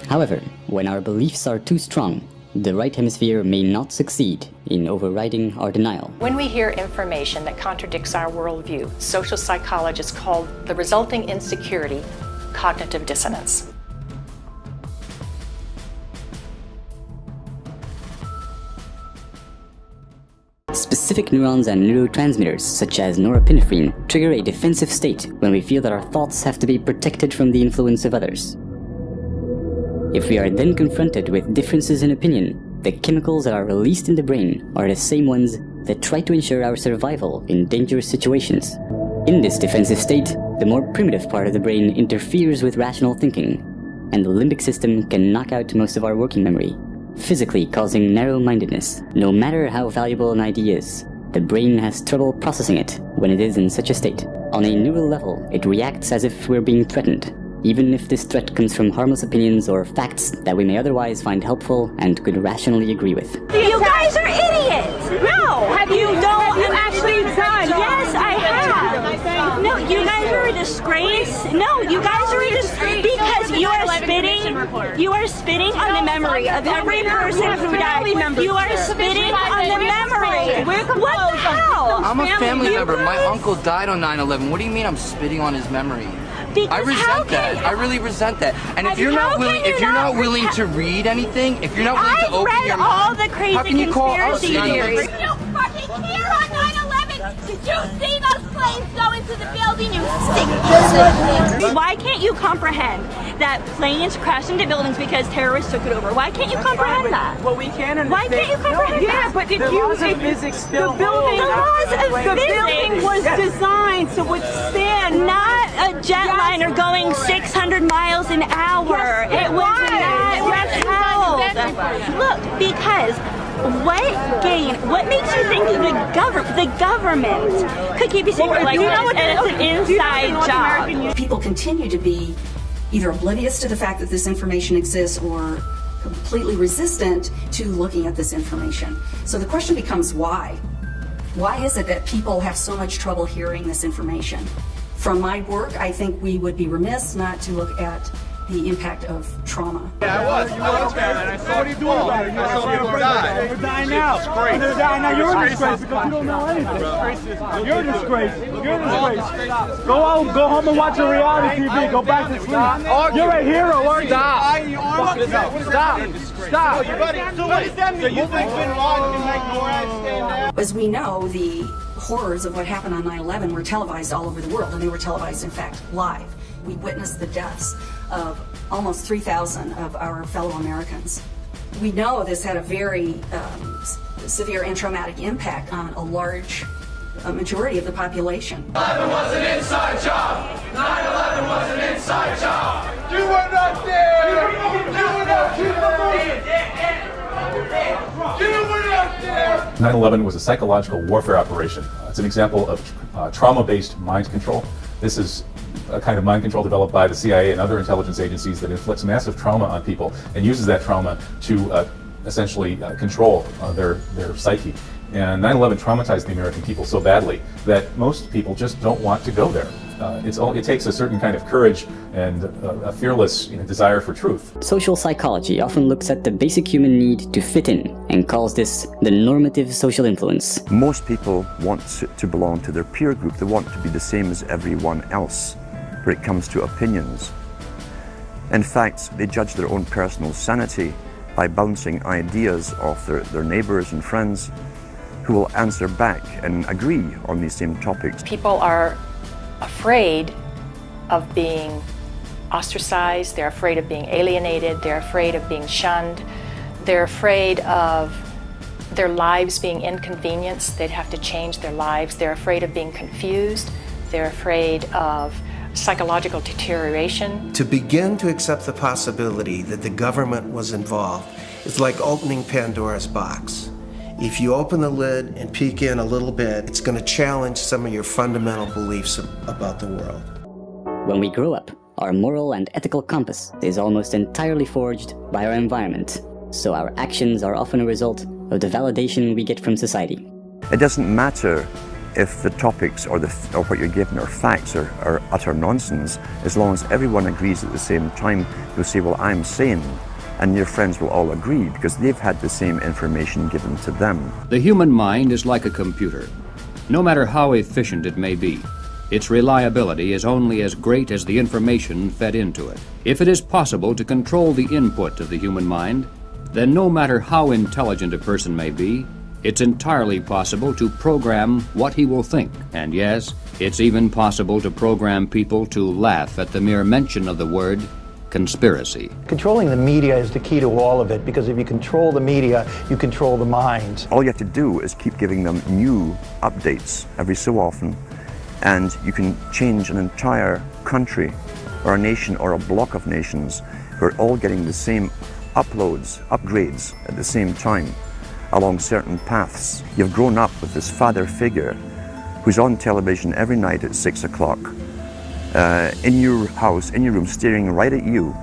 However, when our beliefs are too strong, the right hemisphere may not succeed in overriding our denial. When we hear information that contradicts our worldview, social psychologists call the resulting insecurity cognitive dissonance. Specific neurons and neurotransmitters, such as norepinephrine, trigger a defensive state when we feel that our thoughts have to be protected from the influence of others. If we are then confronted with differences in opinion, the chemicals that are released in the brain are the same ones that try to ensure our survival in dangerous situations. In this defensive state, the more primitive part of the brain interferes with rational thinking, and the limbic system can knock out most of our working memory, physically causing narrow-mindedness. No matter how valuable an idea is, the brain has trouble processing it when it is in such a state. On a neural level, it reacts as if we're being threatened, even if this threat comes from harmless opinions or facts that we may otherwise find helpful and could rationally agree with. You guys are idiots! No! Have you actually done? Yes, I have! No, you guys are a disgrace. No, you guys are a disgrace because you are spitting on the memory of every person who died. You are spitting on the memory. What the hell? I'm a family member. My uncle died on 9/11. What do you mean I'm spitting on his memory? I resent that. I really resent that. And if you're not willing to read anything, if you're not willing to open your mind, all the crazy how can you call us conspiracy theories? You fucking care on 9/11 Did you see those planes go into the building, you sick person? Why can't you comprehend that planes crashed into buildings because terrorists took it over? Why can't you comprehend that? Well, we can understand. Why can't you comprehend that? Yeah, but the laws of physics still the building was designed to withstand. Not a jetliner going 600 miles an hour. Yes, it was not held. Look, because what makes you think the government could keep you secret like this, and it's an inside job? People continue to be either oblivious to the fact that this information exists or completely resistant to looking at this information. So the question becomes why? Why is it that people have so much trouble hearing this information? From my work, I think we would be remiss not to look at the impact of trauma. Yeah, I was. I saw what are you doing about it? I saw people die. They're dying now. They're dying now. You're a disgrace because you don't know anything. You're a disgrace. You're a disgrace. Go home and watch a reality TV. Go back to sleep. You're a hero, aren't you? Stop. So what does that mean? So you think Bin Laden can make Morad stand down? As we know, the horrors of what happened on 9/11 were televised all over the world, and they were televised, in fact, live. We witnessed the deaths of almost 3,000 of our fellow Americans. We know this had a very severe and traumatic impact on a large majority of the population. 9/11 was an inside job. 9/11 was an inside job. You were not there. You were not there. 9/11 was a psychological warfare operation. It's an example of trauma-based mind control. This is a kind of mind control developed by the CIA and other intelligence agencies that inflicts massive trauma on people and uses that trauma to essentially control their psyche. And 9/11 traumatized the American people so badly that most people just don't want to go there. It takes a certain kind of courage and a fearless desire for truth. Social psychology often looks at the basic human need to fit in and calls this the normative social influence. Most people want to belong to their peer group. They want to be the same as everyone else when it comes to opinions. In fact, they judge their own personal sanity by bouncing ideas off their neighbors and friends who will answer back and agree on these same topics. People are afraid of being ostracized, they're afraid of being alienated, they're afraid of being shunned, they're afraid of their lives being inconvenienced, they'd have to change their lives, they're afraid of being confused, they're afraid of psychological deterioration. To begin to accept the possibility that the government was involved is like opening Pandora's box. If you open the lid and peek in a little bit, it's going to challenge some of your fundamental beliefs about the world. When we grow up, our moral and ethical compass is almost entirely forged by our environment, so our actions are often a result of the validation we get from society. It doesn't matter if the topics or what you're given are facts or utter nonsense, as long as everyone agrees at the same time. You'll say, well, I'm sane. And your friends will all agree because they've had the same information given to them. The human mind is like a computer. No matter how efficient it may be, its reliability is only as great as the information fed into it. If it is possible to control the input of the human mind, then no matter how intelligent a person may be, it's entirely possible to program what he will think. And yes, it's even possible to program people to laugh at the mere mention of the word conspiracy. Controlling the media is the key to all of it, because if you control the media, you control the minds. All you have to do is keep giving them new updates every so often, and you can change an entire country or a nation or a block of nations who are all getting the same upgrades at the same time along certain paths. You've grown up with this father figure who's on television every night at 6 o'clock. In your house, in your room, staring right at you,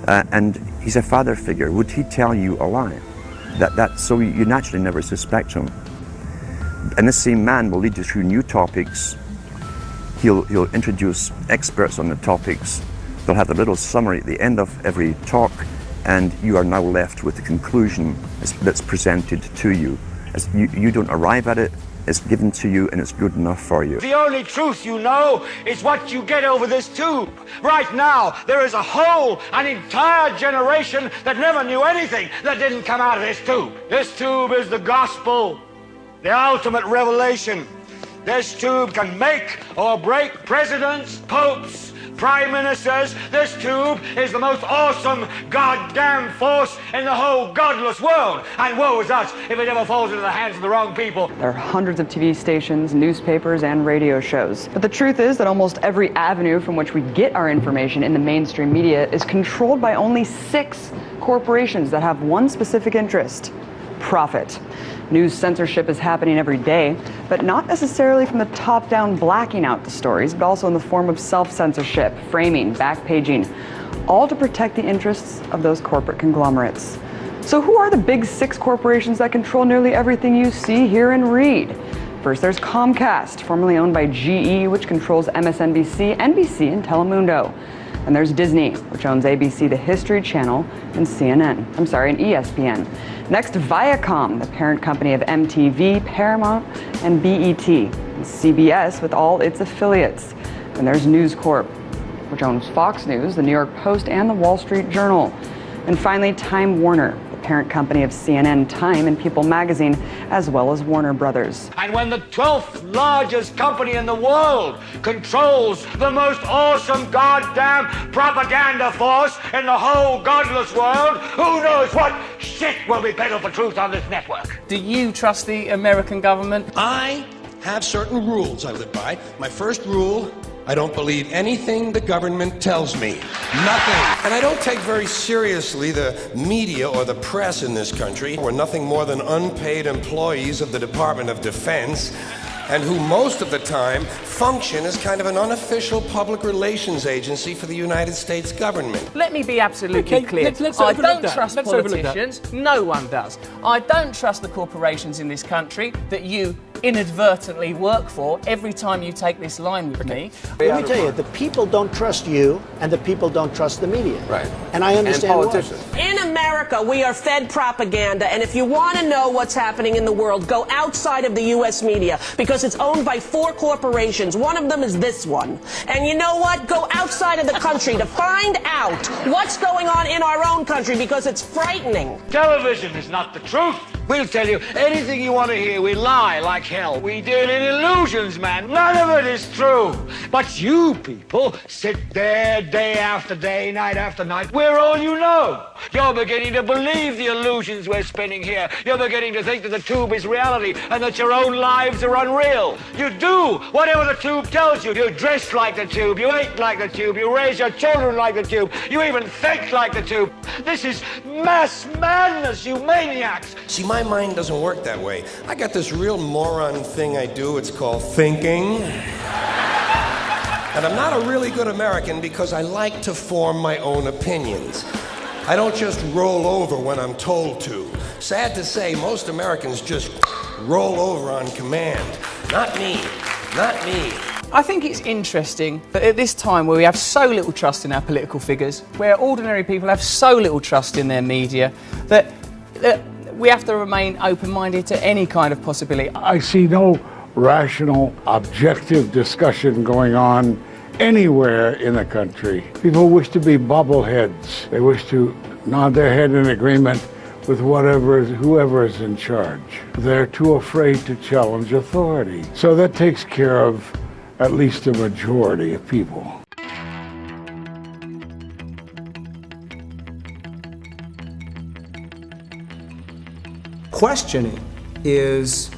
and he's a father figure. Would he tell you a lie? So you naturally never suspect him. And this same man will lead you through new topics. He'll introduce experts on the topics. They'll have a little summary at the end of every talk, and you are now left with the conclusion that's presented to you. You don't arrive at it. It's given to you and it's good enough for you. The only truth you know is what you get over this tube. Right now, there is an entire generation that never knew anything that didn't come out of this tube. This tube is the gospel, the ultimate revelation. This tube can make or break presidents, popes, prime ministers. This tube is the most awesome goddamn force in the whole godless world. And woe is us if it ever falls into the hands of the wrong people. There are hundreds of TV stations, newspapers, and radio shows. But the truth is that almost every avenue from which we get our information in the mainstream media is controlled by only 6 corporations that have one specific interest: profit. News censorship is happening every day, but not necessarily from the top down blacking out the stories, but also in the form of self-censorship, framing, backpaging, all to protect the interests of those corporate conglomerates. So who are the big 6 corporations that control nearly everything you see, hear, and read? First, there's Comcast, formerly owned by GE, which controls MSNBC, NBC, and Telemundo. And there's Disney, which owns ABC, the History Channel, and and ESPN. Next, Viacom, the parent company of MTV, Paramount, and BET. And CBS with all its affiliates. And there's News Corp, which owns Fox News, the New York Post, and the Wall Street Journal. And finally, Time Warner, the parent company of CNN, Time, and People magazine, as well as Warner Brothers. And when the 12th largest company in the world controls the most awesome goddamn propaganda force in the whole godless world, who knows what shit will be peddled for truth on this network? Do you trust the American government? I have certain rules I live by. My first rule: I don't believe anything the government tells me. Nothing. And I don't take very seriously the media or the press in this country. We're nothing more than unpaid employees of the Department of Defense, and who most of the time function as kind of an unofficial public relations agency for the United States government. Let me be absolutely clear. I don't trust politicians. No one does. I don't trust the corporations in this country that you inadvertently work for every time you take this line with me. Let me tell you, the people don't trust you, and the people don't trust the media. Right. And I understand why. In America, we are fed propaganda, and if you want to know what's happening in the world, go outside of the U.S. media, because it's owned by 4 corporations. One of them is this one. And you know what? Go outside of the country to find out what's going on in our own country, because it's frightening. Television is not the truth. We'll tell you anything you want to hear. We lie like hell. We deal in illusions, man. None of it is true. But you people sit there day after day, night after night. We're all you know. You're beginning to believe the illusions we're spinning here. You're beginning to think that the tube is reality and that your own lives are unreal. You do whatever the tube tells you. You dress like the tube. You eat like the tube. You raise your children like the tube. You even think like the tube. This is mass madness, you maniacs. See, my mind doesn't work that way. I got this real moron thing I do. It's called thinking. And I'm not a really good American because I like to form my own opinions. I don't just roll over when I'm told to. Sad to say, most Americans just roll over on command. Not me. Not me. I think it's interesting that at this time where we have so little trust in our political figures, where ordinary people have so little trust in their media, that we have to remain open-minded to any kind of possibility. I see no rational, objective discussion going on anywhere in the country. People wish to be bubbleheads. They wish to nod their head in agreement with whoever is in charge. They're too afraid to challenge authority. So that takes care of at least a majority of people. Questioning is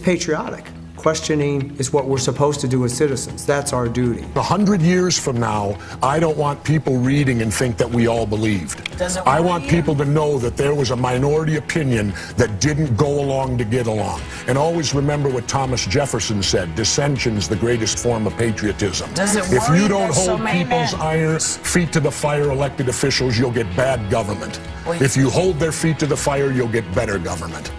patriotic. Questioning is what we're supposed to do as citizens. That's our duty. 100 years from now, I don't want people reading and think that we all believed. I want people to know that there was a minority opinion that didn't go along to get along. And always remember what Thomas Jefferson said: dissension's the greatest form of patriotism. If you don't hold people's feet to the fire, elected officials, you'll get bad government. If you hold their feet to the fire, you'll get better government.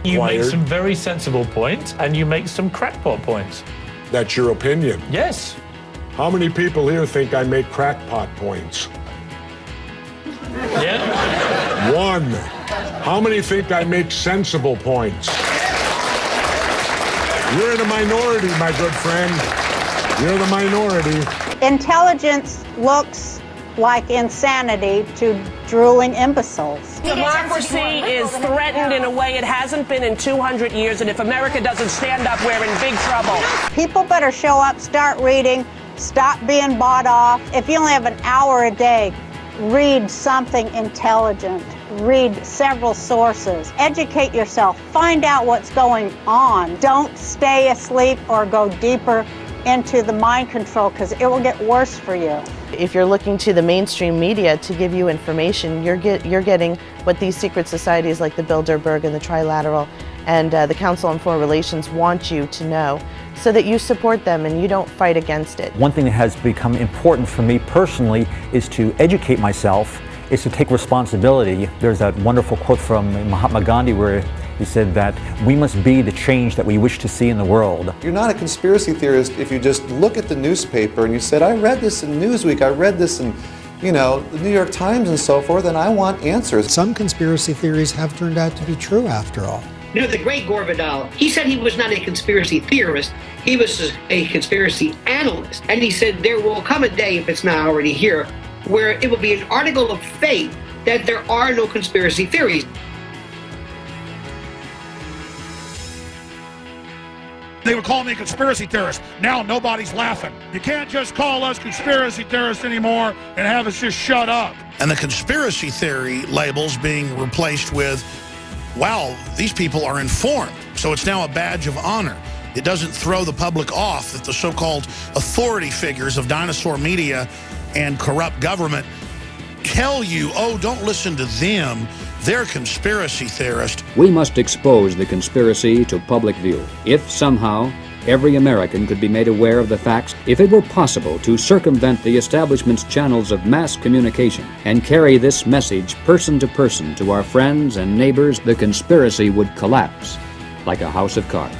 You make some very sensible points, and you make some crackpot points. That's your opinion? Yes. How many people here think I make crackpot points? Yeah. 1. How many think I make sensible points? You're in a minority, my good friend. You're the minority. Intelligence looks like insanity to drooling imbeciles. Democracy is threatened in a way it hasn't been in 200 years, and if America doesn't stand up, we're in big trouble. People better show up, start reading, stop being bought off. If you only have an hour a day, read something intelligent. Read several sources. Educate yourself. Find out what's going on. Don't stay asleep or go deeper into the mind control, because it will get worse for you. If you're looking to the mainstream media to give you information, you're getting what these secret societies like the Bilderberg and the Trilateral and the Council on Foreign Relations want you to know, so that you support them and you don't fight against it. One thing that has become important for me personally is to educate myself, is to take responsibility. There's that wonderful quote from Mahatma Gandhi where he said that we must be the change that we wish to see in the world. You're not a conspiracy theorist if you just look at the newspaper and you said, I read this in Newsweek, I read this in, the New York Times and so forth, and I want answers. Some conspiracy theories have turned out to be true after all. The great Gore Vidal, he said he was not a conspiracy theorist, he was a conspiracy analyst. And he said there will come a day, if it's not already here, where it will be an article of faith that there are no conspiracy theories. They would call me a conspiracy theorist. Now nobody's laughing. You can't just call us conspiracy theorists anymore and have us just shut up. And the conspiracy theory labels being replaced with, wow, these people are informed. So it's now a badge of honor. It doesn't throw the public off that the so-called authority figures of dinosaur media and corrupt government tell you, oh, don't listen to them. They're conspiracy theorists. We must expose the conspiracy to public view. If somehow every American could be made aware of the facts, if it were possible to circumvent the establishment's channels of mass communication and carry this message person to person to our friends and neighbors, the conspiracy would collapse like a house of cards.